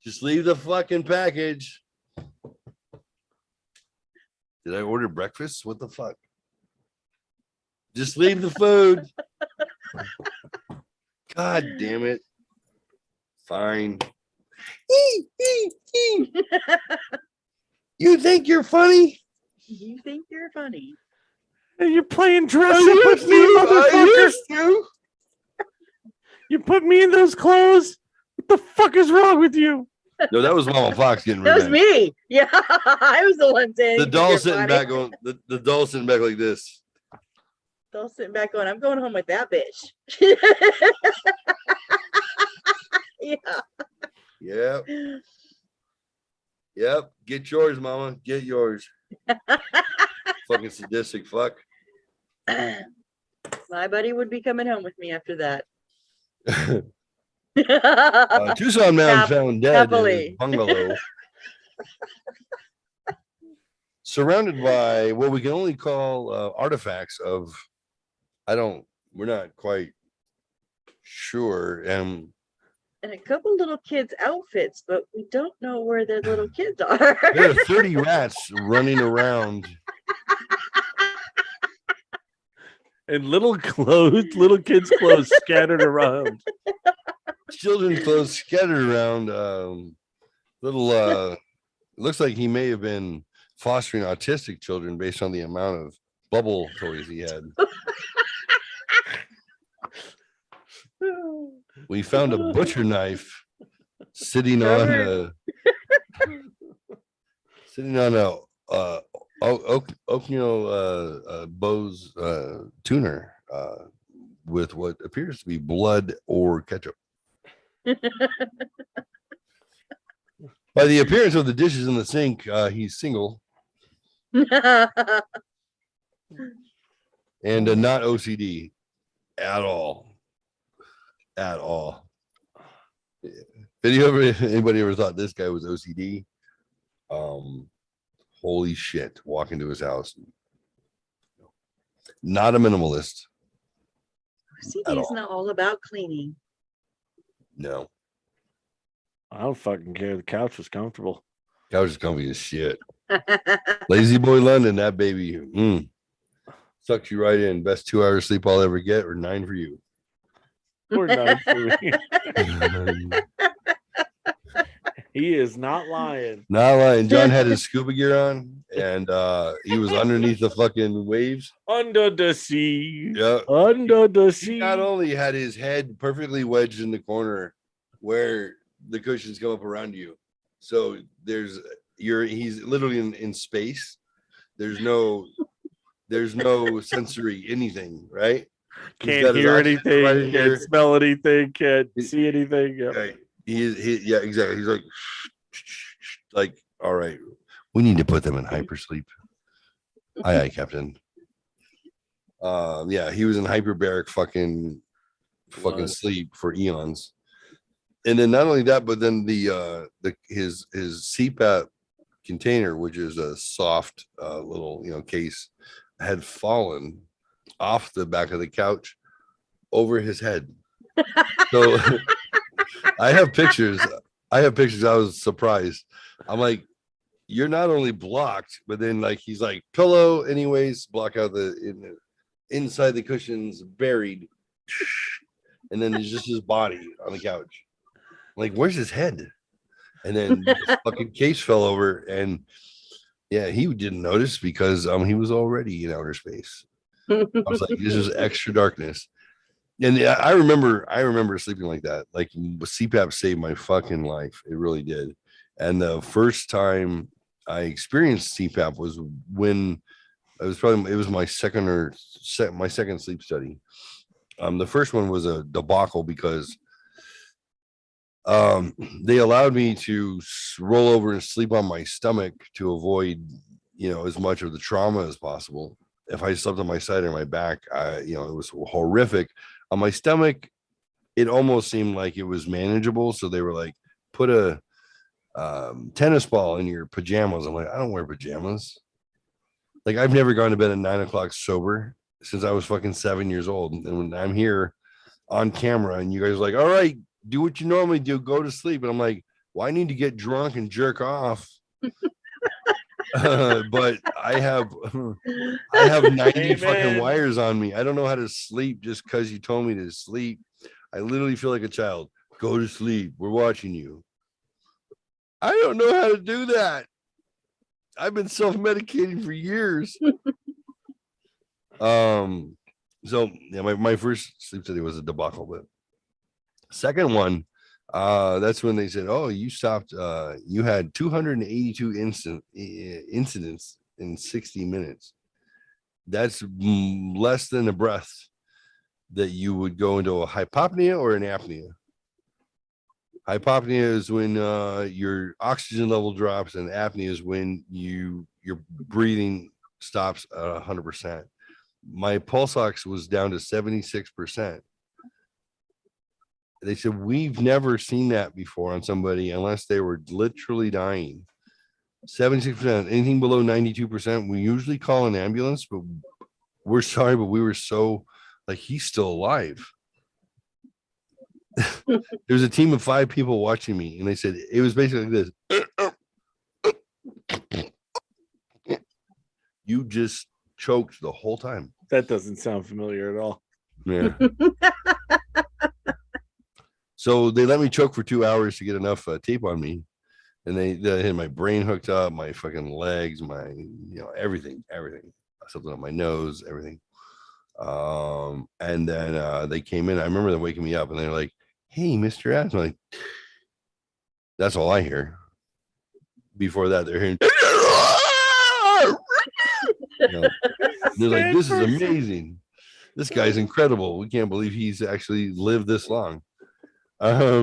Just leave the fucking package. Did I order breakfast? What the fuck? Just leave the food. God damn it. Fine. You think you're funny? You think you're funny. And you're playing dress I up with used me, to, I motherfucker. used to. You put me in those clothes. What the fuck is wrong with you? No, that was Mama Fox getting That was revenge. me. Yeah, I was the one saying. The "You think doll you're sitting funny." back going, the doll sitting back like this. Doll sitting back going, I'm going home with that bitch. Yeah. Yep. Yep. Get yours, Mama. Get yours. Fucking sadistic fuck. My buddy would be coming home with me after that. Tucson man Hap- found dead in happily. his bungalow. Surrounded by what we can only call artifacts of, we're not quite sure. And a couple little kids' outfits, but we don't know where their little kids are. There are 30 rats running around. And little kids' clothes scattered around. Children's clothes scattered around. Looks like he may have been fostering autistic children based on the amount of bubble toys he had. We found a butcher knife sitting on a Bose tuner with what appears to be blood or ketchup. By the appearance of the dishes in the sink, he's single and not OCD at all. At all. If anybody ever thought this guy was OCD, holy shit, walk into his house. Not a minimalist. OCD is not all about cleaning. No. I don't fucking care. The couch was comfortable. Couch is comfy as shit. Lazy boy London, that baby. Sucks you right in. Best 2 hours sleep I'll ever get, or 9 for you. Or 9 for me. He is not lying. Not lying. John had his scuba gear on, and he was underneath the fucking waves. Under the sea. Yeah. Under the He sea. not only had his head perfectly wedged in the corner where the cushions come up around you, so he's literally in space. There's no sensory anything, right? Can't hear anything, can't smell anything, can't see anything. Yep. Right. Yeah, exactly. He's like, all right, we need to put them in hypersleep. Aye, Captain. Yeah, he was in hyperbaric fucking sleep for eons. And then not only that, but then his CPAP container, which is a soft little case, had fallen off the back of the couch over his head. So I have pictures. I was surprised. I'm like, you're not only blocked, but then he's like pillow anyways, block out inside the cushions buried. And then there's just his body on the couch. I'm like, where's his head? And then the fucking case fell over, and yeah, he didn't notice because he was already in outer space. I was like, this is extra darkness. And I remember sleeping like that. Like CPAP saved my fucking life. It really did. And the first time I experienced CPAP was when it was my second sleep study. The first one was a debacle because they allowed me to roll over and sleep on my stomach to avoid as much of the trauma as possible. If I slept on my side or my back, it was horrific. On my stomach, it almost seemed like it was manageable. So they were like, put a tennis ball in your pajamas. I'm like, I don't wear pajamas. Like, I've never gone to bed at 9 o'clock sober since I was fucking 7 years old. And when I'm here on camera and you guys are like, all right, do what you normally do, go to sleep. And I'm like, well, I need to get drunk and jerk off. But I have 90 fucking Amen. wires on me. I don't know how to sleep just because you told me to sleep. I literally feel like a child. Go to sleep. We're watching you. I don't know how to do that. I've been self-medicating for years. So yeah, my first sleep study was a debacle, but second one, that's when they said, oh, you stopped, you had 282 incidents in 60 minutes. That's less than a breath that you would go into a hypopnea or an apnea. Hypopnea is when your oxygen level drops, and apnea is when your breathing stops at 100%. My pulse ox was down to 76%. They said, we've never seen that before on somebody unless they were literally dying. 76%, anything below 92%, we usually call an ambulance, but we're sorry, but we were so like, he's still alive. There was a team of 5 people watching me, and they said it was basically like this. You just choked the whole time. That doesn't sound familiar at all. Yeah. So they let me choke for 2 hours to get enough tape on me, and they had my brain hooked up, my fucking legs, my everything, something on my nose, everything. And then they came in. I remember them waking me up, and they're like, "Hey, Mr. Adams." I'm like, that's all I hear. Before that, they're hearing. They're like, "This is amazing. This guy's incredible. We can't believe he's actually lived this long." They're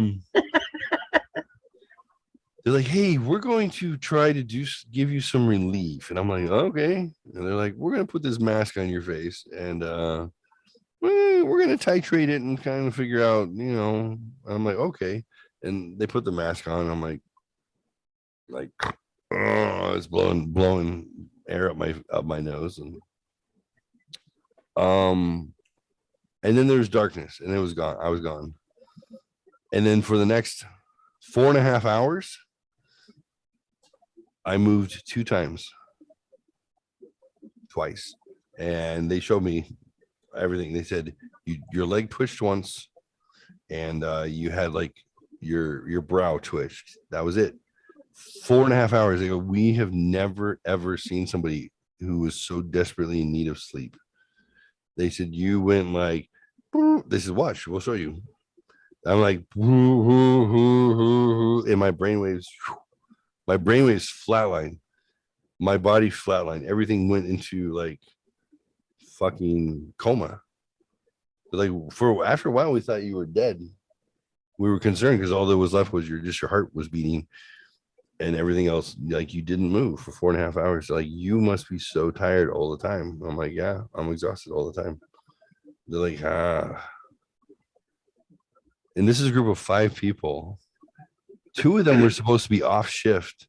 like, "Hey, we're going to try to give you some relief," and I'm like, "Okay." And they're like, "We're gonna put this mask on your face, and we're gonna titrate it and kind of figure out, I'm like, "Okay," and they put the mask on. I'm like, oh, it's blowing air up my nose, and then there's darkness, and it was gone. I was gone. And then for the next 4.5 hours, I moved 2 times, twice, and they showed me everything. They said your leg twitched once, and you had like your brow twitched. That was it. 4.5 hours. They go, we have never ever seen somebody who was so desperately in need of sleep. They said you went like. They said, "Watch, we'll show you." I'm like, and my brainwaves flatline, my body flatline, everything went into like fucking coma. Like after a while, we thought you were dead. We were concerned because all that was left was your heart was beating, and everything else, like, you didn't move for 4.5 hours. Like, you must be so tired all the time. I'm like, yeah, I'm exhausted all the time. They're like, and this is a group of 5 people. 2 of them were supposed to be off shift,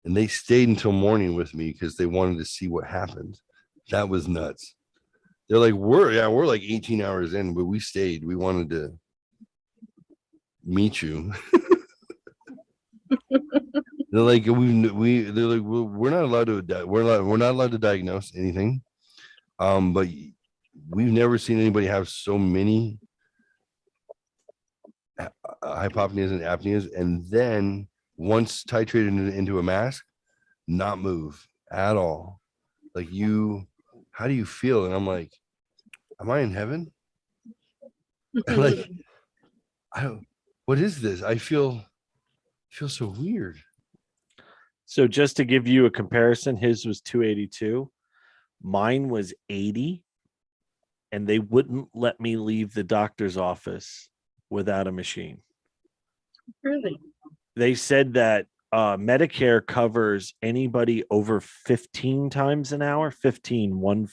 and they stayed until morning with me because they wanted to see what happened. That was nuts. They're like, we're like 18 hours in, but we stayed. We wanted to meet you. They're like, they're like, we're not allowed to, we're not allowed to diagnose anything. But we've never seen anybody have so many hypopneas and apneas, and then once titrated into a mask, not move at all. Like, how do you feel? And I'm like, am I in heaven? Like, what is this? I feel so weird. So just to give you a comparison, his was 282. Mine was 80. And they wouldn't let me leave the doctor's office without a machine. Really? They said that Medicare covers anybody over 15 times an hour, 15.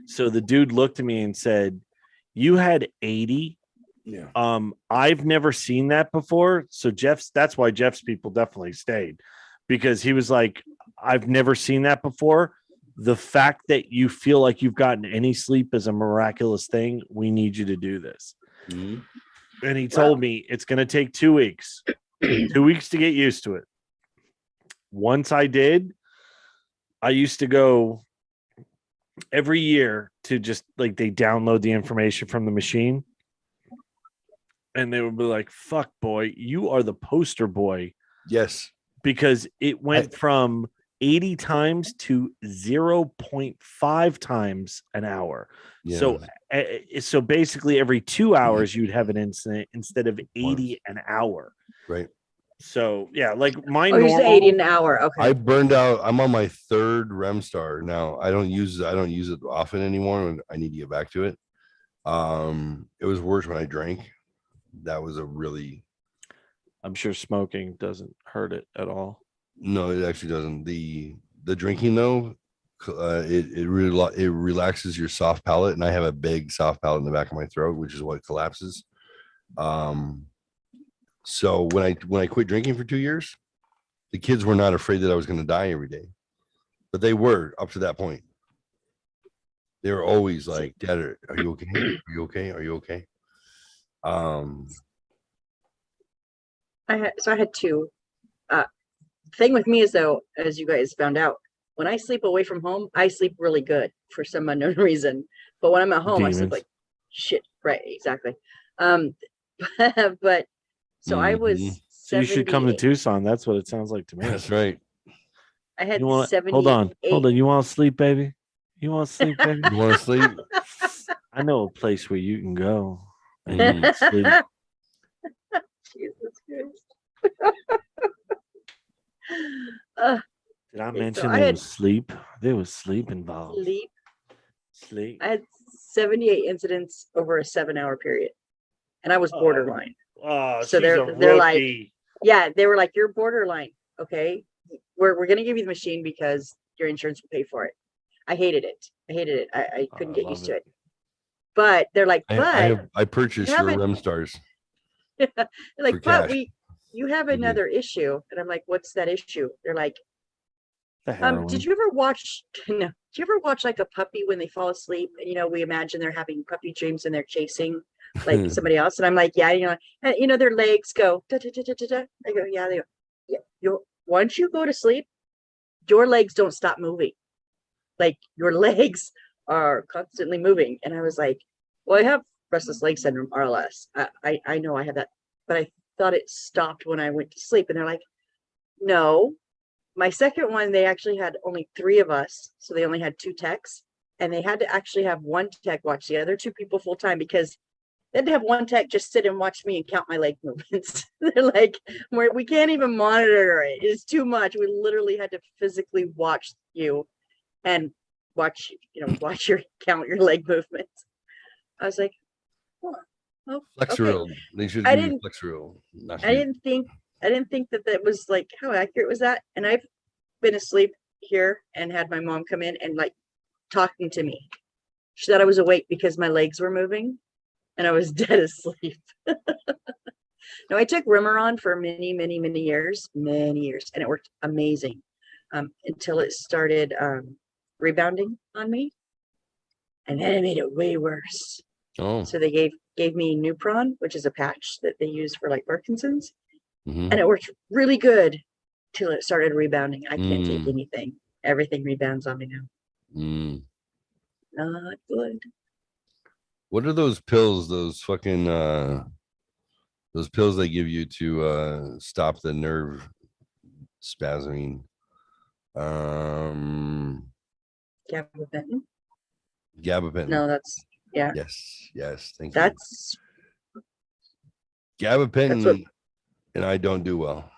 So the dude looked at me and said, "You had 80 Yeah. I've never seen that before. So that's why Jeff's people definitely stayed, because he was like, I've never seen that before. The fact that you feel like you've gotten any sleep is a miraculous thing. We need you to do this. Mhm. And he told me it's going to take 2 weeks, 2 weeks to get used to it. Once I did, I used to go every year to just like, they download the information from the machine. And they would be like, fuck, boy, you are the poster boy. Yes. Because it went from 80 times to 0.5 times an hour. Yeah. So basically every 2 hours you'd have an incident instead of 80 an hour. Right. So yeah, like my Oh, you normal, say 80 an hour. Okay. I burned out. I'm on my 3rd REM star now. I don't use it often anymore when I need to get back to it. It was worse when I drank. That was a really, I'm sure smoking doesn't hurt it at all. no, it actually doesn't. The drinking though, it relaxes your soft palate, and I have a big soft palate in the back of my throat, which is what collapses. So when I quit drinking for 2 years, the kids were not afraid that I was going to die every day, but they were up to that point. They were always like, "Dad, are you okay? Are you okay? Are you okay?" I had two. Thing with me is though, as you guys found out, when I sleep away from home, I sleep really good for some unknown reason. But when I'm at home, I sleep Demons. like shit. Right, exactly. But so I was Mhm. So you should come to 78. Tucson. That's what it sounds like to me. That's right. I had You want? 78. Hold on. You want to sleep, baby? You want to sleep, baby? You want to sleep? I know a place where you can go and you Mhm. can sleep. Jesus Christ. Did I So mention I there had was sleep? There was sleep involved. sleep. Sleep. I had 78 incidents over a 7-hour period, and I was Oh. borderline. Oh, So she's they're a like, rookie. yeah, they were like, you're borderline. Okay, we're gonna give you the machine because your insurance will pay for it. I hated it. I couldn't get used to it. But they're like, I purchased your haven't- REM stars. they're like, for but cash. you have We did. another issue, and I'm like, what's that issue? They're like, The heroin. did you ever watch? No, did you ever watch like a puppy when they fall asleep, and we imagine they're having puppy dreams and they're chasing like somebody else, and I'm like, yeah, and, their legs go da, da, da, da, da, da. I go, yeah, they go, yeah. Once you go to sleep, your legs don't stop moving. Like your legs are constantly moving. And I was like, well, I have restless leg syndrome, RLS. I know I have that, but I thought it stopped when I went to sleep. And they're like, no. My second one, they actually had only 3 of us. So they only had 2 techs, and they had to actually have 1 tech watch the other 2 people full time, because they had to have 1 tech just sit and watch me and count my leg movements. They're like, we can't even monitor it. It's too much. We literally had to physically watch you and watch count your leg movements. I was like, oh, Flex okay. reel. They should I do didn't- flex reel. I didn't think that was like, how accurate was that? And I've been asleep here and had my mom come in and like talking to me. She thought I was awake because my legs were moving and I was dead asleep. No, I took Remeron for many, many, many years, and it worked amazing until it started rebounding on me, and then it made it way worse. Oh. So they gave me Nupron, which is a patch that they use for like Parkinson's, Mhm. and it worked really good till it started rebounding. I can't take Mm. anything. Everything rebounds on me now. Mm. Not good. What are those pills? Those fucking those pills they give you to stop the nerve spasming. Gabapentin? Gabapentin. No, that's yeah. Yes. Thank That's you. Gabapentin what- and I don't do well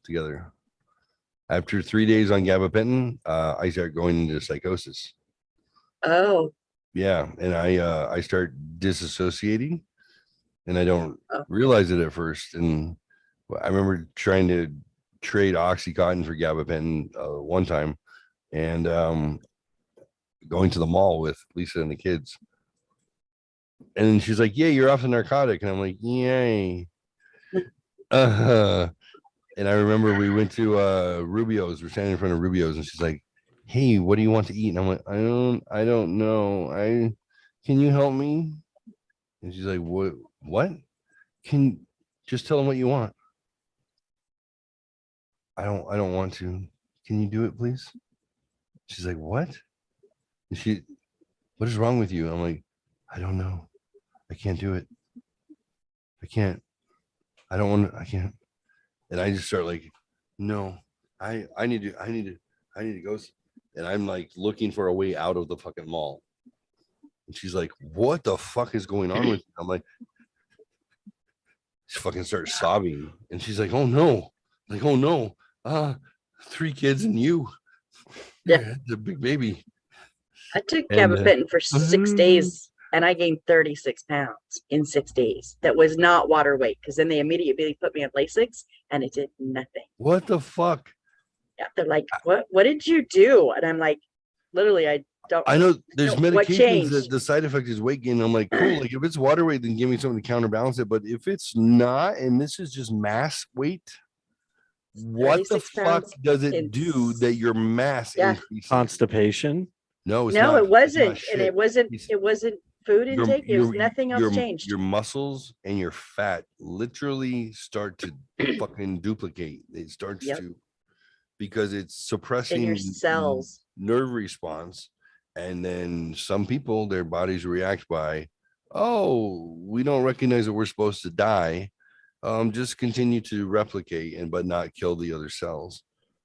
together. After 3 days on gabapentin, I start going into psychosis. oh Yeah, and I start disassociating, and I don't Oh. realize it at first. And I remember trying to trade Oxycontin for gabapentin one time, and going to the mall with Lisa and the kids. And then she's like, yeah, you're off the narcotic. And I'm like, yay. And I remember we went to Rubio's. We're standing in front of Rubio's, and she's like, hey, what do you want to eat? And I'm like, I don't know. Can you help me? And she's like, what? Can just tell them what you want. I don't want to. Can you do it, please? She's like, what? And what is wrong with you? I'm like, I don't know. I can't do it. I can't. I don't want to. I can't. And I just start like, no, I need to go. And I'm like looking for a way out of the fucking mall. And she's like, what the fuck is going on with you? I'm like, she fucking starts sobbing. And she's like, oh no. Like, oh no. 3 kids and you. Yeah. The big baby. I took And, gabapentin for 6 days and I gained 36 pounds in 6 days. That was not water weight because then they immediately put me on Lasix and it did nothing. What the fuck? Yeah, they're like, what did you do? And I'm like, literally, I don't. I know there's what medications changed? that the side effect is weight gain. I'm like, cool. Like if it's water weight, then give me something to counterbalance it. But if it's not, and this is just mass weight, what the 36 fuck pounds does it in- do that your mass Yeah. increases? Constipation. No, it's No, not. it wasn't, It's not and shit. it wasn't. It's- It wasn't food intake. It was nothing else changed. Your muscles and your fat literally start to fucking duplicate. It starts Yep. to, because it's suppressing in your cells. nerve response. And then some people, their bodies react by, oh, we don't recognize that we're supposed to die. Just continue to replicate but not kill the other cells.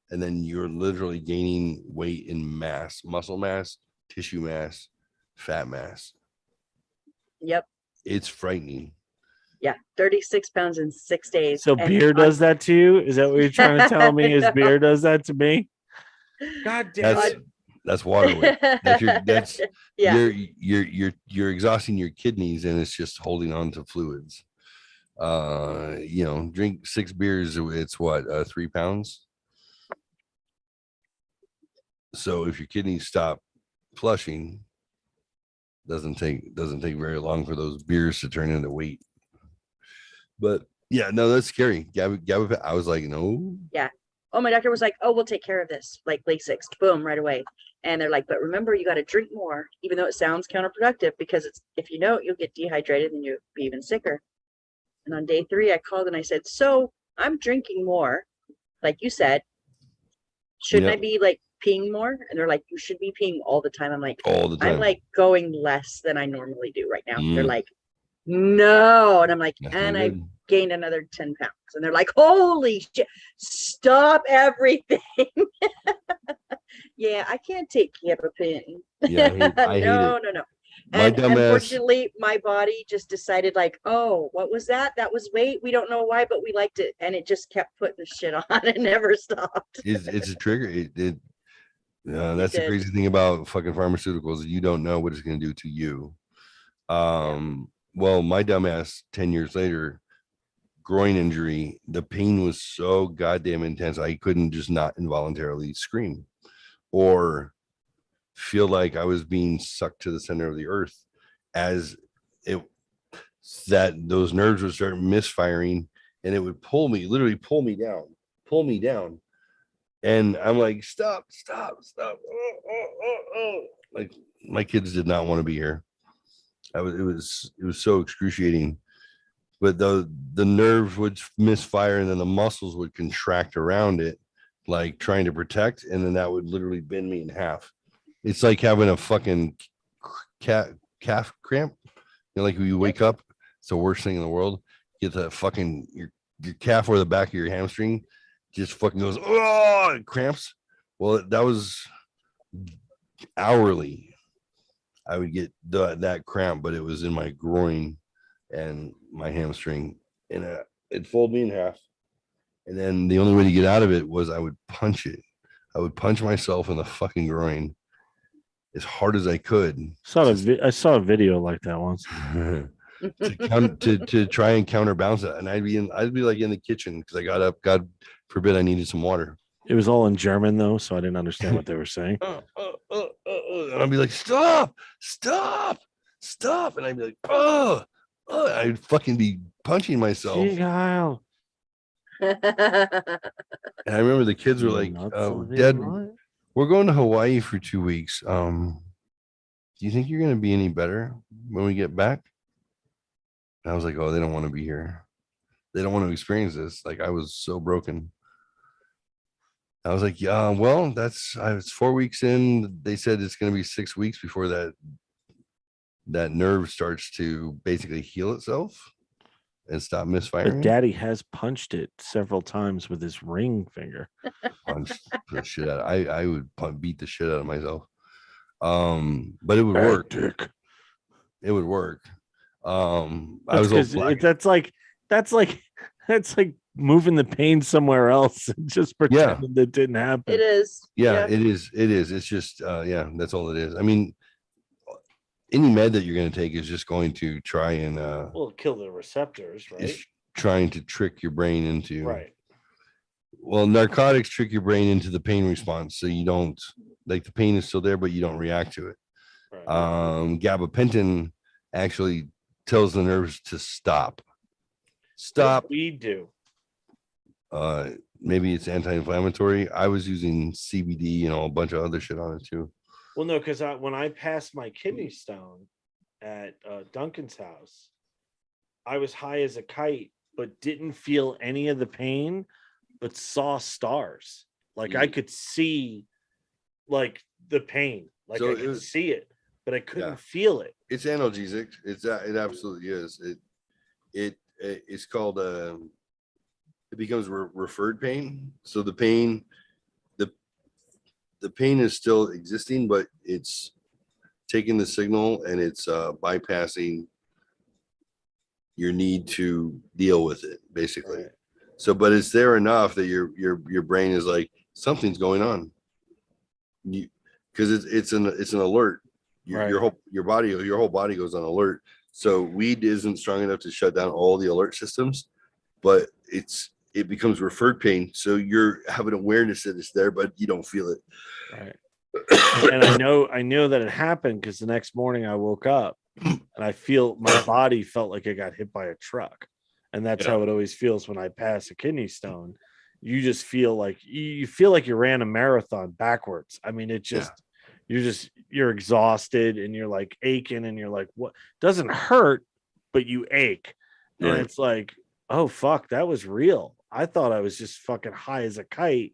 And then you're literally gaining weight in mass, muscle mass, tissue mass, fat mass. Yep. It's frightening. Yeah. 36 pounds in 6 days. So And beer does that to you? Is that what you're trying to tell me? Is No. beer does that to me? God damn That's it. that's water weight. That's Yeah. you're exhausting your kidneys and it's just holding on to fluids. Drink 6 beers, it's what, 3 pounds. So if your kidneys stop flushing, doesn't take very long for those beers to turn into weight. But yeah, no, that's scary. Gabapentin, I was like, no. Yeah. Oh, my doctor was like, oh, we'll take care of this, like Lasix, boom, right away. And they're like, but remember, you got to drink more, even though it sounds counterproductive, because if you know it, you'll get dehydrated and you'll be even sicker. And on day 3, I called and I said, so I'm drinking more, like you said. Shouldn't I be like peeing more? And they're like, you should be peeing all the time. I'm like, All the time. I'm like going less than I normally do right now. They're like, no. And I'm like, That's and not I good. gained another 10 pounds. And they're like, holy shit, stop everything. Yeah, I can't take gabapentin. Yeah, I hate it. No. My And dumb ass. unfortunately, my body just decided like, oh, what was that? That was weight. We don't know why, but we liked it. And it just kept putting the shit on. It never stopped. It's a trigger. That's the did. crazy thing about fucking pharmaceuticals. You don't know what it's going to do to you. Well, my dumbass 10 years later, groin injury, the pain was so goddamn intense. I couldn't just not involuntarily scream or feel like I was being sucked to the center of the earth as those nerves would start misfiring and it would literally pull me down. And I'm like, stop. Like my kids did not want to be here. It was so excruciating, but the nerve would misfire and then the muscles would contract around it, like trying to protect. And then that would literally bend me in half. It's like having a fucking calf cramp. Like when you wake up, it's the worst thing in the world. You get that fucking your calf or the back of your hamstring just fucking goes, oh, it cramps. Well, that was hourly. I would get that cramp, but it was in my groin and my hamstring, and it folded me in half. And then the only way to get out of it was I would punch it. I would punch myself in the fucking groin as hard as I could. I saw a video like that once. to try and counterbalance it. And I'd be like in the kitchen because I got up, God forbid I needed some water. It was all in German though, so I didn't understand what they were saying. And I'd be like, stop. stop. And I'd be like, oh, I'd fucking be punching myself. Gee, Kyle. And I remember the kids were like, Nuts of it, Dad, what? we're going to Hawaii for 2 weeks. Do you think you're going to be any better when we get back? And I was like, oh, they don't want to be here. They don't want to experience this. Like, I was so broken. I was like, yeah, well, it's 4 weeks in. They said it's going to be 6 weeks before that nerve starts to basically heal itself and stop misfiring. But Daddy has punched it several times with his ring finger. Punch the shit out. I would beat the shit out of myself. But it would work. Dick. It would work. I That's was all black. that's like moving the pain somewhere else and just pretending that didn't happen. It is. Yeah, it is. It's just yeah, that's all it is. I mean, any med that you're going to take is just going to try and Well, kill the receptors, right? is trying to trick your brain into Right. Well, narcotics trick your brain into the pain response, so you don't like the pain is still there, but you don't react to it. Right. Gabapentin actually tells the nerves to stop. What we do. Maybe it's anti-inflammatory. I was using CBD and a bunch of other shit on it too. Well, no, because when I passed my kidney stone at Duncan's house, I was high as a kite, but didn't feel any of the pain, but saw stars. Like I could see, like the pain, like So I could see it, but I couldn't feel it. It's analgesic. It absolutely is. It's called it becomes referred pain. So the pain is still existing, but it's taking the signal and it's bypassing your need to deal with it, basically. Right. So, but it's there enough that your brain is like, something's going on. Because it's an alert. Your whole body goes on alert. So weed isn't strong enough to shut down all the alert systems, but it becomes referred pain. So you're having awareness that it's there, but you don't feel it. Right. And I know that it happened because the next morning I woke up and I feel my body felt like I got hit by a truck. And that's how it always feels when I pass a kidney stone. You just feel like you ran a marathon backwards. I mean, it just you're exhausted and you're like aching and you're like, what doesn't hurt, but you ache. And it's like, oh fuck, that was real. I thought I was just fucking high as a kite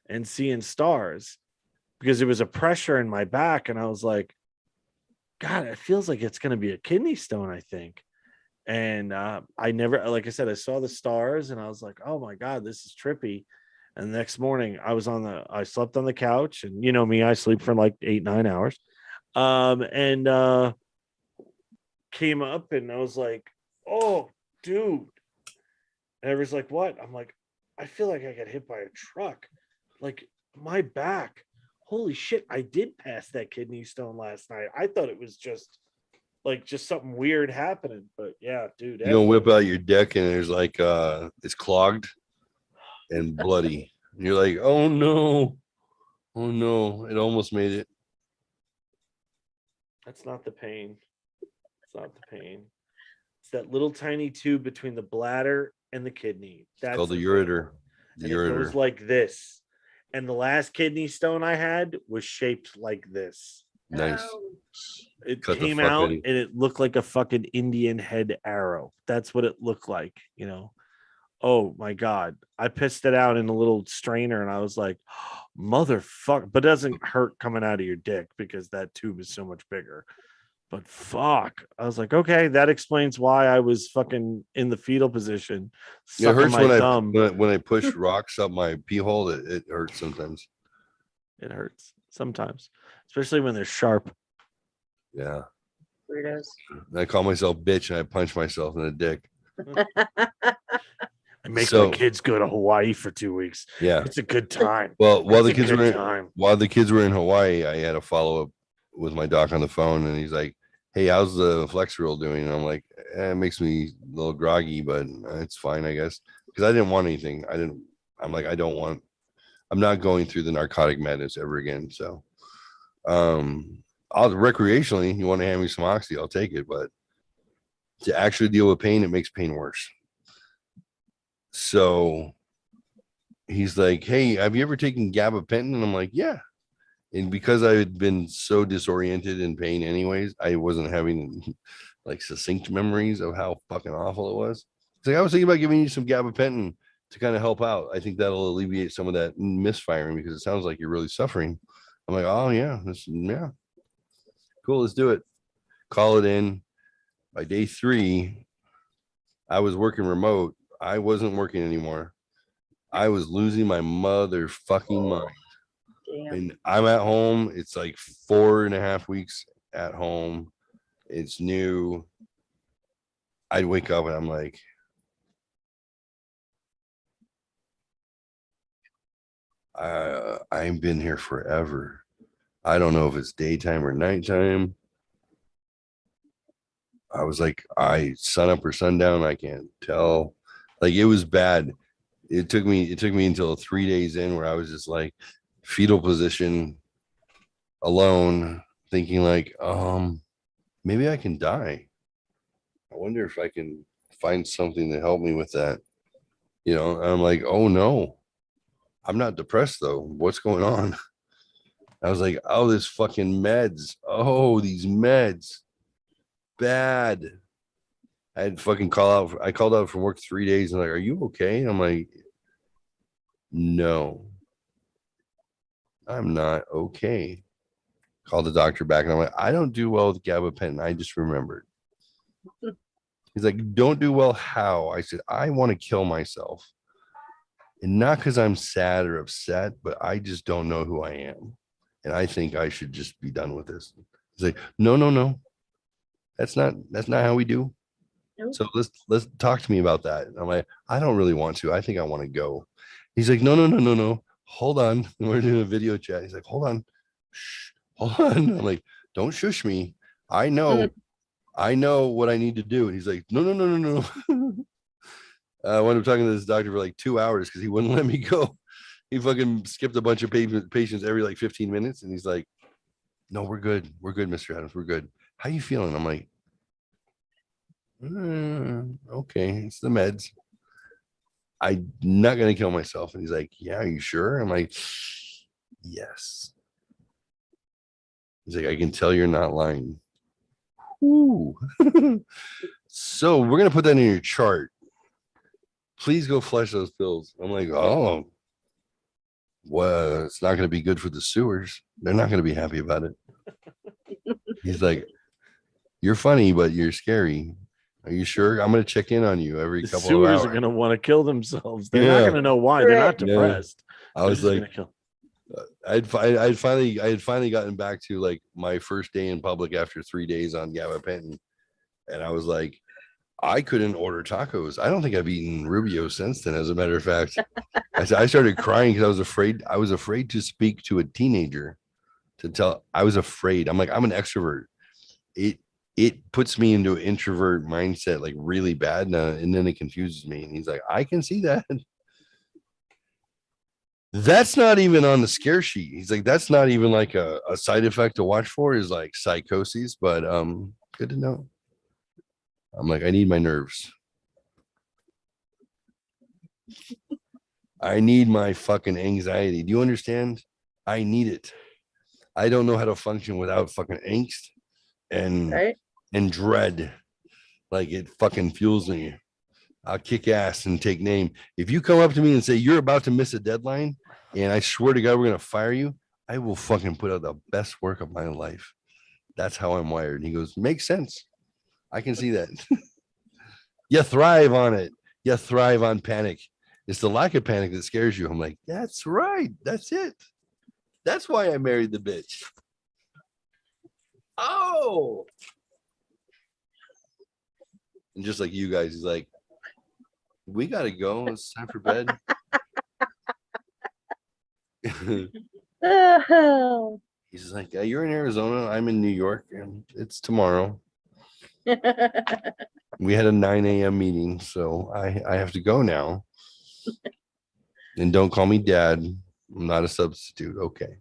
and seeing stars because there was a pressure in my back. And I was like, God, it feels like it's going to be a kidney stone, I think. And I never, like I said, I saw the stars and I was like, oh my God, this is trippy. And the next morning I slept on the couch and you know me, I sleep for like 8-9 hours. And came up and I was like, oh dude. And everybody's like, what? I'm like, I feel like I got hit by a truck. Like my back. Holy shit. I did pass that kidney stone last night. I thought it was just something weird happening, but yeah, dude. You're gonna whip out your deck and there's like it's clogged and bloody. And you're like, oh no, it almost made it. That's not the pain. It's not the pain. It's that little tiny tube between the bladder and the kidney. That's called the ureter. It goes like this. And the last kidney stone I had was shaped like this. Nice. It came out and it looked like a fucking Indian head arrow. That's what it looked like, you know. Oh my God. I pissed it out in a little strainer and I was like, motherfucker. But it doesn't hurt coming out of your dick because that tube is so much bigger. But fuck. I was like, okay, that explains why I was fucking in the fetal position. It hurts when I push rocks up my pee hole. It hurts sometimes. It hurts sometimes, especially when they're sharp. Yeah. Weirdos. I call myself bitch and I punch myself in the dick. I make my kids go to Hawaii for 2 weeks. Yeah. It's a good time. Well, while the kids were in Hawaii, I had a follow-up with my doc on the phone and he's like, hey, how's the flex roll doing? And I'm like, it makes me a little groggy, but it's fine, I guess. Because I didn't want anything. I'm not going through the narcotic madness ever again. So I'll recreationally, you want to hand me some oxy, I'll take it. But to actually deal with pain, it makes pain worse. So he's like, hey, have you ever taken gabapentin? And I'm like, yeah. And because I had been so disoriented in pain anyways, I wasn't having like succinct memories of how fucking awful it was. It's like, I was thinking about giving you some gabapentin to kind of help out. I think that'll alleviate some of that misfiring because it sounds like you're really suffering. I'm like, oh yeah, yeah. Cool, let's do it. Call it in. By day 3, I was working remote. I wasn't working anymore. I was losing my motherfucking mind. Damn. And I'm at home. It's like 4.5 weeks at home. It's new. I'd wake up and I'm like, I've been here forever. I don't know if it's daytime or nighttime. I was like, sun up or sundown. I can't tell. Like it was bad. It took me until 3 days in where I was just like fetal position alone, thinking like, maybe I can die. I wonder if I can find something to help me with that. I'm like, oh no, I'm not depressed though. What's going on? I was like, oh, this fucking meds. Oh, these meds. Bad. I had fucking I called out from work 3 days and like, are you okay? I'm like, no, I'm not okay. Called the doctor back and I'm like, I don't do well with gabapentin. I just remembered. He's like, don't do well. How? I said, I want to kill myself. And not because I'm sad or upset, but I just don't know who I am. And I think I should just be done with this. He's like, no. That's not how we do. Nope. So let's talk to me about that. And I'm like, I don't really want to. I think I want to go. He's like, no. Hold on. And we're doing a video chat. He's like, hold on. Shh, hold on. I'm like, don't shush me. I know what I need to do. And he's like, no. I wound up talking to this doctor for like 2 hours because he wouldn't let me go. He fucking skipped a bunch of patients every like 15 minutes. And he's like, no, we're good. We're good, Mr. Adams. We're good. How you feeling? I'm like, okay, it's the meds. I'm not going to kill myself. And he's like, yeah, are you sure? I'm like, yes. He's like, I can tell you're not lying. Ooh. So we're going to put that in your chart. Please go flush those pills. I'm like, oh, well, it's not going to be good for the sewers. They're not going to be happy about it. He's like, you're funny, but you're scary. Are you sure? I'm going to check in on you every The couple of sewers hours. are going to want to kill themselves. They're not Yeah. going to know why. They're not Right. Yeah. depressed. I They're was just like, gonna kill. I had finally gotten back to like my first day in public after 3 days on gabapentin. And I was like, I couldn't order tacos. I don't think I've eaten Rubio since then. As a matter of fact, I started crying because I was afraid. I was afraid to speak to a teenager to tell. I was afraid. I'm like, I'm an extrovert. It puts me into an introvert mindset like really bad. And then it confuses me. And he's like, I can see that. That's not even on the scare sheet. He's like, that's not even like a side effect to watch for is like psychosis, but good to know. I'm like, I need my nerves. I need my fucking anxiety. Do you understand? I need it. I don't know how to function without fucking angst and Right? dread. Like it fucking fuels me. I'll kick ass and take name. If you come up to me and say you're about to miss a deadline, and I swear to God we're gonna fire you, I will fucking put out the best work of my life. That's how I'm wired. And he goes, makes sense. I can see that. You thrive on it. You thrive on panic. It's the lack of panic that scares you. I'm like, that's right. That's it. That's why I married the bitch. Oh. And just like you guys, he's like, we got to go. It's time for bed. Oh. He's like, yeah, you're in Arizona. I'm in New York. And it's tomorrow. We had a 9 a.m. meeting, so I have to go now. And don't call me dad. I'm not a substitute. Okay.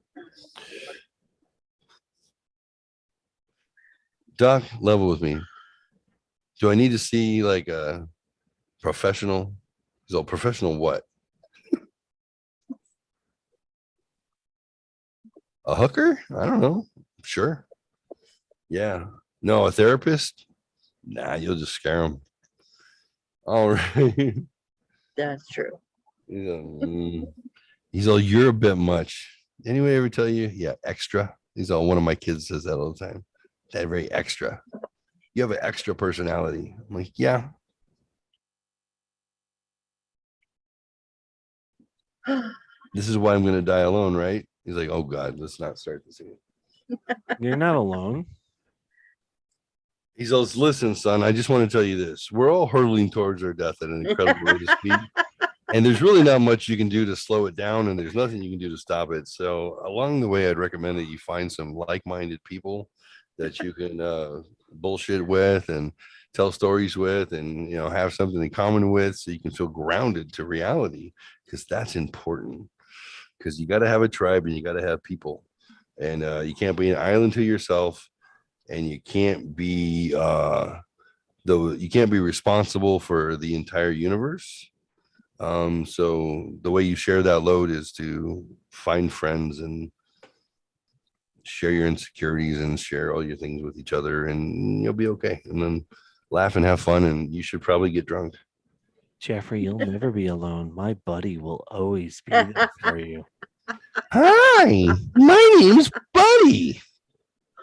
Doc, level with me. Do I need to see like a professional? So professional what? A hooker? I don't know. Sure. Yeah. No, a therapist? Nah, you'll just scare them. All right. That's true. He's all, you're a bit much. Anybody ever tell you? Yeah, extra. He's all, one of my kids says that all the time. That very extra. You have an extra personality. I'm like, yeah. This is why I'm gonna die alone, right? He's like, oh God, let's not start this again. You're not alone. He's all, listen, son, I just want to tell you this. We're all hurtling towards our death at an incredible rate of speed. And there's really not much you can do to slow it down, and there's nothing you can do to stop it. So along the way, I'd recommend that you find some like-minded people that you can bullshit with and tell stories with, and have something in common with, so you can feel grounded to reality, because that's important. Because you got to have a tribe and you got to have people, and you can't be an island to yourself, and you can't be responsible for the entire universe. So the way you share that load is to find friends and share your insecurities and share all your things with each other, and you'll be okay. And then laugh and have fun, and you should probably get drunk. Geoffrey, you'll never be alone. My buddy will always be there for you. Hi, my name's Buddy.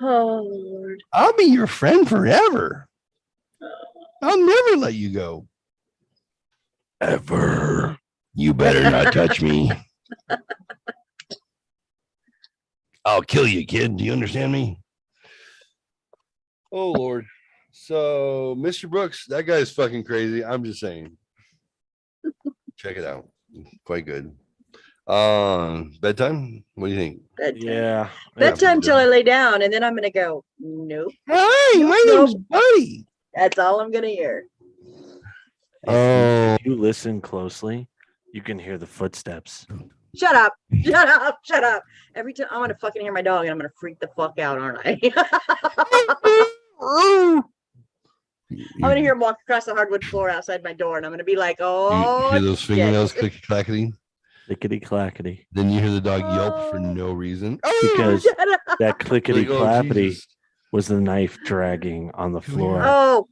Oh Lord. I'll be your friend forever. I'll never let you go. Ever. You better not touch me. I'll kill you, kid. Do you understand me? Oh, Lord. So, Mr. Brooks, that guy's fucking crazy. I'm just saying. Check it out. Quite good. Bedtime? What do you think? Bedtime. Yeah. Bedtime till I lay down, and then I'm gonna go, nope. Hi, my Nope. name's Buddy. That's all I'm gonna hear. Oh, If you listen closely, you can hear the footsteps. Shut up. Shut up. Shut up. Every time I'm gonna fucking hear my dog, and I'm gonna freak the fuck out, aren't I? I'm gonna hear him walk across the hardwood floor outside my door, and I'm gonna be like, oh, you hear those shit. fingernails click clackety? Clickety clackety. Then you hear the dog yelp for no reason. Because Shut up. that clickety Like, oh, clappity Jesus. was the knife dragging on the Come floor. here. Oh,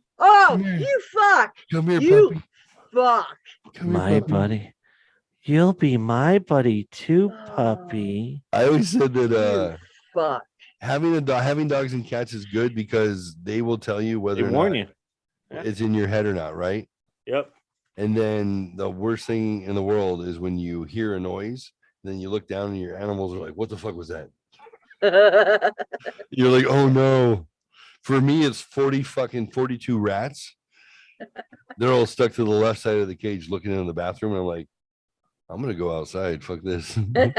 Come here. you fuck. Come here, You puppy. fuck. Come here, My puppy. buddy. You'll be my buddy too, puppy. I always said that You fuck. having dogs and cats is good, because they will tell you They whether or warn not you. Yeah. it's in your head or not, right? Yep. And then the worst thing in the world is when you hear a noise, then you look down and your animals are like, what the fuck was that? You're like, oh no. For me, it's 42 rats. They're all stuck to the left side of the cage looking in the bathroom. And I'm like, I'm gonna go outside. Fuck this. I don't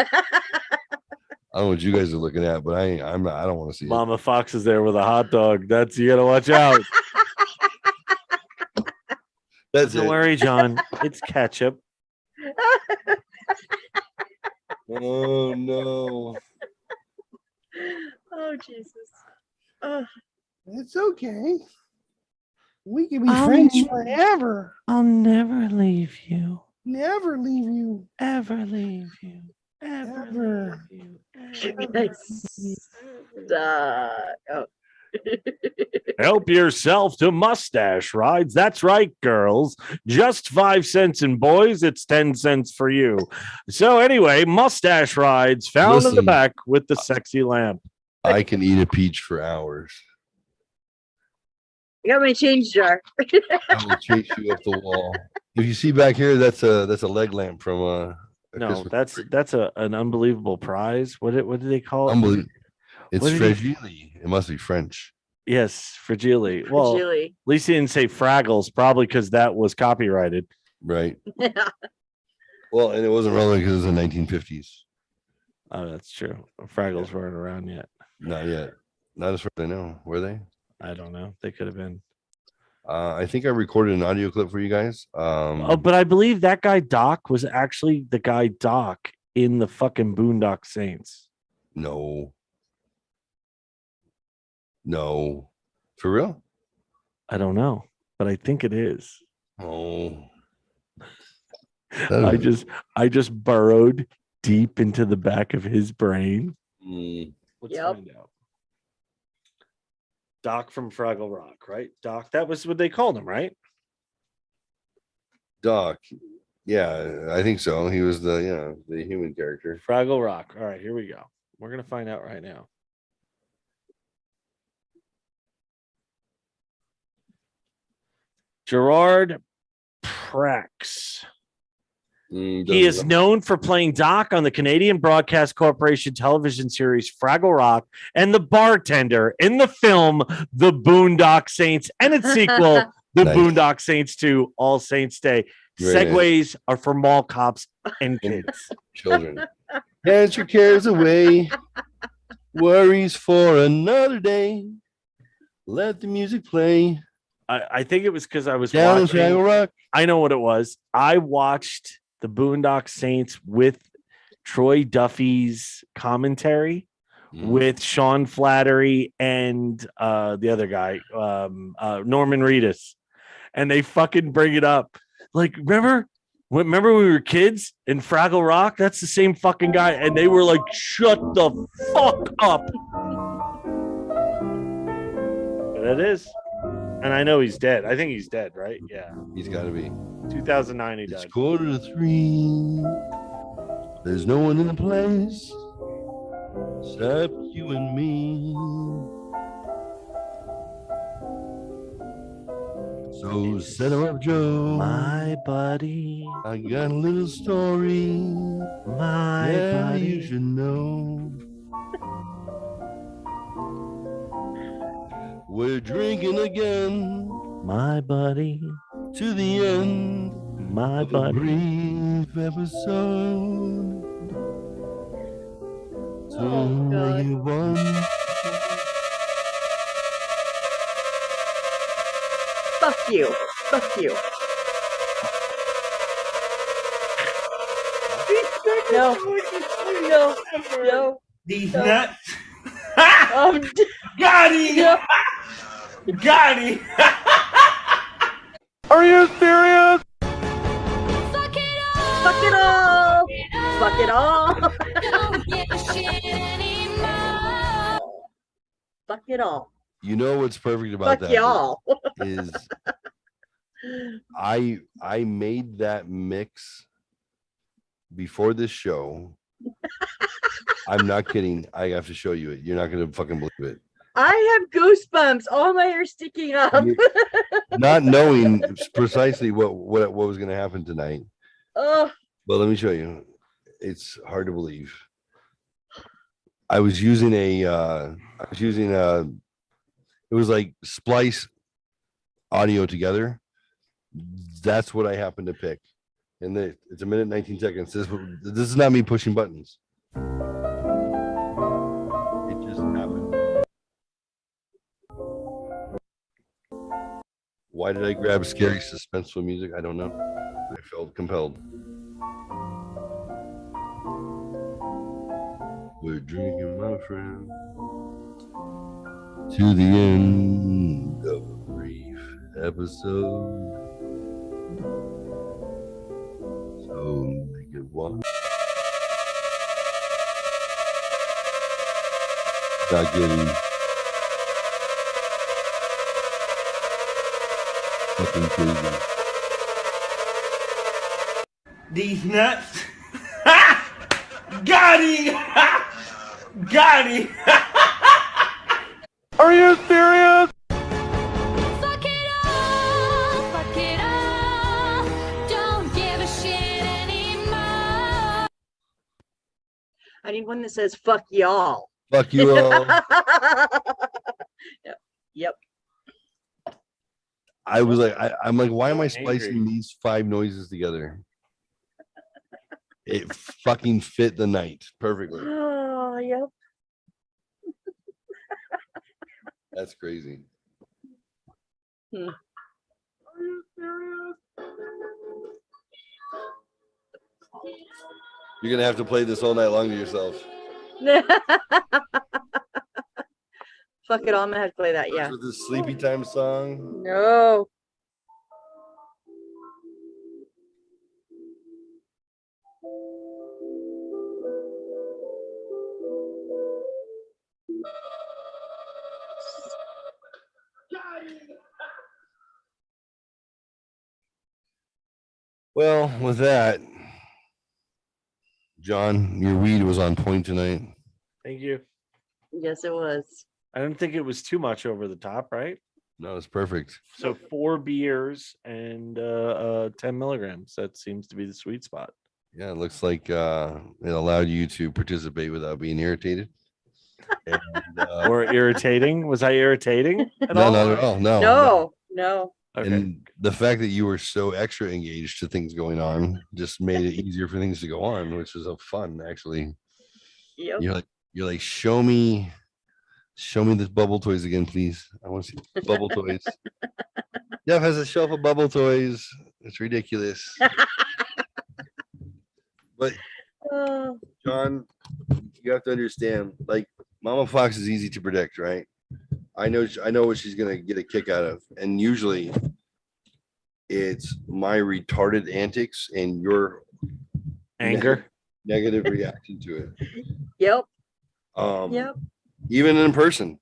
know what you guys are looking at, but I don't want to see it. Mama Fox is there with a hot dog. That's, you gotta watch out. That's Don't it. worry, John. It's ketchup. Oh no. Oh Jesus. Oh, It's okay. We can be Um, friends forever. I'll never leave you. Never leave you. Ever leave you. Ever Ever. leave you. you guys suck. Oh. Help yourself to mustache rides. That's right, girls. Just 5 cents, and boys, it's 10 cents for you. So anyway, mustache rides found in the Listen. back with the sexy lamp. I can eat a peach for hours. You got my change jar. I will chase you up the wall. If you see back here, that's a leg lamp from a No, Christmas tree. that's an unbelievable prize. What do they call it? Unbelievable. It's What did he- fragile. It must be French. Yes, fragile. Well, at Julie. least he didn't say Fraggles, probably because that was copyrighted. Right. Well, and it wasn't relevant because it was the 1950s. Oh, that's true. Fraggles weren't around yet. Not yet. Not as far as I know. Were they? I don't know. They could have been. I think I recorded an audio clip for you guys. Oh, but I believe that guy Doc was actually the guy Doc in the fucking Boondock Saints. No. For real? I don't know, but I think it is. Oh. I just burrowed deep into the back of his brain. Let's Yep. find out. Doc from Fraggle Rock, right? Doc, that was what they called him, right? Doc. Yeah, I think so. He was the human character. Fraggle Rock. All right, here we go. We're gonna find out right now. Gerard Prax. He is known for playing Doc on the Canadian Broadcast Corporation television series Fraggle Rock and the bartender in the film The Boondock Saints and its sequel, The Nice. Boondock Saints 2, All Saints Day. Very nice. Segues are for mall cops and kids. Children. Dance your cares away. Worries for another day. Let the music play. I think it was because I was Down in watching. Fraggle Rock. I know what it was. I watched the Boondock Saints with Troy Duffy's commentary with Sean Flattery and the other guy, Norman Reedus. And they fucking bring it up. Like, remember when we were kids in Fraggle Rock? That's the same fucking guy. And they were like, shut the fuck up. But it is. And I know he's dead. I think he's dead, right? Yeah. He's got to be. 2009 he It's died. 2:45. There's no one in the place except you and me. So set her up, Joe. My buddy. I got a little story. My buddy. You should know. We're drinking again. My buddy. To the end. My of a buddy. brief episode. So God. you won. Fuck you. Fuck you. No. No. No. These No. nuts. Got him. Got him. Are you serious? Fuck it all. Fuck it all. Fuck it all. You know what's perfect about Fuck that y'all. is I made that mix before this show. I'm not kidding. I have to show you it. You're not gonna fucking believe it. I have goosebumps. All my hair sticking up. Not knowing precisely what was gonna happen tonight. Oh, But let me show you. It's hard to believe. I was using it was like splice audio together. That's what I happened to pick. And it's a minute 19 seconds. This is not me pushing buttons. It just happened. Why did I grab scary suspenseful music? I don't know. I felt compelled. We're drinking, my friend, to the end of a brief episode. So make it one. Not getting fucking crazy. These nuts. Got him. Got him. Are you serious? Fuck it all, don't give a shit anymore. I need one that says fuck y'all. Fuck you all. Yep. I was like, I'm like, why am I Angry. splicing these 5 noises together? It fucking fit the night perfectly. Oh, yep. That's crazy. Hmm. You're gonna have to play this all night long to yourself. Fuck it, all, I'm gonna have to play that. Yeah. With the sleepy time song. No. Well, with that, John, your weed was on point tonight. Thank you. Yes, it was. I didn't think it was too much over the top, right? No, it's perfect. So 4 beers and 10 milligrams. That seems to be the sweet spot. Yeah, it looks like it allowed you to participate without being irritated. And, Or irritating. Was I irritating at no, all? not at all. No, No. Okay. And the fact that you were so extra engaged to things going on just made it easier for things to go on, which was a fun actually. Yep. You're like, show me this bubble toys again, please. I want to see bubble toys. Jeff has a shelf of bubble toys. It's ridiculous. But Oh, John, you have to understand, like Mama Fox is easy to predict, right? I know what she's gonna get a kick out of, and usually it's my retarded antics and your Anger. negative reaction to it. yep. Yep. Even in person,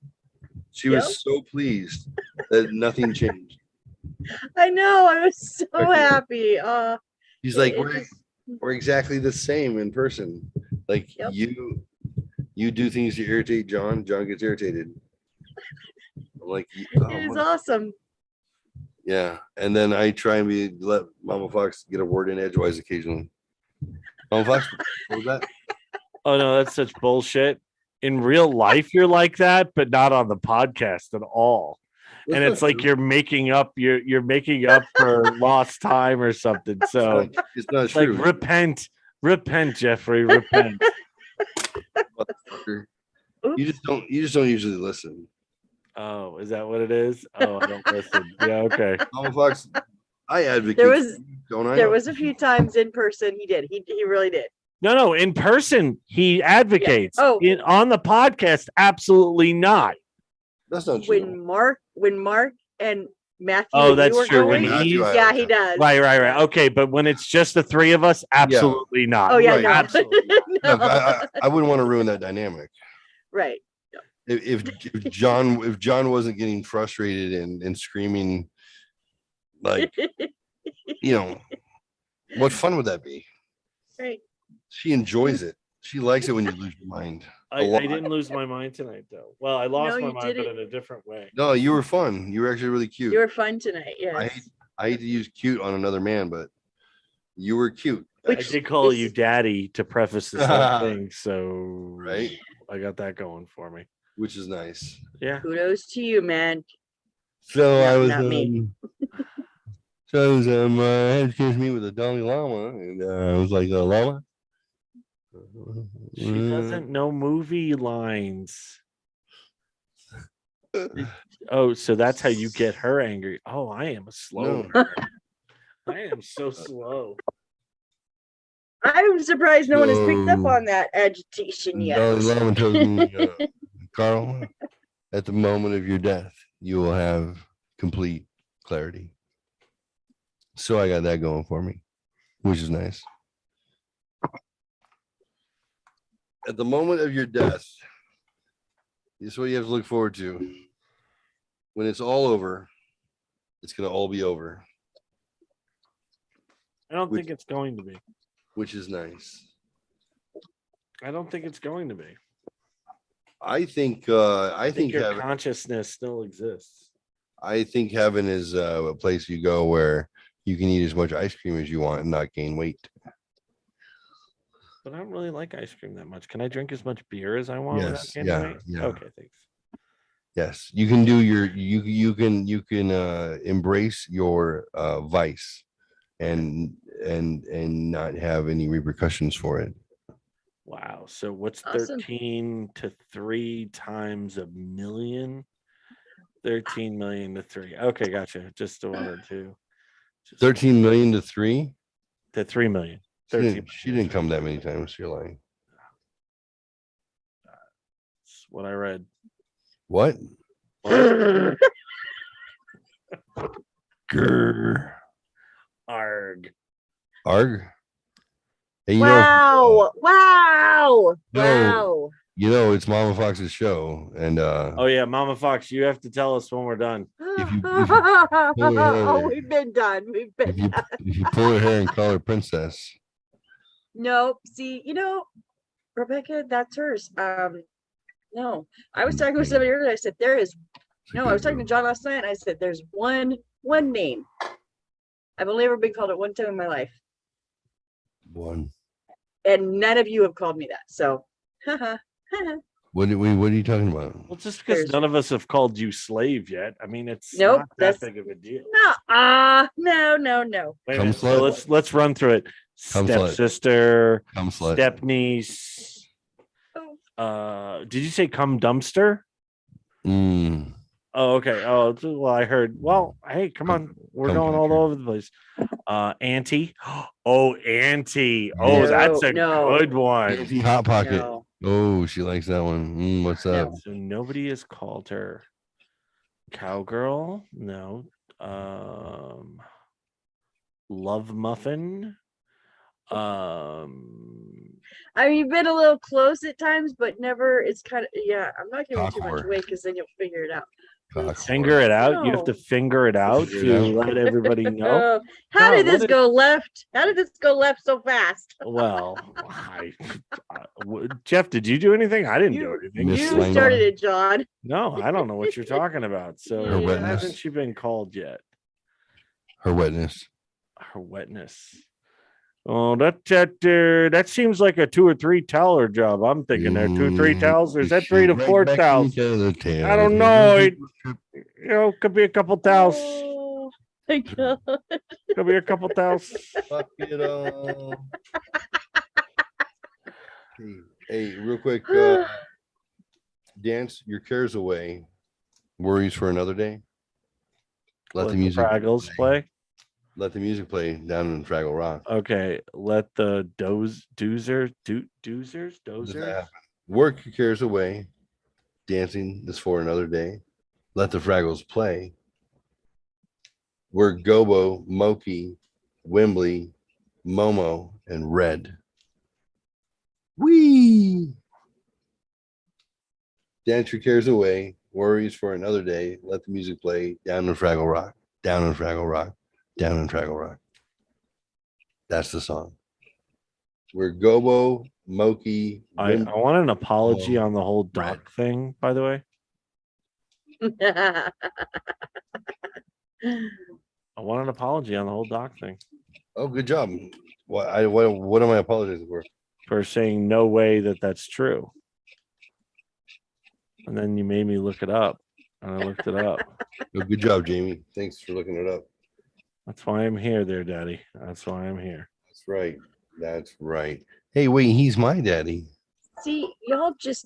she Yep. was so pleased that nothing changed. I know. I was so Okay. happy. She's like, it just- we're exactly the same in person. Like Yep. you do things to irritate John. John gets irritated. I'm like, it was awesome. yeah. And then I try and let Mama Fox get a word in edgewise occasionally. Mama Fox, what was that? Oh no, that's such bullshit. In real life, you're like that, but not on the podcast at all. That's And it's not like true. you're making up for lost time or something. So It's not it's like true. repent, Geoffrey, repent. Motherfucker. You just don't usually listen. Oh, is that what it is? Oh, I don't listen. Yeah, okay. Mama Fox, I advocate. There was- for you, don't I? There was a few times in person he did. He really did. No, in person he advocates. Oh. On the podcast, absolutely not. That's not true. When Mark and Matthew. Oh, and you that's were true. When going, Matthew, he's yeah, he does. right. Okay, but when it's just the three of us, absolutely not. Oh yeah, Right. no. Absolutely. No. Look, I wouldn't want to ruin that dynamic. Right. If John wasn't getting frustrated and screaming, like, what fun would that be? Right. She enjoys it. She likes it when you lose your mind. I lot. didn't lose my mind tonight, though. Well, I lost No, my you mind, but didn't. in a different way. No, you were fun. You were actually really cute. You were fun tonight. I Yes. hate, I hate to use cute on another man, but you were cute. I did call you daddy to preface this whole thing, so Right? I got that going for me. Which is nice. Yeah. Kudos to you, man. So Not- I was not me. so I was I had to me with a Dalai Lama, and I was like, Lama. She doesn't know movie lines. Oh, so that's how you get her angry. Oh, I am a slow. No. learner. I am so slow. I'm surprised no one has picked up No. on that agitation yet. Dalai Lama tells me, Carl, at the moment of your death, you will have complete clarity. So I got that going for me, which is nice. At the moment of your death, this is what you have to look forward to. When it's all over, it's going to all be over, I don't Which- think it's going to be. which is nice. I don't think it's going to be. I think I think your heaven, consciousness still exists. I think heaven is a place you go where you can eat as much ice cream as you want and not gain weight. But I don't really like ice cream that much. Can I drink as much beer as I want without Yes, gaining yeah, weight? yeah. Okay, thanks. Yes, you can do you can embrace your vice and not have any repercussions for it. Wow. So what's Awesome. 13 to 3 times a million? 13 million to 3. Okay, gotcha. Just wanted to 13 million to 3. to 3 million. She 13 didn't, she didn't come that many times. You're lying. That's what I read. What? Grr. Arg. Arg. Hey, Wow. Wow. No. Wow. It's Mama Fox's show, and Oh yeah, Mama Fox, you have to tell us when we're done. if you pull her hair, Oh, we've been done. We've been done. if you pull her hair and call her princess, Nope. See, Rebecca, that's hers. No, I was talking with somebody earlier. I said, there is no, I was talking to John last night. And I said, there's one name. I've only ever been called it one time in my life. one. And none of you have called me that. So, What are you talking about? Well, just because There's- none of us have called you slave yet, I mean, it's Nope, not that that's- big of a deal. no. Wait a Come minute, so slut. let's run through it. Come slut. Stepsister, Come slut. step niece. Did you say come dumpster? Mm. Oh, okay. Oh, well, I heard. Well, hey, come on, we're come going all Patrick. over the place. Auntie. Oh, auntie. Oh, that's a No. good one. Fancy Hot Pocket. No. Oh, she likes that one. What's up? No. So nobody has called her cowgirl. No. Love muffin. I mean, you've been a little close at times, but never. It's kind of I'm not giving too much Cockler. away because then you'll figure it out. Cock Finger it out. You have to No. finger it out Figure it to out. let everybody know. How God, did what this is- go left? How did this go left so fast? Well, Jeff, did you do anything? I didn't do You- anything. Miss You Slangler. started it, John. No, I don't know what you're talking about. So Her wetness. hasn't she been called yet? Her wetness. Her wetness. Oh, that seems like a 2 or 3 toweler job. I'm thinking there 2 or 3 towels, or is that 3 to 4 towels? I don't know. Could be a couple towels. Oh, my God. Could be a couple towels. Fuck it all. Hey, real quick, dance your cares away. Worries for another day. Let the music Fraggles play. Let the music play down in Fraggle Rock. Okay, let the doozers. Work your cares away. Dancing is for another day. Let the Fraggles play. We're Gobo, Moki, Wembley, Momo, and Red. Wee! Dance your cares away. Worries for another day. Let the music play down in Fraggle Rock. Down in Fraggle Rock. Down in Fraggle Rock. That's the song. We're Gobo, Moki. I want an apology Oh, on the whole doc thing, by the way. I want an apology on the whole doc thing Oh, good job. What am I apologizing for? for saying no way that that's true. And then you made me look it up, and I looked it up. Oh, good job, Jamie. Thanks for looking it up. That's why I'm here, there, Daddy. That's why I'm here. That's right. That's right. Hey, wait, he's my daddy. See, y'all just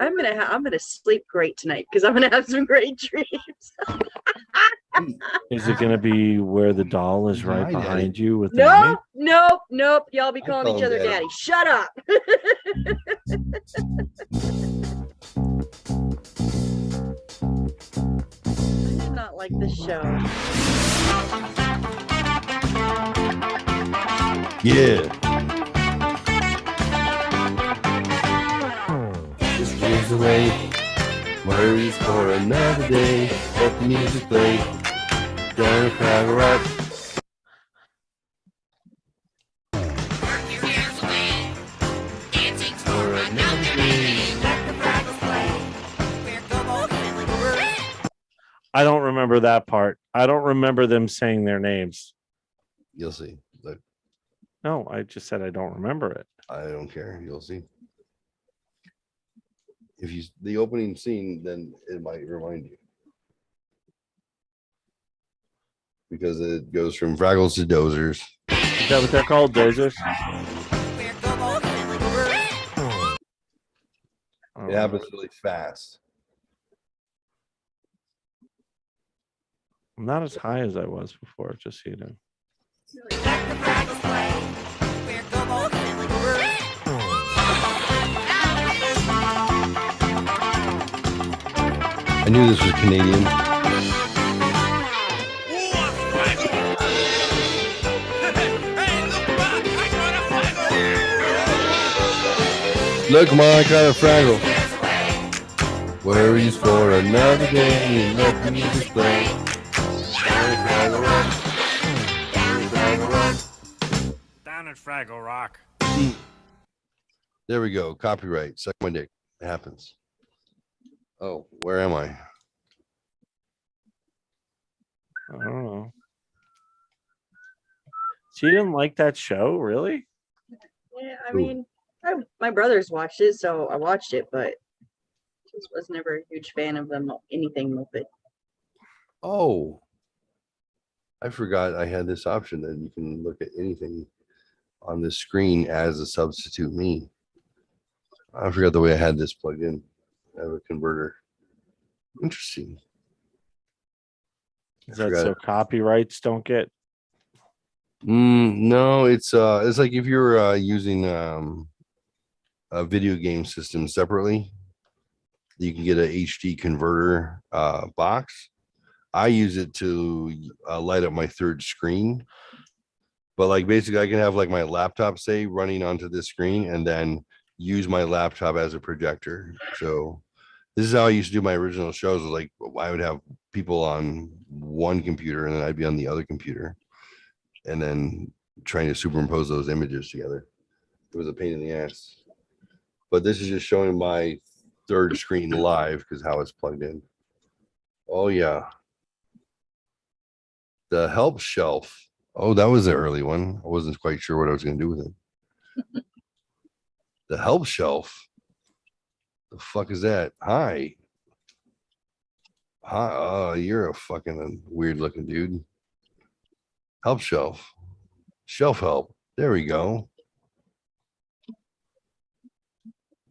I'm gonna sleep great tonight because I'm gonna have some great dreams. Is it gonna be where the doll is right Hi, Daddy. behind you with the name? Nope. Y'all be I calling call each him other Daddy. daddy. Shut up. I did not like this show. Yeah. Just gives away worries for another day. Let the music play. Down in Fraggle Rock. For another day. I don't remember that part. I don't remember them saying their names. You'll see. Look, No, I just said I don't remember it. I don't care. You'll see. If you the opening scene, then it might remind you. Because it goes from Fraggles to Dozers. Is that what they're called? Dozers? It happens really fast. I'm not as high as I was before, just so you know. I knew this was Canadian. Look, Ma, I got a Fraggle. Worries for another day and let me display. Down at Fraggle Rock. There we go. Copyright. Suck my dick. It happens. Oh, where am I? I don't know. She didn't like that show, really? Yeah, I Ooh. mean, my brothers watched it, so I watched it, but just was never a huge fan of them, anything with it. Oh, I forgot I had this option that you can look at anything on the screen as a substitute me. I forgot the way I had this plugged in. I have a converter. Interesting. Is I that forgot so it. copyrights don't get? No, it's like if you're using a video game system separately, you can get a HD converter box. I use it to light up my third screen. But like basically I can have like my laptop say running onto this screen and then use my laptop as a projector. So this is how I used to do my original shows. Was like I would have people on one computer and then I'd be on the other computer and then trying to superimpose those images together. It was a pain in the ass. But this is just showing my third screen live because how it's plugged in. Oh yeah. The help shelf. Oh, that was the early one. I wasn't quite sure what I was going to do with it. The help shelf. The fuck is that? Hi. Hi. Oh, you're a fucking weird looking dude. Help shelf. Shelf help. There we go.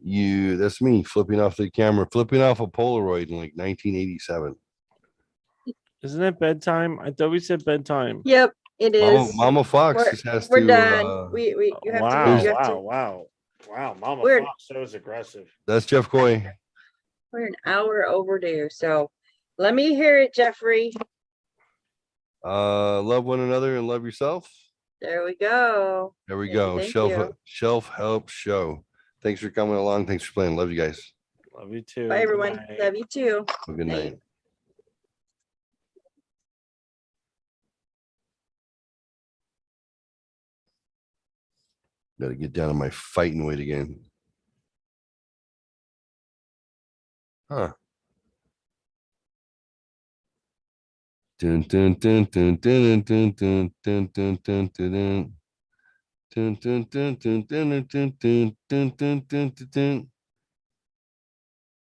That's me flipping off the camera, flipping off a Polaroid in like 1987. Isn't it bedtime? I thought we said bedtime. Yep, it is. Mama Fox We're- just has We're to. done. We you have Wow, to. You have wow, to. wow, wow. Mama We're- Fox, that was aggressive. That's Jeff Coy. We're an hour overdue, so let me hear it, Geoffrey. Love one another and love yourself. There we go. There we Thank you, go. thank Shelf you. Shelf Help Show. Thanks for coming along. Thanks for playing. Love you guys. Love you too. Bye, Good everyone. night. Love you too. Have a good Night. night. Got to get down on my fighting weight again. Huh. Dun dun dun dun dun dun dun dun dun dun dun. Dun, dun, dun, dun, dun, dun, dun, dun, dun, dun, dun, dun.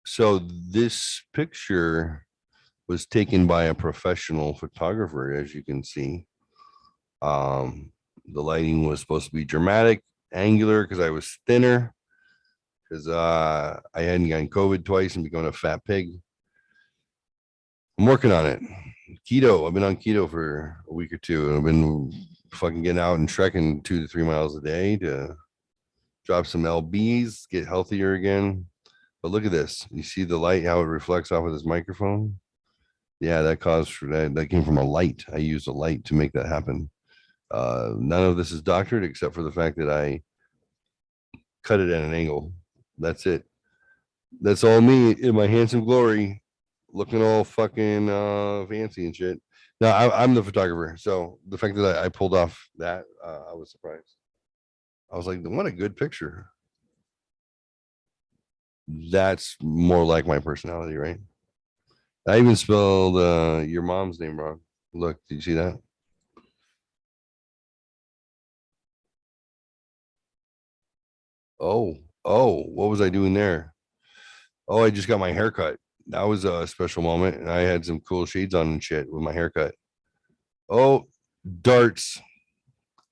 So this picture was taken by a professional photographer, as you can see. The lighting was supposed to be dramatic, angular, because I was thinner, because I hadn't gotten COVID twice and become a fat pig. I'm working on it. Keto. I've been on keto for a week or two. I've been fucking getting out and trekking 2 to 3 miles a day to drop some lbs, get healthier again. But look at this. You see the light, how it reflects off of this microphone? Yeah, that caused for that came from a light. I used a light to make that happen. None of this is doctored except for the fact that I cut it at an angle. That's it. That's all me in my handsome glory, looking all fucking fancy and shit. No, I'm the photographer. So the fact that I pulled off that, I was surprised. I was like, what a good picture. That's more like my personality, right? I even spelled your mom's name wrong. Look, did you see that? Oh, what was I doing there? Oh, I just got my haircut. That was a special moment. And I had some cool shades on and shit with my haircut. Oh, darts.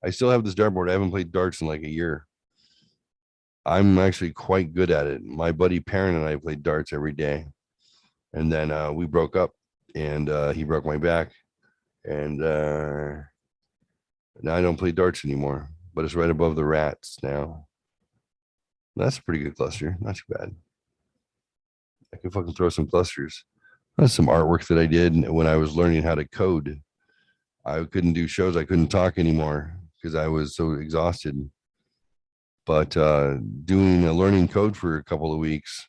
I still have this dartboard. I haven't played darts in like a year. I'm actually quite good at it. My buddy Perrin and I played darts every day. And then we broke up and he broke my back. And now I don't play darts anymore, but it's right above the rats now. That's a pretty good cluster. Not too bad. I can fucking throw some clusters. That's some artwork that I did when I was learning how to code. I couldn't do shows. I couldn't talk anymore because I was so exhausted. But doing a learning code for a couple of weeks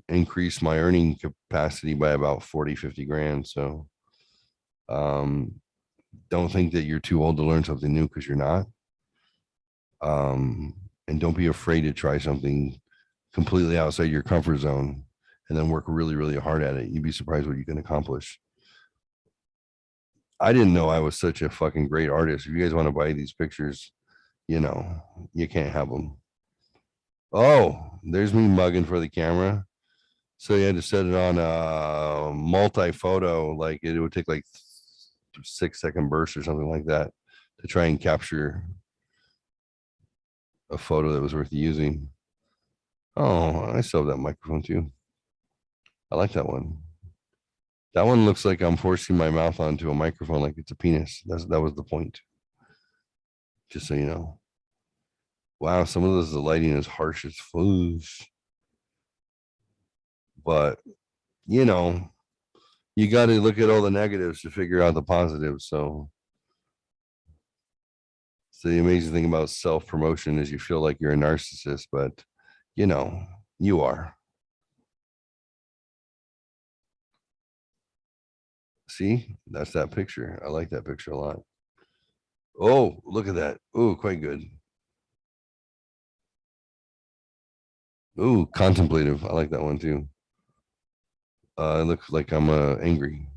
increased my earning capacity by about 40, 50 grand. So don't think that you're too old to learn something new because you're not. And don't be afraid to try something completely outside your comfort zone and then work really, really hard at it. You'd be surprised what you can accomplish. I didn't know I was such a fucking great artist. If you guys want to buy these pictures, you can't have them. Oh, there's me mugging for the camera. So you had to set it on a multi-photo, like it would take like 6-second bursts or something like that to try and capture a photo that was worth using. Oh, I still have that microphone too. I like that one. That one looks like I'm forcing my mouth onto a microphone like it's a penis. That was the point. Just so you know. Wow, some of those the lighting is harsh as foosh. But you got to look at all the negatives to figure out the positives. So the amazing thing about self-promotion is you feel like you're a narcissist, but you are. See, that's that picture. I like that picture a lot. Oh, look at that. Oh, quite good. Oh, contemplative. I like that one too. It looks like I'm angry.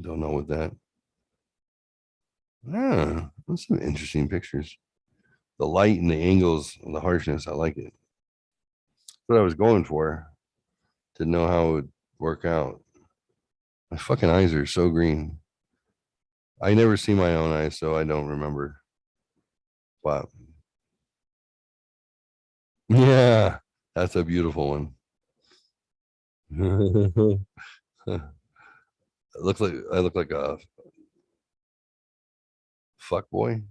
Don't know what that. That's some interesting pictures. The light and the angles and the harshness. I like it. That's what I was going for. Didn't know how it would work out. My fucking eyes are so green. I never see my own eyes, so I don't remember. Wow. Yeah, that's a beautiful one. I look like a fuck boy,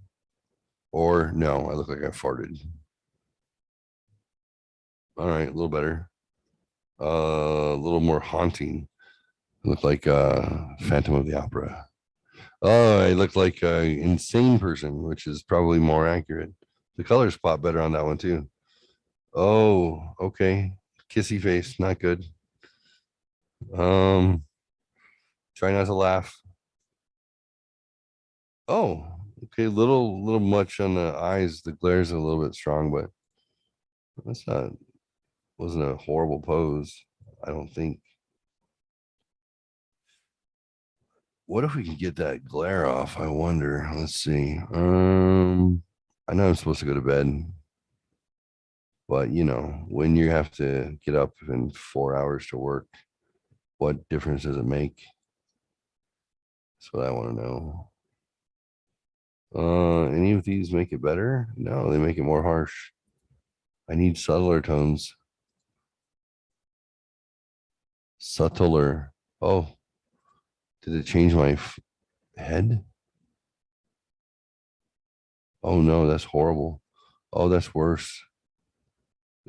or no, I look like I farted. All right, a little better. A little more haunting. I look like Phantom of the Opera. Oh, I look like an insane person, which is probably more accurate. The colors pop better on that one too. Oh, okay. Kissy face, not good. Try not to laugh. Oh, okay. Little much on the eyes. The glare's a little bit strong, but that's not wasn't a horrible pose. I don't think. What if we can get that glare off? I wonder. Let's see. I know I'm supposed to go to bed, but when you have to get up in 4 hours to work, what difference does it make? That's what I want to know. Any of these make it better? No, they make it more harsh. I need subtler tones. Subtler. Oh, did it change my head? Oh no, that's horrible. Oh, that's worse.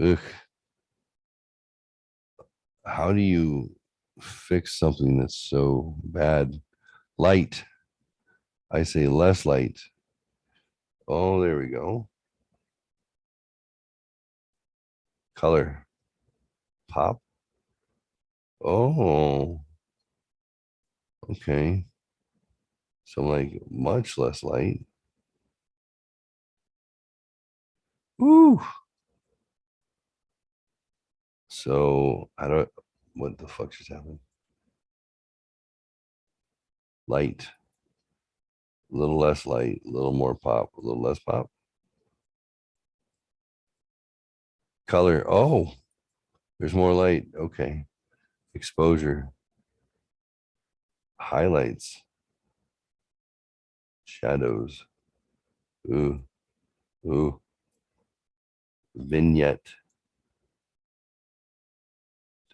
Ugh. How do you fix something that's so bad? Light. I say less light. Oh, there we go. Color. Pop. Oh, okay. So like much less light. Woo. So I don't, what the fuck just happened? Light. A little less light, a little more pop, a little less pop. Color. Oh, there's more light. Okay. Exposure. Highlights. Shadows. Ooh. Ooh. Vignette.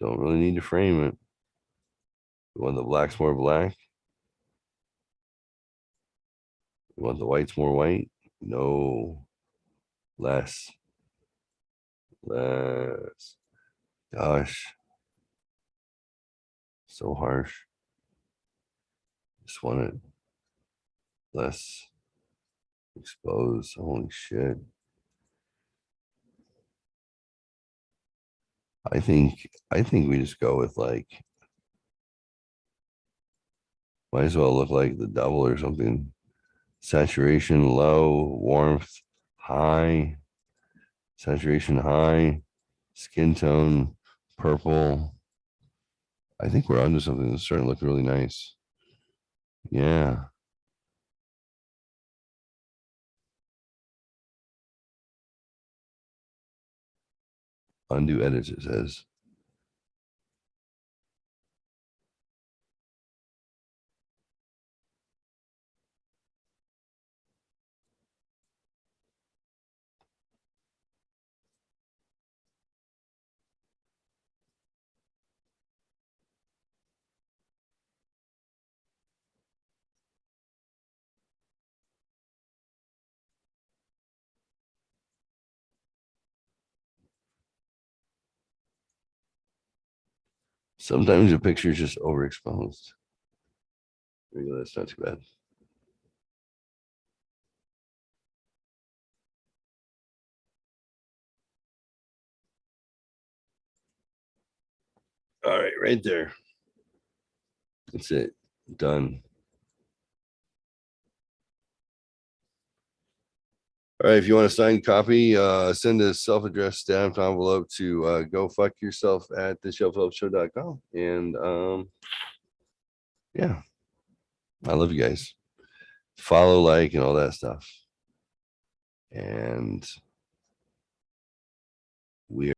Don't really need to frame it. You want the blacks more black? You want the whites more white? No. Less. Less. Gosh. So harsh. Just want it less exposed. Holy shit. I think we just go with like, might as well look like the double or something. Saturation low, warmth high, saturation high, skin tone purple. I think we're onto something that's starting to look really nice. Yeah. Undo edits, it says. Sometimes the picture is just overexposed. There you go. That's not too bad. All right, right there. That's it. Done. All right, if you want a signed copy, send a self-addressed stamped envelope to go fuck yourself at theshelfhelpshow.com. And yeah, I love you guys. Follow, like, and all that stuff. And we